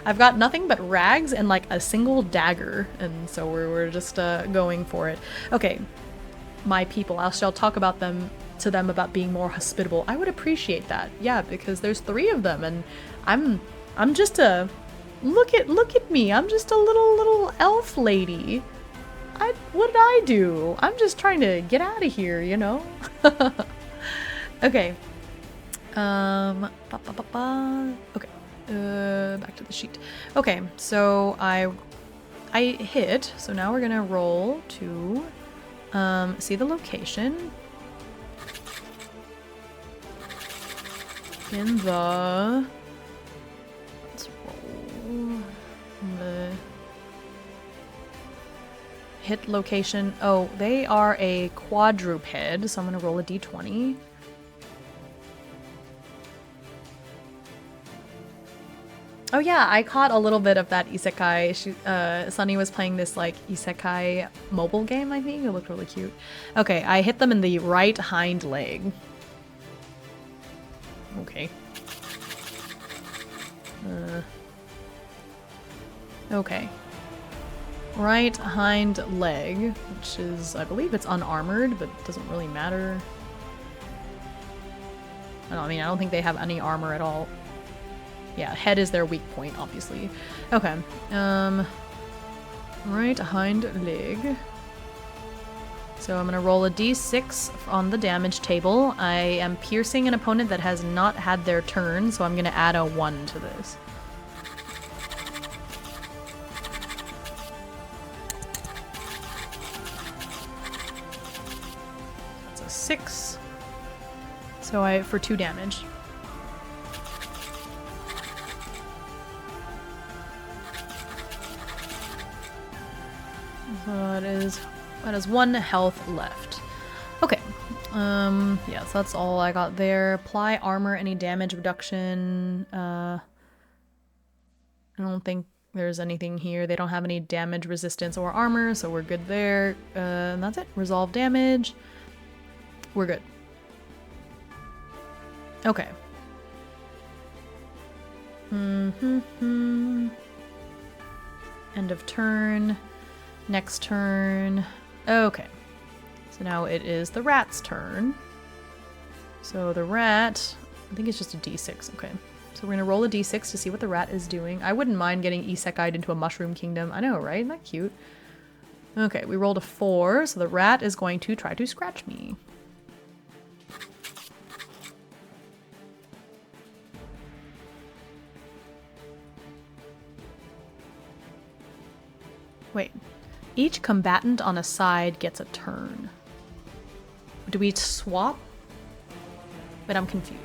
I've got nothing but rags and like a single dagger, and so we're just going for it. Okay, my people, I shall talk about them to them about being more hospitable. I would appreciate that, yeah, because there's 3 of them, and I'm just a look at me. I'm just a little elf lady. What did I do? I'm just trying to get out of here, you know. Okay. Okay. Back to the sheet. Okay, so I hit. So now we're gonna roll to see the location in the. Let's roll the hit location. Oh, they are a quadruped, so I'm gonna roll a d20. Oh yeah, I caught a little bit of that isekai. Sunny was playing this like isekai mobile game, I think. It looked really cute. Okay, I hit them in the right hind leg. Okay. Okay. Right hind leg, which is, I believe it's unarmored, but it doesn't really matter. I don't think they have any armor at all. Yeah, head is their weak point, obviously. Okay. Right hind leg. So I'm gonna roll a d6 on the damage table. I am piercing an opponent that has not had their turn, so I'm gonna add a 1 to this. That's a 6. So for 2 damage. So that is 1 health left. Okay. Yeah, so that's all I got there. Apply armor, any damage reduction. I don't think there's anything here. They don't have any damage resistance or armor, so we're good there. And that's it. Resolve damage. We're good. Okay. End of turn. Next turn. Okay. So now it is the rat's turn. So the rat, I think it's just a d6. Okay. So we're going to roll a d6 to see what the rat is doing. I wouldn't mind getting isekai'd into a mushroom kingdom. I know, right? Isn't that cute? Okay, we rolled a 4, so the rat is going to try to scratch me. Wait. Each combatant on a side gets a turn. Do we swap? But I'm confused.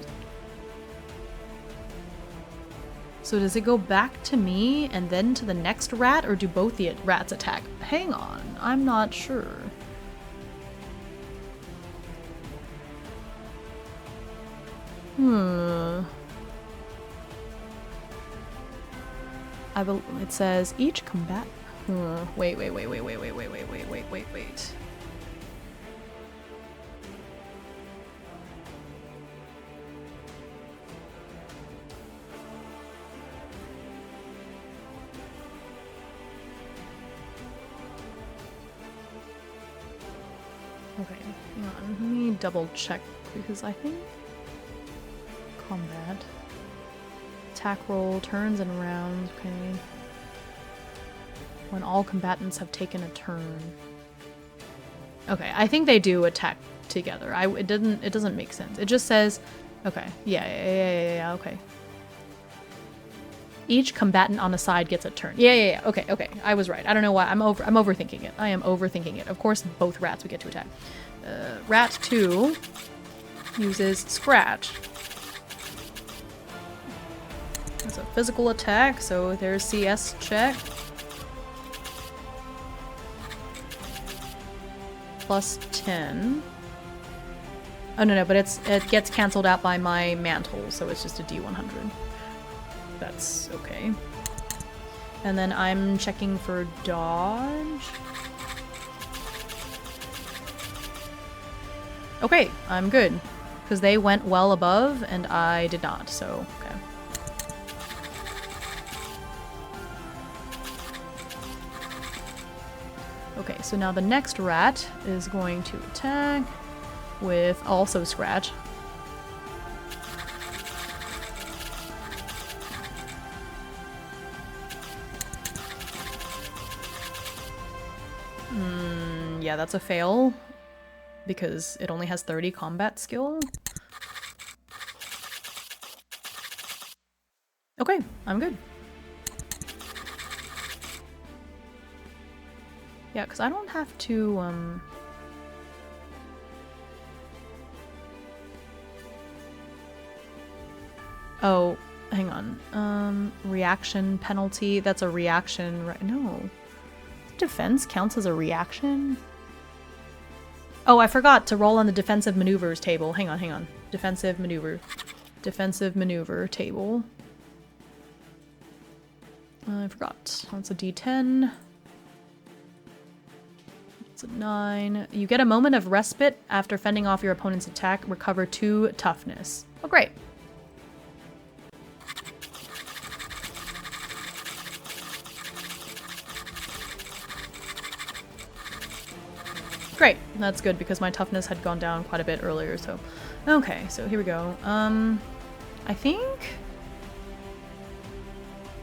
So does it go back to me and then to the next rat, or do both the rats attack? Hang on, I'm not sure. It says each combatant. Wait. Okay, hang on. Let me double check because I think combat. Attack roll, turns and rounds, okay. When all combatants have taken a turn. Okay, I think they do attack together. It doesn't make sense. It just says, okay, yeah, okay. Each combatant on a side gets a turn. Yeah, okay. I was right. I don't know why. I'm overthinking it. I am overthinking it. Of course, both rats would get to attack. Rat 2 uses scratch. It's a physical attack, so there's CS check. Plus 10. Oh no, but it gets cancelled out by my mantle, so it's just a D100. That's okay. And then I'm checking for dodge. Okay, I'm good. Because they went well above and I did not, so okay. Okay, so now the next rat is going to attack with also scratch. Yeah, that's a fail because it only has 30 combat skill. Okay, I'm good. Yeah, because I don't have to, Oh, hang on. Reaction penalty. That's a reaction, right? No. Defense counts as a reaction? Oh, I forgot to roll on the defensive maneuvers table. Hang on. Defensive maneuver. Defensive maneuver table. I forgot. That's a D10. It's a 9. You get a moment of respite after fending off your opponent's attack. Recover 2 toughness. Oh, great. Great, that's good because my toughness had gone down quite a bit earlier, so... Okay, so here we go. I think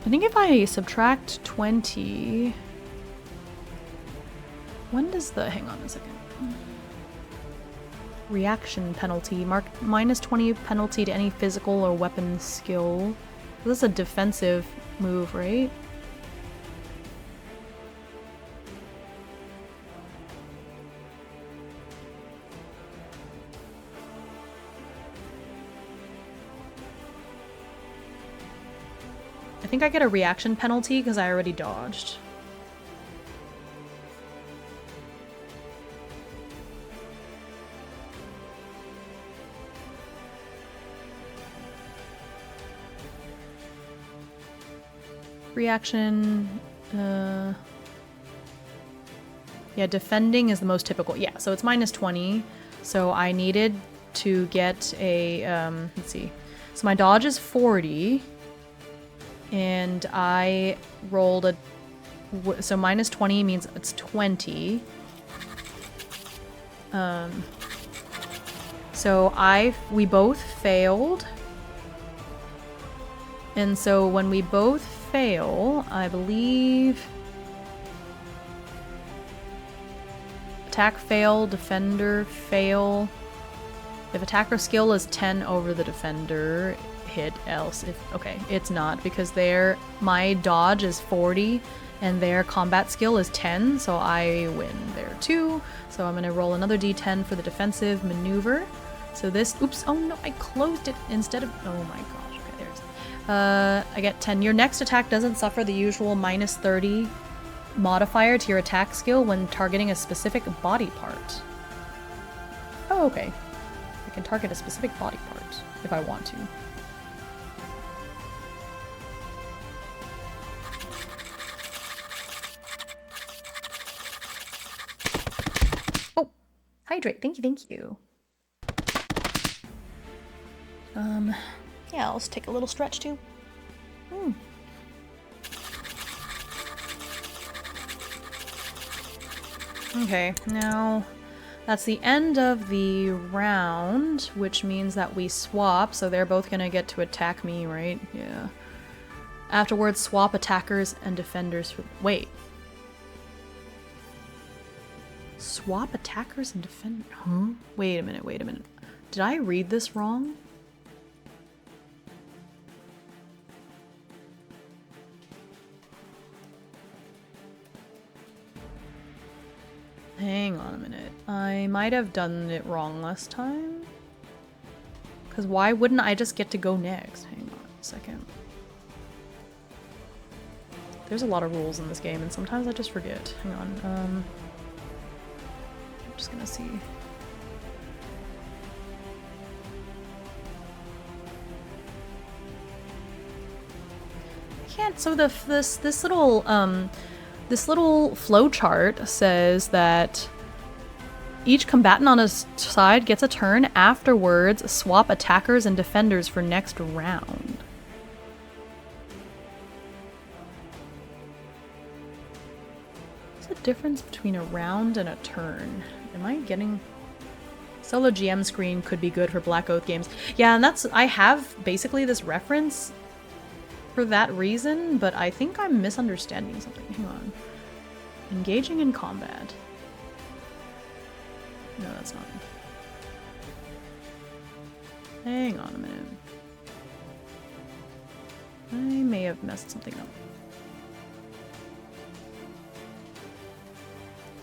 if I subtract 20... When does the... Hang on a second. Reaction penalty. Mark minus 20 penalty to any physical or weapon skill. This is a defensive move, right? I think I get a reaction penalty because I already dodged. Reaction, yeah, defending is the most typical. Yeah, so it's minus 20. So I needed to get a, let's see. So my dodge is 40. And I rolled a... So minus 20 means it's 20. So we both failed. And so when we both fail, I believe... Attack fail, defender fail. If attacker skill is 10 over the defender... hit else if okay, it's not because my dodge is 40 and their combat skill is 10, so I win there too. So I'm gonna roll another d10 for the defensive maneuver. So this, oops, oh no, I closed it instead of, oh my gosh, okay, there's, I get 10. Your next attack doesn't suffer the usual minus 30 modifier to your attack skill when targeting a specific body part. Oh, okay. I can target a specific body part if I want to. Hydrate, thank you. Yeah, let's take a little stretch too. Okay, now that's the end of the round, which means that we swap, so they're both gonna get to attack me, right? Yeah. Afterwards, swap attackers and defenders for... Wait. Swap attackers and defend... Huh? Wait a minute. Did I read this wrong? Hang on a minute. I might have done it wrong last time. Because why wouldn't I just get to go next? Hang on a second. There's a lot of rules in this game, and sometimes I just forget. Hang on. I'm just gonna see. I can't. So this little flowchart says that each combatant on a side gets a turn. Afterwards, swap attackers and defenders for next round. What's the difference between a round and a turn? Am I getting... Solo GM screen could be good for Black Oath games. Yeah, and that's... I have basically this reference for that reason, but I think I'm misunderstanding something. Hang on. Engaging in combat. No, that's not. Hang on a minute. I may have messed something up.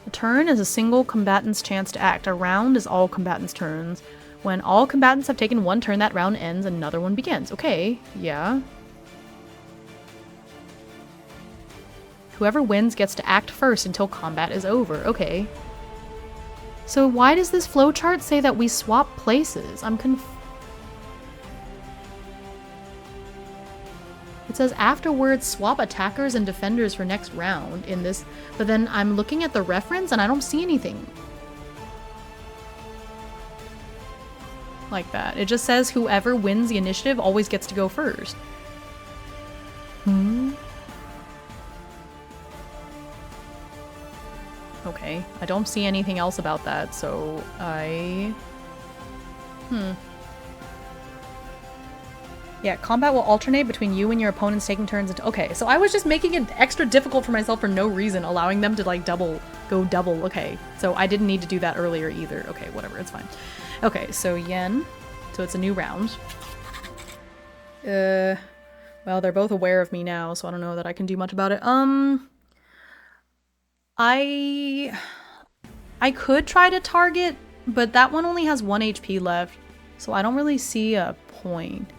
A turn is a single combatant's chance to act. A round is all combatants' turns. When all combatants have taken one turn, that round ends, another one begins. Okay, yeah. Whoever wins gets to act first until combat is over. Okay. So why does this flowchart say that we swap places? I'm It says afterwards swap attackers and defenders for next round in this, but then I'm looking at the reference and I don't see anything like that. It just says whoever wins the initiative always gets to go first. Okay, I don't see anything else about that, so Yeah, combat will alternate between you and your opponents taking turns. Okay, so I was just making it extra difficult for myself for no reason, allowing them to like go double. Okay, so I didn't need to do that earlier either. Okay, whatever, it's fine. Okay, so Yen, so it's a new round. Well, they're both aware of me now, so I don't know that I can do much about it. I could try to target, but that one only has 1 HP left, so I don't really see a point.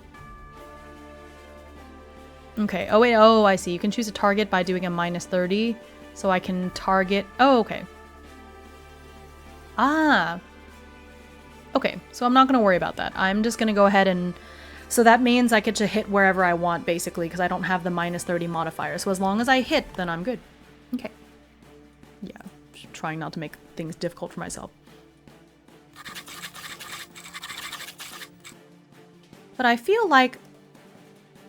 Okay, oh wait, oh, I see. You can choose a target by doing a -30, so I can target... Oh, okay. Ah. Okay, so I'm not going to worry about that. I'm just going to go ahead and... So that means I get to hit wherever I want, basically, because I don't have the -30 modifier. So as long as I hit, then I'm good. Okay. Yeah, just trying not to make things difficult for myself. But I feel like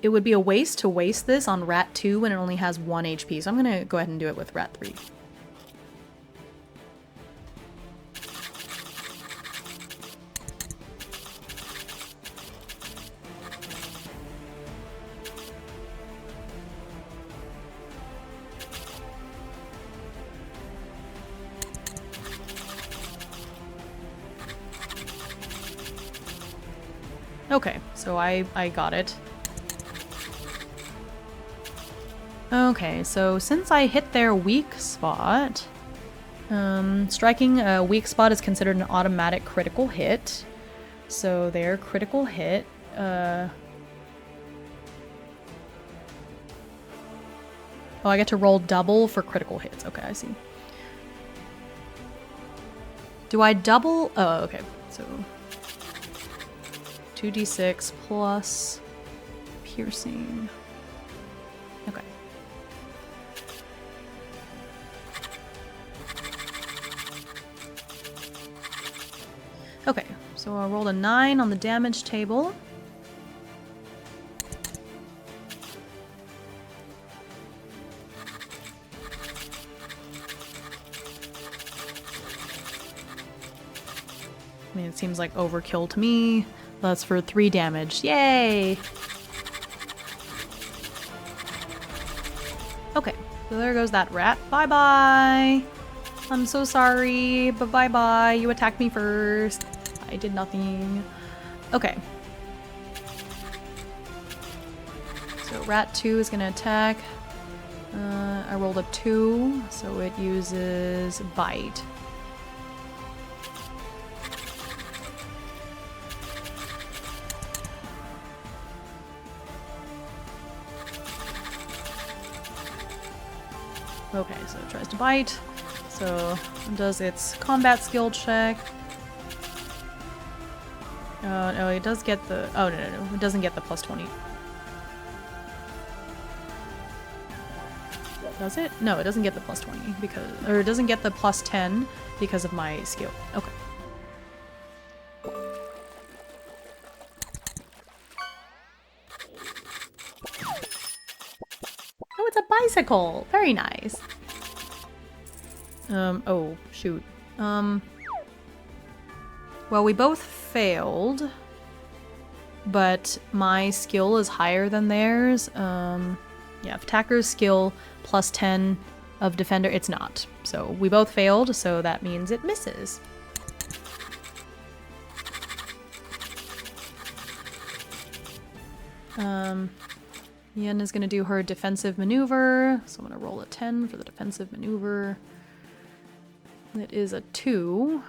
it would be a waste to waste this on Rat 2 when it only has 1 HP, so I'm gonna go ahead and do it with Rat 3. Okay, so I got it. Okay, so since I hit their weak spot, striking a weak spot is considered an automatic critical hit. So their critical hit, oh, I get to roll double for critical hits. Okay, I see. Do I double? Oh, okay, so 2d6 plus piercing. Okay. Okay, so I rolled a 9 on the damage table. I mean, it seems like overkill to me. That's for 3 damage. Yay! Okay, so there goes that rat. Bye-bye! I'm so sorry, but bye-bye. You attacked me first. I did nothing. Okay. So rat 2 is gonna attack. I rolled a 2, so it uses bite. Okay, so it tries to bite. So it does its combat skill check. No, it does get the... Oh, no. It doesn't get the plus 20. Does it? No, it doesn't get the plus 20 because... Or it doesn't get the plus 10 because of my skill. Okay. Oh, it's a bicycle! Very nice. Oh, shoot. Well, we both failed, but my skill is higher than theirs. Yeah, attacker's skill plus 10 of defender, it's not. So we both failed, so that means it misses. Yen is gonna do her defensive maneuver, so I'm gonna roll a 10 for the defensive maneuver. It is a 2.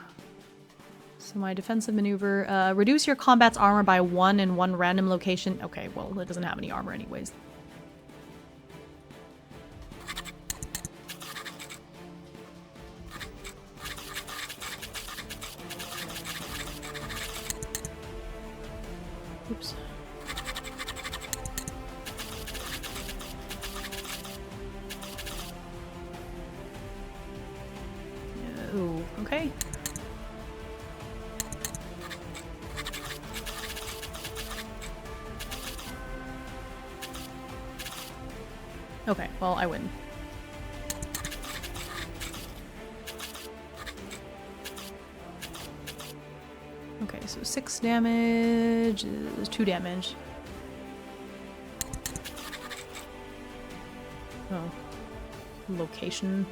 So my defensive maneuver, reduce your combat's armor by 1 in 1 random location. Okay, well, it doesn't have any armor anyways. Oops. Ooh, okay. Okay, well, I win. Okay, so 6 damage is 2 damage. Oh. Location.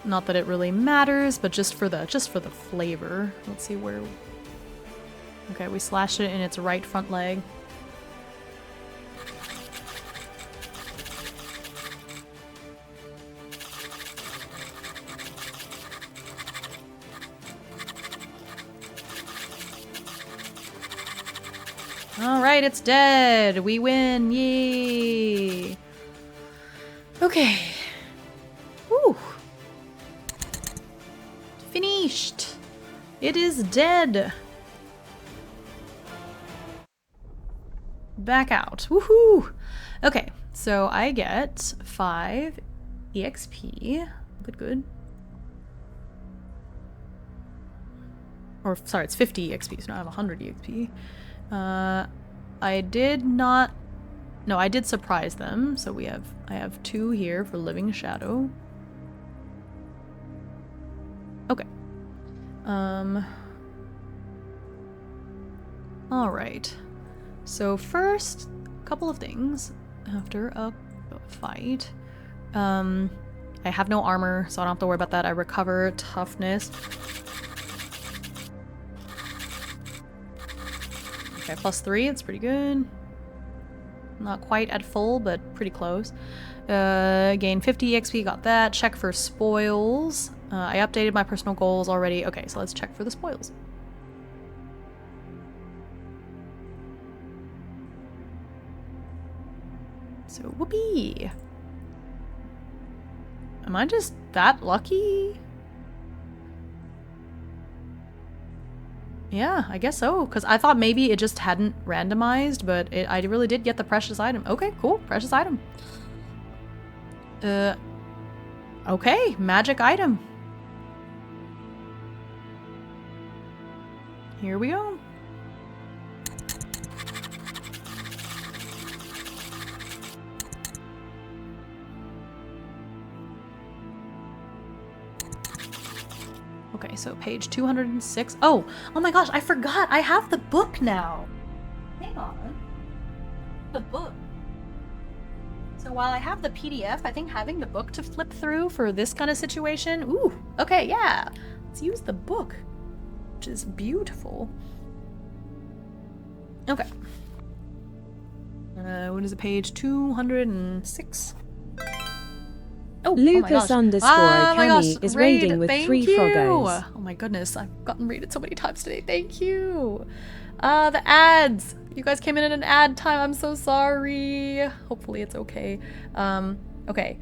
Not that it really matters, but just for the flavor. Let's see where... Okay, we slashed it in its right front leg. Alright, it's dead! We win! Yay! Okay. Whew. Finished! It is dead! Back out. Woohoo! Okay, so I get 5 EXP. Good. Or, sorry, it's 50 EXP, so now I have 100 EXP. I did not... No, I did surprise them, so I have 2 here for Living Shadow. Okay. Alright. So first, a couple of things after a fight. I have no armor, so I don't have to worry about that. I recover toughness. Okay, plus 3, it's pretty good. Not quite at full, but pretty close. Gain 50 EXP, got that. Check for spoils. I updated my personal goals already. Okay, so let's check for the spoils. So, whoopee! Am I just that lucky? Yeah, I guess so, because I thought maybe it just hadn't randomized, but I really did get the precious item. Okay, cool, precious item. Okay, magic item. Here we go. Okay, so page 206. Oh my gosh, I forgot. I have the book now. Hang on. The book. So while I have the PDF, I think having the book to flip through for this kind of situation. Ooh, okay, yeah. Let's use the book, which is beautiful. Okay. What is it, page 206? Oh, Lucas _Academy is raiding with 3 froggos. Oh my goodness, I've gotten raided so many times today. Thank you. The ads. You guys came in at an ad time. I'm so sorry. Hopefully it's okay. Okay.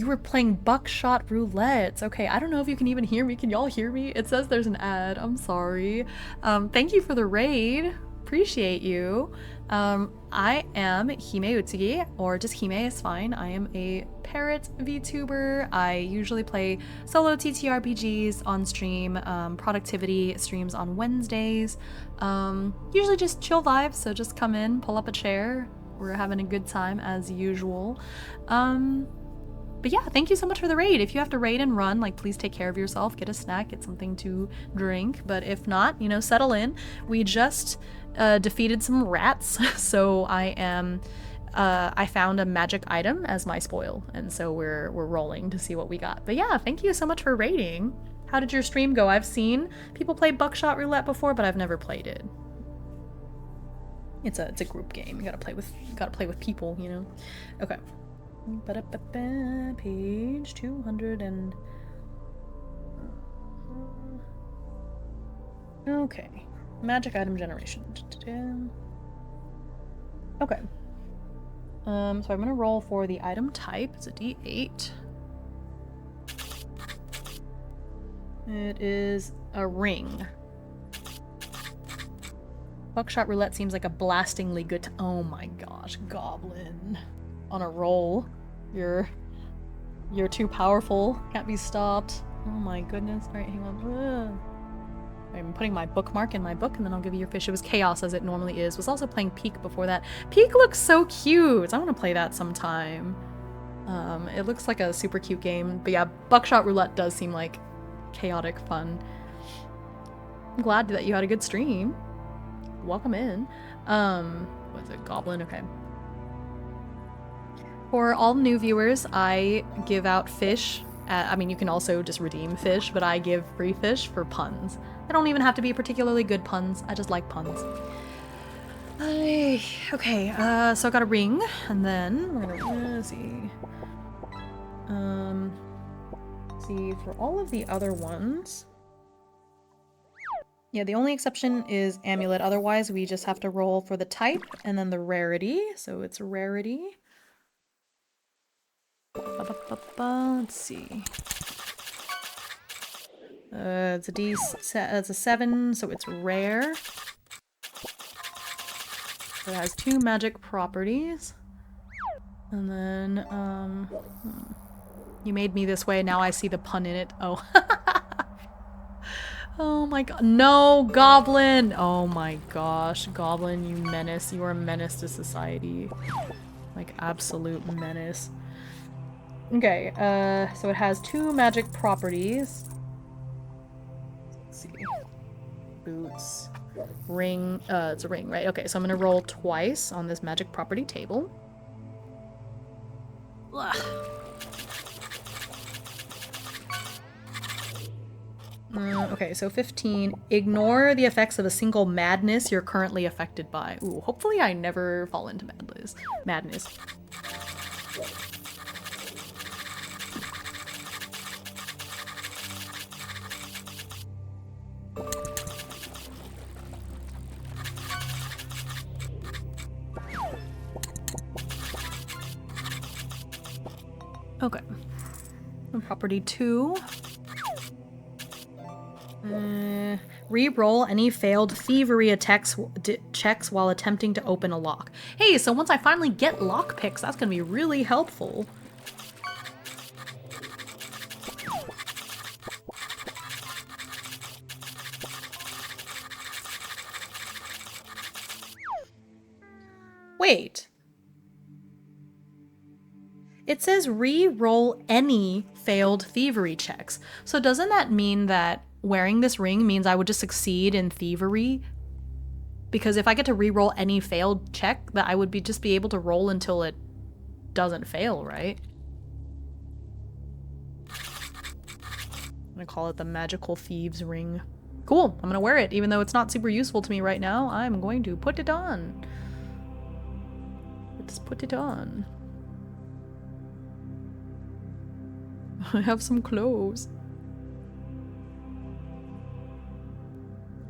you were playing buckshot roulette. Okay, I don't know if you can even hear me. Can y'all hear me? It says there's an ad. I'm sorry. Thank you for the raid. Appreciate you. I am Himeutsugi, or just Hime is fine. I am a parrot VTuber. I usually play solo TTRPGs on stream, productivity streams on Wednesdays. Usually just chill vibes, so just come in, pull up a chair. We're having a good time as usual. But yeah, thank you so much for the raid. If you have to raid and run, like, please take care of yourself, get a snack, get something to drink. But if not, you know, settle in. We just defeated some rats, so I found a magic item as my spoil, and so we're rolling to see what we got. But yeah, thank you so much for raiding. How did your stream go? I've seen people play buckshot roulette before, but I've never played it. It's a group game. You gotta play with people, you know. Okay. Page 200 and... Okay. Magic item generation. Okay. So I'm gonna roll for the item type. It's a D8. It is a ring. Buckshot roulette seems like a blastingly good oh my gosh, goblin. On a roll. You're too powerful. Can't be stopped. Oh my goodness. Alright, hang on. I'm putting my bookmark in my book, and then I'll give you your fish. It was chaos as it normally is. Was also playing Peak before that. Peak looks so cute. I want to play that sometime. It looks like a super cute game. But yeah, buckshot roulette does seem like chaotic fun. I'm glad that you had a good stream. Welcome in. What's it? Goblin? Okay. For all new viewers, I give out fish. I mean, you can also just redeem fish, but I give free fish for puns. They don't even have to be particularly good puns. I just like puns. Okay, so I got a ring, and then we're gonna see. See, for all of the other ones... Yeah, the only exception is amulet. Otherwise, we just have to roll for the type and then the rarity. So it's rarity. Let's see. It's a 7, so it's rare. So it has 2 magic properties. And then, you made me this way, now I see the pun in it. Oh. Oh my god. No, Goblin! Oh my gosh. Goblin, you menace. You are a menace to society. Like, absolute menace. Okay, so it has 2 magic properties. Let's see. Boots. Ring. It's a ring, right? Okay, so I'm gonna roll twice on this magic property table. Ugh. Okay, so 15. Ignore the effects of a single madness you're currently affected by. Ooh, hopefully I never fall into madness. Okay. Property 2. Re-roll any failed thievery checks while attempting to open a lock. Hey, so once I finally get lockpicks, that's gonna be really helpful. Wait. It says re-roll any failed thievery checks. So doesn't that mean that wearing this ring means I would just succeed in thievery? Because if I get to re-roll any failed check, that I would just be able to roll until it doesn't fail, right? I'm gonna call it the Magical Thieves Ring. Cool, I'm gonna wear it. Even though it's not super useful to me right now, I'm going to put it on. Let's put it on. I have some clothes.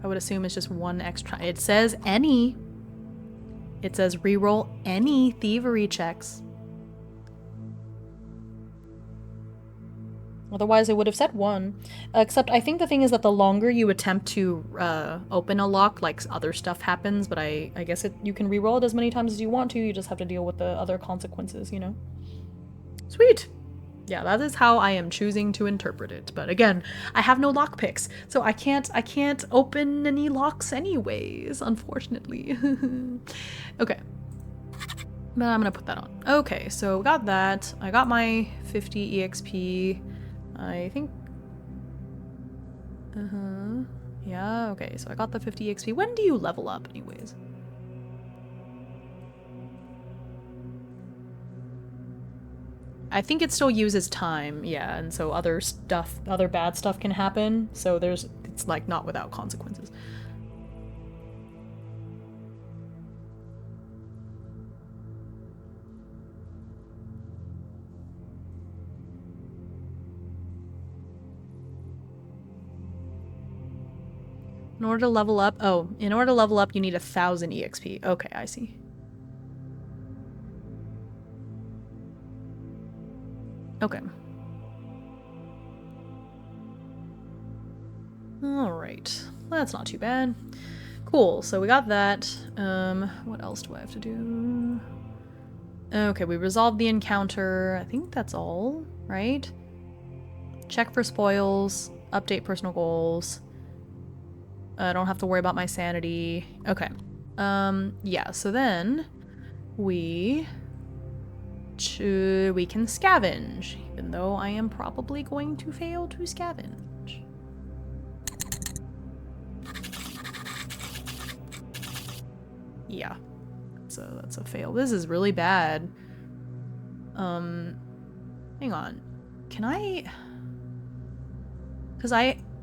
I would assume it's just 1 extra. It says any. It says reroll any thievery checks. Otherwise, I would have said 1. Except I think the thing is that the longer you attempt to open a lock, like other stuff happens, but I guess you can reroll it as many times as you want to, you just have to deal with the other consequences, you know? Sweet! Yeah, that is how I am choosing to interpret it. But again, I have no lockpicks, so I can't open any locks anyways, unfortunately. Okay. But I'm gonna put that on. Okay, so got that. I got my 50 EXP. I think... Yeah, okay, so I got the 50 EXP. When do you level up, anyways? I think it still uses time, yeah, and so other bad stuff can happen, so it's like not without consequences. In order to level up, you need 1,000 EXP. Okay, I see. Okay. Alright. That's not too bad. Cool, so we got that. What else do I have to do? Okay, we resolved the encounter. I think that's all, right? Check for spoils. Update personal goals. I don't have to worry about my sanity. Okay. Yeah, so then we can scavenge, even though I am probably going to fail to scavenge. Yeah, so that's a fail. This is really bad. Hang on. Can I...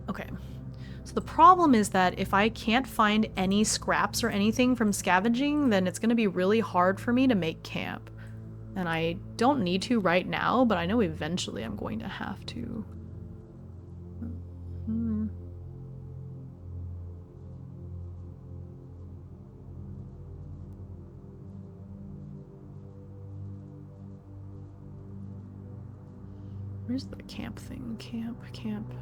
Okay. So the problem is that if I can't find any scraps or anything from scavenging, then it's going to be really hard for me to make camp. And I don't need to right now, but I know eventually I'm going to have to. Where's the camp thing? Camp.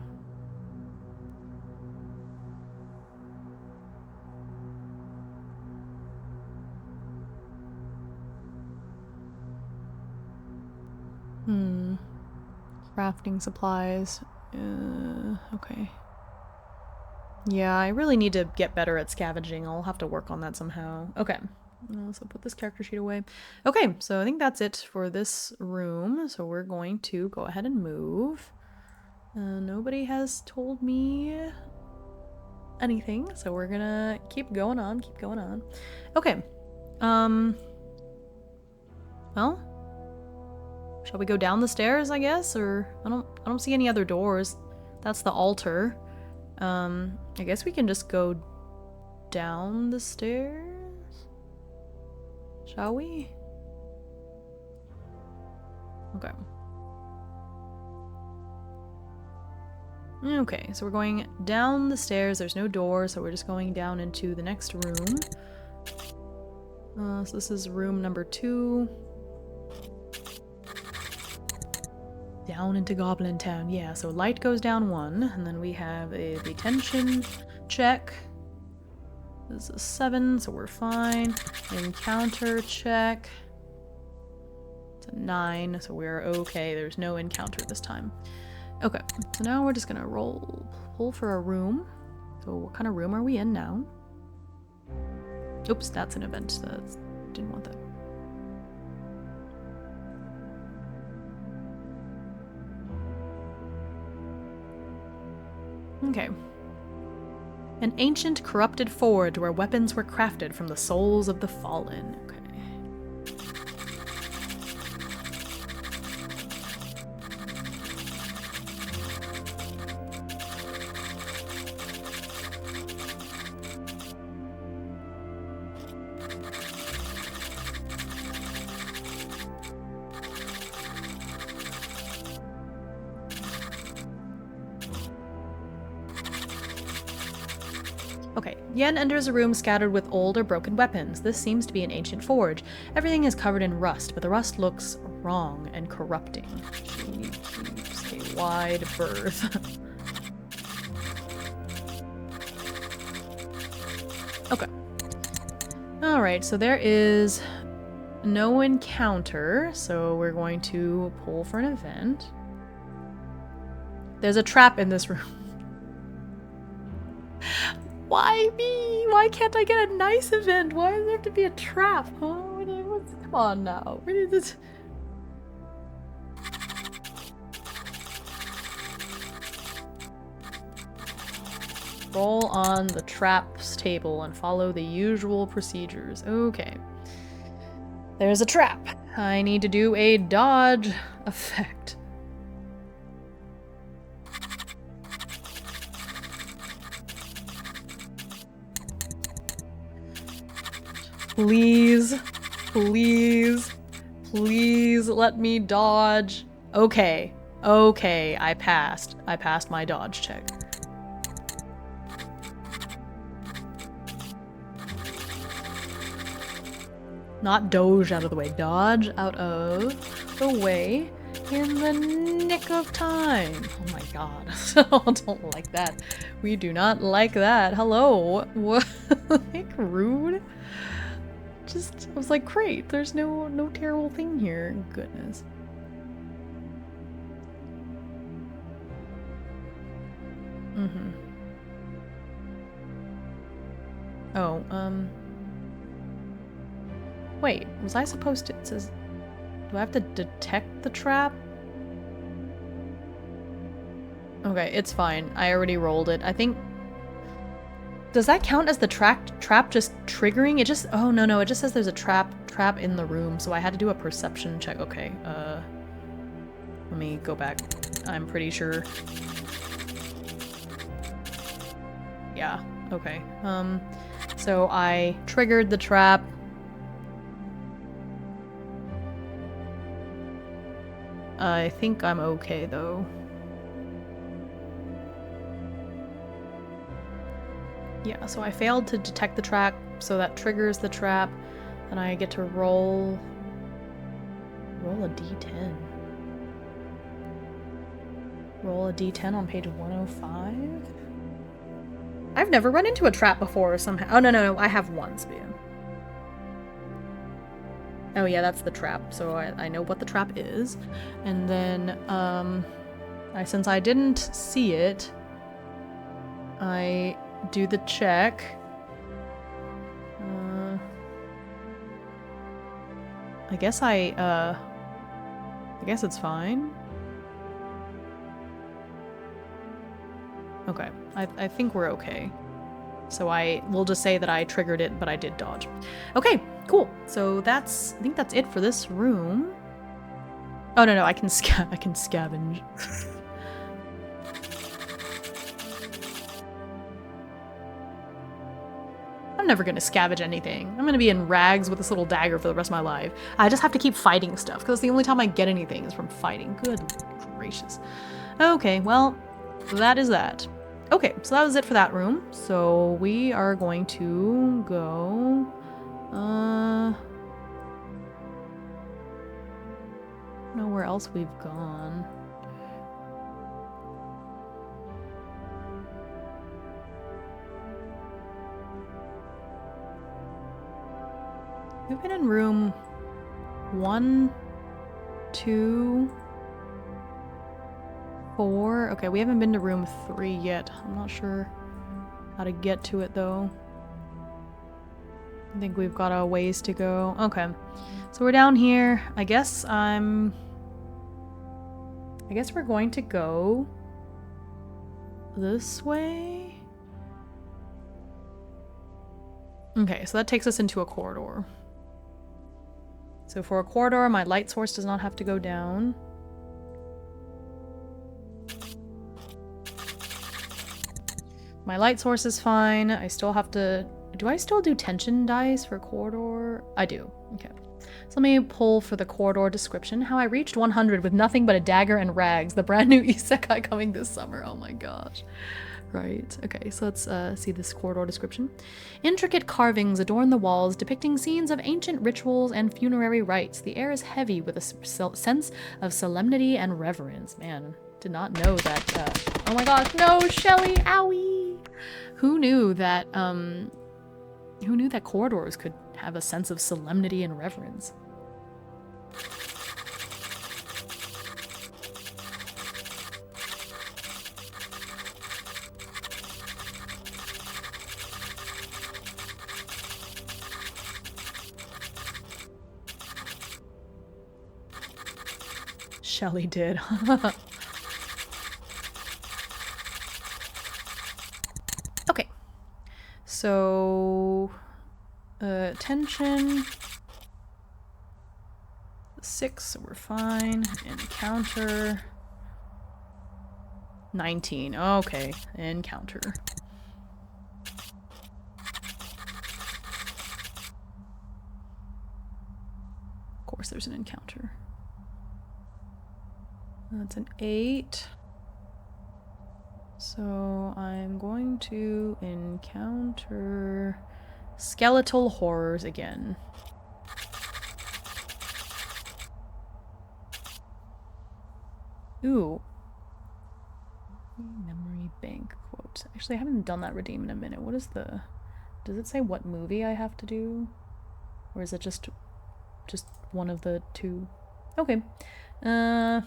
Crafting supplies. Okay. Yeah, I really need to get better at scavenging. I'll have to work on that somehow. Okay. So put this character sheet away. Okay, so I think that's it for this room. So we're going to go ahead and move. Nobody has told me anything, so we're gonna keep going on. Okay. Well, shall we go down the stairs, I guess? Or I don't see any other doors. That's the altar. I guess we can just go down the stairs? Shall we? Okay. Okay, so we're going down the stairs. There's no door, so we're just going down into the next room. So this is room number 2. Down into Goblin Town. Yeah, so light goes down 1, and then we have a detention check. This is 7, so we're fine. Encounter check. It's a 9, so we're okay. There's no encounter this time. Okay, so now we're just gonna pull for a room. So what kind of room are we in now? Oops, that's an event. Didn't want that. Okay. An ancient, corrupted forge where weapons were crafted from the souls of the fallen. Okay. Okay, Yen enters a room scattered with old or broken weapons. This seems to be an ancient forge. Everything is covered in rust, but the rust looks wrong and corrupting. She keeps a wide berth. Okay. Alright, so there is no encounter, so we're going to pull for an event. There's a trap in this room. Why me? Why can't I get a nice event? Why does there have to be a trap? Oh, come on now. Where did this... Roll on the traps table and follow the usual procedures. Okay. There's a trap. I need to do a dodge effect. Please, please, please let me dodge. Okay, okay, I passed. I passed my dodge check. Not doge out of the way, dodge out of the way in the nick of time. Oh my god. I don't like that. We do not like that. Hello. What? Like, rude? Just, I was like, great, there's no terrible thing here. Goodness. Mm-hmm. Oh, wait, was I supposed to, it says, do I have to detect the trap? Okay, it's fine. I already rolled it. I think, does that count as the trap just triggering? It just, oh no, it just says there's a trap in the room, so I had to do a perception check. Okay, let me go back. I'm pretty sure. Yeah, okay. So I triggered the trap. I think I'm okay though. Yeah, so I failed to detect the trap, so that triggers the trap, and I get to roll a d10. Roll a d10 on page 105? I've never run into a trap before somehow. Oh, no, I have once, but yeah. Oh yeah, that's the trap, so I know what the trap is. And then, since I didn't see it, I do the check. I guess it's fine. Okay, I think we're okay. So we'll just say that I triggered it, but I did dodge. Okay, cool. So I think that's it for this room. Oh no, I can scavenge. I'm never gonna scavenge anything. I'm gonna be in rags with this little dagger for the rest of my life. I just have to keep fighting stuff, because the only time I get anything is from fighting. Good gracious. Okay, well, that is that. Okay, so that was it for that room. So we are going to go... I don't know where else we've gone. We've been in room 1, 2, 4. Okay, we haven't been to room 3 yet. I'm not sure how to get to it though. I think we've got a ways to go. Okay, so we're down here. I guess we're going to go this way. Okay, so that takes us into a corridor. So for a corridor, my light source does not have to go down. My light source is fine. I still have to... Do I still do tension dice for corridor? I do. Okay. So let me pull for the corridor description. How I reached 100 with nothing but a dagger and rags. The brand new isekai coming this summer. Oh my gosh. Right. Okay, so let's see this corridor description. Intricate carvings adorn the walls, depicting scenes of ancient rituals and funerary rites. The air is heavy with a sense of solemnity and reverence. Man, did not know that. Oh my gosh, no, Shelly, owie! Who knew that? Who knew that corridors could have a sense of solemnity and reverence? Shelly did. Okay. So, tension. 6, so we're fine. Encounter. 19. Okay. Encounter. Of course, there's an encounter. That's an 8. So I'm going to encounter skeletal horrors again. Ooh. Memory bank quote. Actually, I haven't done that redeem in a minute. What is the... Does it say what movie I have to do? Or is it just one of the two? Okay. It's a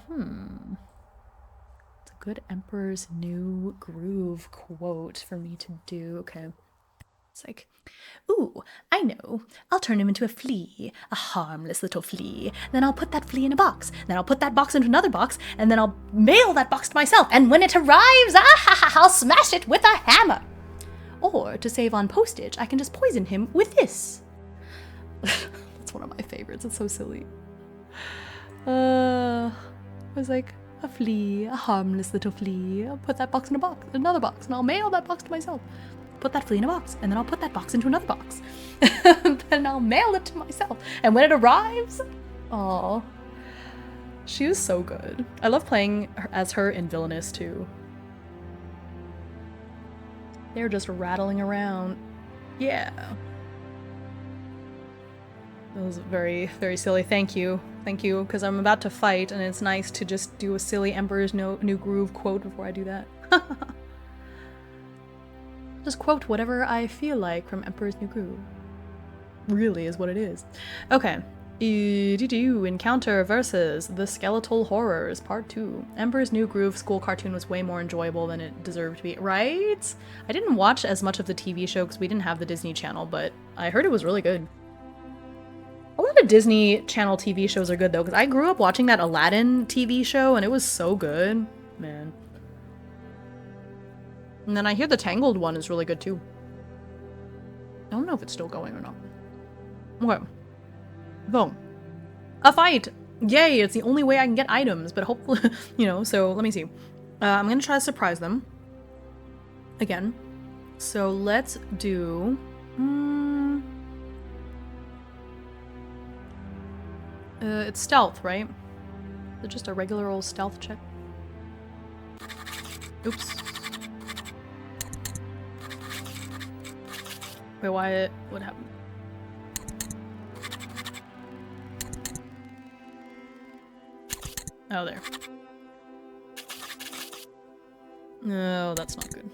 good Emperor's New Groove quote for me to do. Okay. It's like, ooh, I know. I'll turn him into a flea. A harmless little flea. Then I'll put that flea in a box. Then I'll put that box into another box. And then I'll mail that box to myself. And when it arrives, I'll smash it with a hammer. Or, to save on postage, I can just poison him with this. That's one of my favorites. It's so silly. I was like, a flea, a harmless little flea. I'll put that box in a box, another box, and I'll mail that box to myself. Put that flea in a box, and then I'll put that box into another box. Then I'll mail it to myself. And when it arrives, oh, she was so good. I love playing as her in Villainous too. They're just rattling around. Yeah. That was very, very silly. Thank you. Thank you, because I'm about to fight, and it's nice to just do a silly Emperor's New Groove quote before I do that. Just quote whatever I feel like from Emperor's New Groove. Really is what it is. Okay. Encounter versus the Skeletal Horrors, Part 2. Emperor's New Groove school cartoon was way more enjoyable than it deserved to be, right? I didn't watch as much of the TV show because we didn't have the Disney Channel, but I heard it was really good. A lot of Disney Channel TV shows are good though, because I grew up watching that Aladdin TV show and it was so good. Man. And then I hear the Tangled one is really good too. I don't know if it's still going or not. Okay. Boom. A fight! Yay! It's the only way I can get items, but hopefully, you know, so let me see. I'm gonna try to surprise them. Again. So let's do... it's stealth, right? Is it just a regular old stealth check? Oops. Wait, why? What happened? Oh, there. No, that's not good.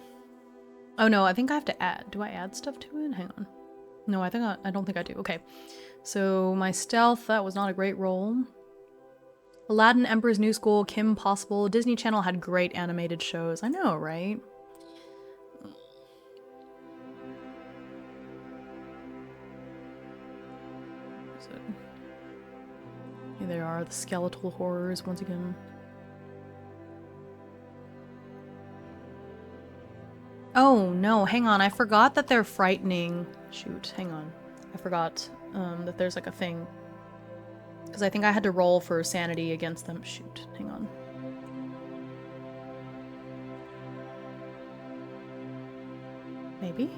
Oh no, I think I have to add. Do I add stuff to it? Hang on. No, I don't think I do. Okay. So my stealth, that was not a great roll. Aladdin, Emperor's New School, Kim Possible. Disney Channel had great animated shows. I know, right? Here they are, the skeletal horrors once again. Oh no, hang on, I forgot that they're frightening. Shoot, hang on. I forgot that there's like a thing. Because I think I had to roll for sanity against them. Shoot, hang on. Maybe?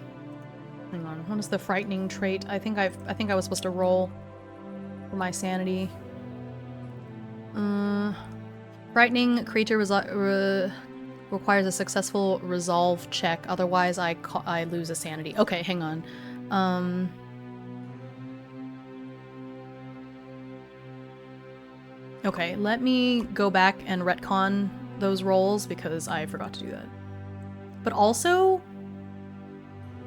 Hang on, what is the frightening trait? I think I was supposed to roll for my sanity. Frightening creature Requires a successful resolve check, otherwise I lose a sanity. Okay, hang on. Okay, let me go back and retcon those rolls because I forgot to do that. But also,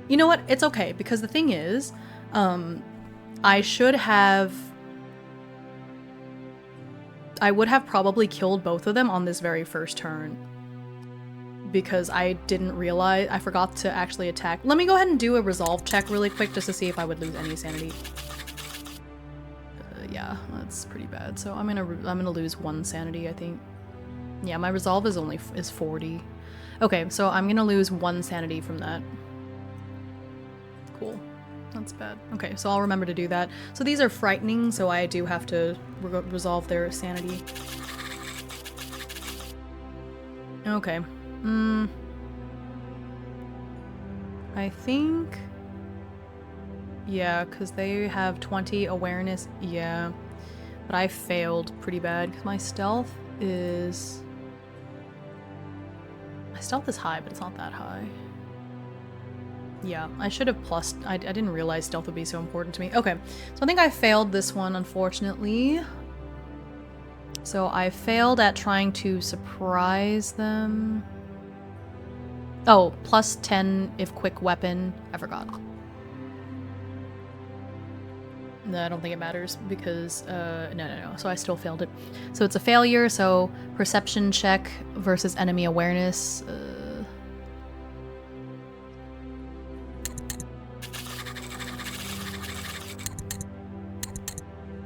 you know what? It's okay, because the thing is, I would have probably killed both of them on this very first turn. Because I didn't realize, I forgot to actually attack. Let me go ahead and do a resolve check really quick just to see if I would lose any sanity. Yeah, that's pretty bad. So I'm gonna lose 1 sanity, I think. Yeah, my resolve is 40. Okay, so I'm gonna lose 1 sanity from that. Cool. That's bad. Okay, so I'll remember to do that. So these are frightening, so I do have to resolve their sanity. Okay. I think... Yeah, because they have 20 awareness. Yeah. But I failed pretty bad, because my stealth is... My stealth is high, but it's not that high. Yeah, I should have plus... I didn't realize stealth would be so important to me. Okay, so I think I failed this one, unfortunately. So I failed at trying to surprise them. Oh, plus 10 if quick weapon. I forgot. No, I don't think it matters because, no. So I still failed it. So it's a failure, so perception check versus enemy awareness.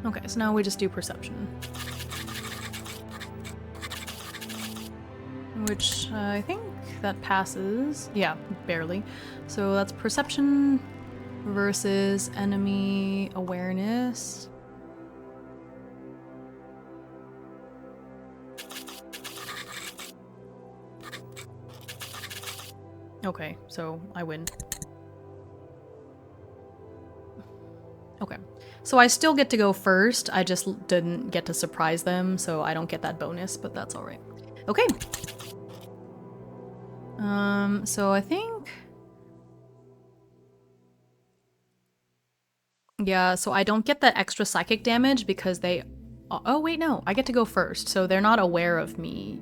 Okay, so now we just do perception. Which I think that passes. Yeah, barely. So that's perception versus enemy awareness. Okay, so I win. Okay, so I still get to go first. I just didn't get to surprise them, so I don't get that bonus, but that's all right. Okay. So I think... Yeah, so I don't get that extra psychic damage because they... Oh, wait, no. I get to go first, so they're not aware of me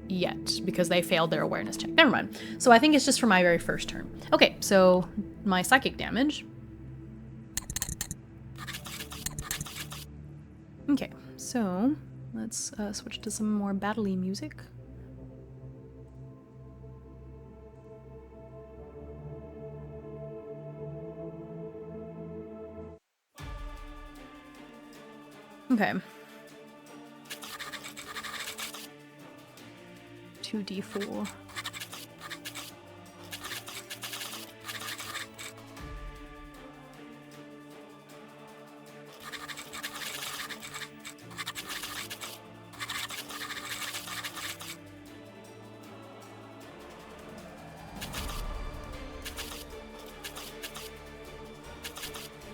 yet because they failed their awareness check. Never mind. So I think it's just for my very first turn. Okay, so my psychic damage. Okay, so let's switch to some more battle-y music. Okay. 2d4.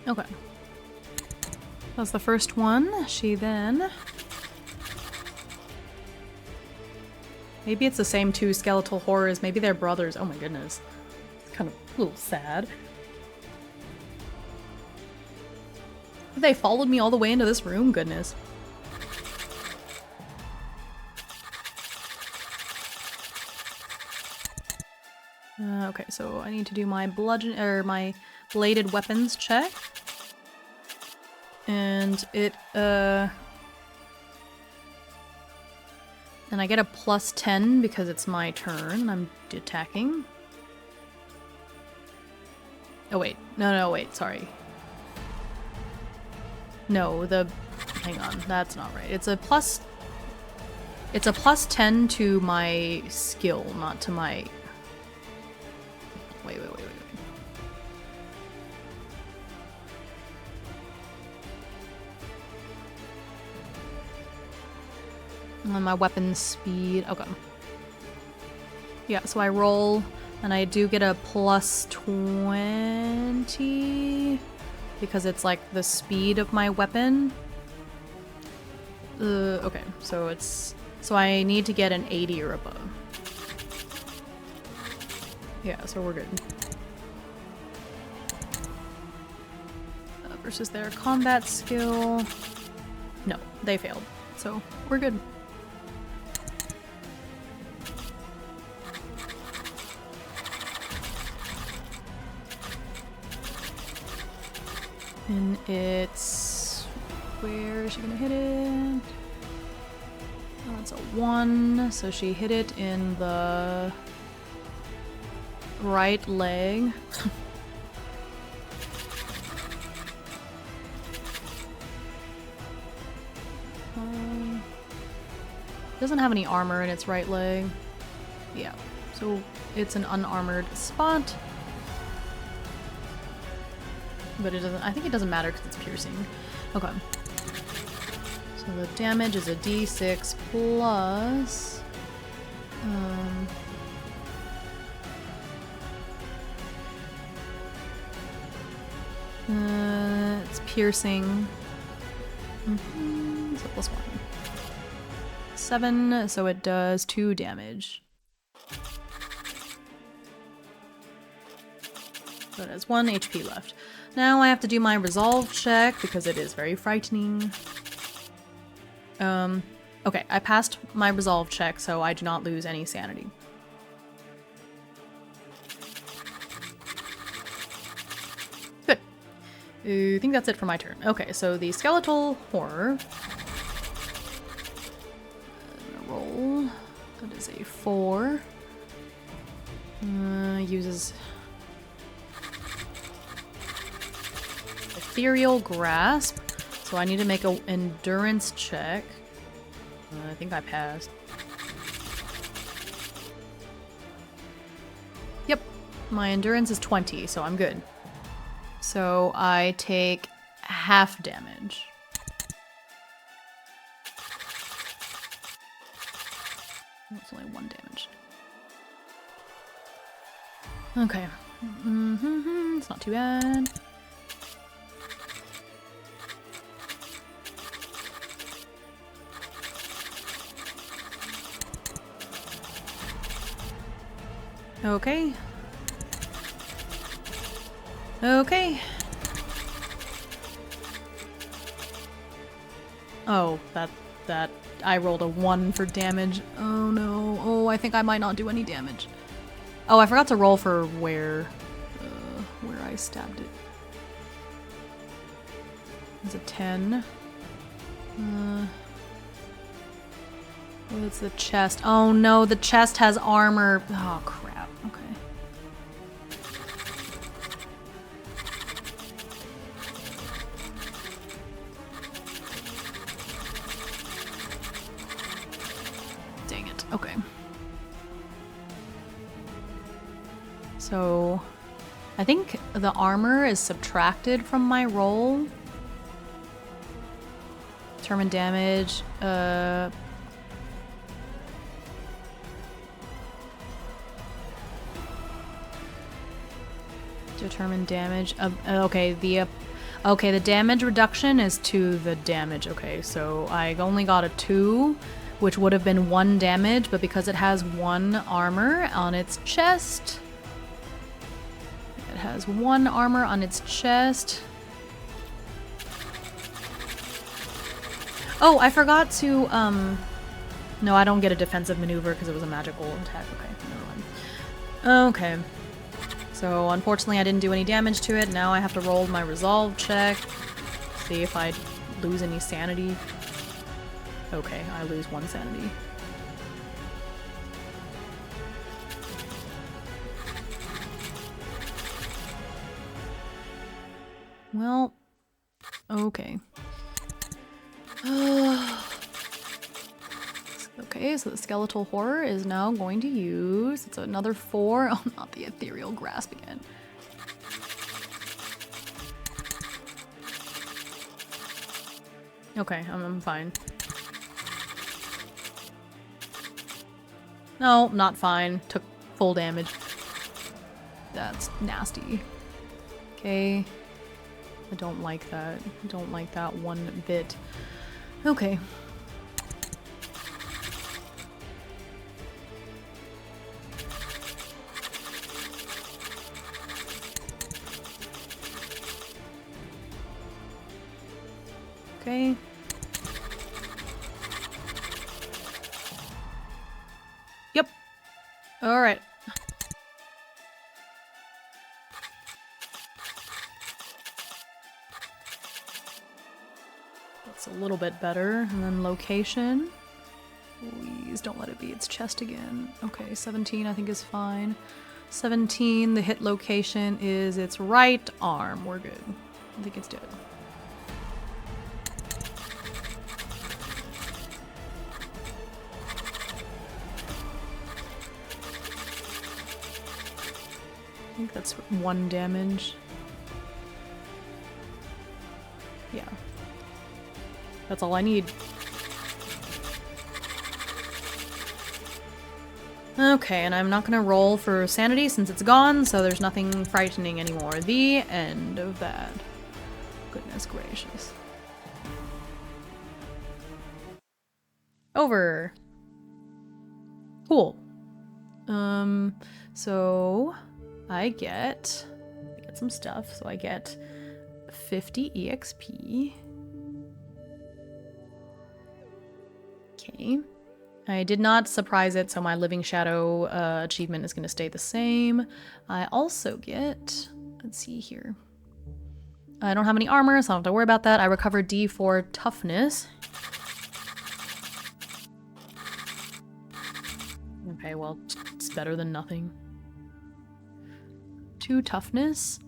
Okay. That's the first one. She then... Maybe it's the same 2 skeletal horrors. Maybe they're brothers. Oh my goodness. It's kind of a little sad. They followed me all the way into this room? Goodness. Okay, so I need to do my bludgeon or my bladed weapons check. And it, and I get a plus 10 because it's my turn. I'm attacking. Oh wait, no, wait, sorry. No, hang on, that's not right. It's a plus 10 to my skill, not to my, wait. On my weapon speed. Okay. Yeah, so I roll and I do get a plus 20 because it's like the speed of my weapon. Okay, so I need to get an 80 or above. Yeah, so we're good. Versus their combat skill. No, they failed. So we're good. And it's... where is she gonna hit it? Oh, it's a 1, so she hit it in the right leg. Doesn't have any armor in its right leg. Yeah, so it's an unarmored spot. But it doesn't, I think it doesn't matter because it's piercing. Okay. So the damage is a d6 plus... it's piercing. So plus 1. 7, so it does 2 damage. So it has 1 HP left. Now I have to do my resolve check because it is very frightening. Okay, I passed my resolve check, so I do not lose any sanity. Good. I think that's it for my turn. Okay, so the skeletal horror. Roll. That is a 4. Uses ethereal grasp, so I need to make an endurance check. I think I passed. Yep, my endurance is 20, so I'm good. So I take half damage. It's only 1 damage. Okay. It's not too bad. Okay. Okay. Oh, that I rolled a 1 for damage. Oh no. Oh, I think I might not do any damage. Oh, I forgot to roll for where I stabbed it. It's a 10. Oh, it's the chest. Oh no, the chest has armor. Oh crap. Okay. Dang it. Okay. So, I think the armor is subtracted from my roll. Determine damage. Determine damage. Okay, the damage reduction is to the damage. Okay, so I only got a 2, which would have been 1 damage, but because it has 1 armor on its chest, it has 1 armor on its chest. Oh, I forgot to, no, I don't get a defensive maneuver because it was a magical attack. Okay, never mind. Okay. So, unfortunately, I didn't do any damage to it. Now I have to roll my resolve check. See if I lose any sanity. Okay, I lose 1 sanity. Well, okay. Okay, so the skeletal horror is now going to use, it's another 4. Oh, not the ethereal grasp again. Okay, I'm fine. No, not fine. Took full damage. That's nasty. Okay. I don't like that. I don't like that one bit. Okay. Okay. Yep. Alright. That's a little bit better. And then location. Please don't let it be its chest again. Okay, 17 I think is fine. 17, the hit location is its right arm. We're good. I think it's dead. I think that's 1 damage. Yeah. That's all I need. Okay, and I'm not gonna roll for sanity since it's gone, so there's nothing frightening anymore. The end of that. Goodness gracious. Over. Cool. So I get some stuff. So I get 50 EXP. Okay. I did not surprise it, so my Living Shadow achievement is going to stay the same. I also get, let's see here. I don't have any armor, so I don't have to worry about that. I recover D for toughness. Okay, well, it's better than nothing. 2 toughness.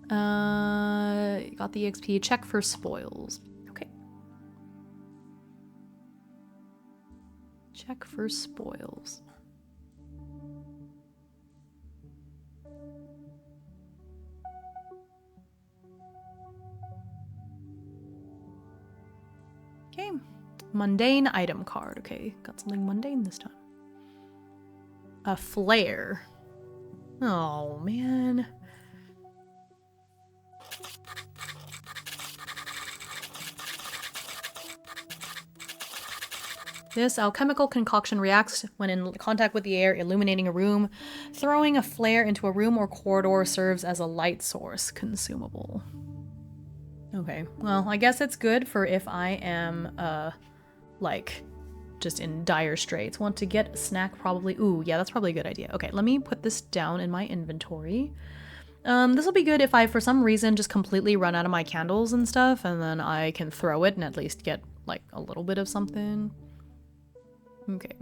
Got the EXP. Check for spoils. Check for spoils. Okay. Mundane item card. Okay, got something mundane this time. A flare. Oh, man. This alchemical concoction reacts when in contact with the air, illuminating a room. Throwing a flare into a room or corridor serves as a light source. Consumable. Okay, well, I guess it's good for if I am, like, just in dire straits. Want to get a snack, probably. Ooh, yeah, that's probably a good idea. Okay, let me put this down in my inventory. This will be good if I, for some reason, just completely run out of my candles and stuff, and then I can throw it and at least get, like, a little bit of something. Okay.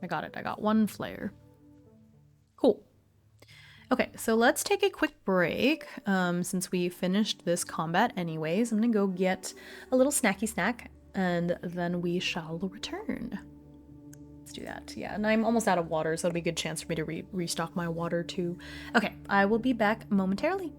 I got it. I got 1 flare. Cool. Okay, so let's take a quick break. Since we finished this combat anyways, I'm gonna go get a little snacky snack, and then we shall return. Let's do that. Yeah, and I'm almost out of water, so it'll be a good chance for me to restock my water too. Okay, I will be back momentarily.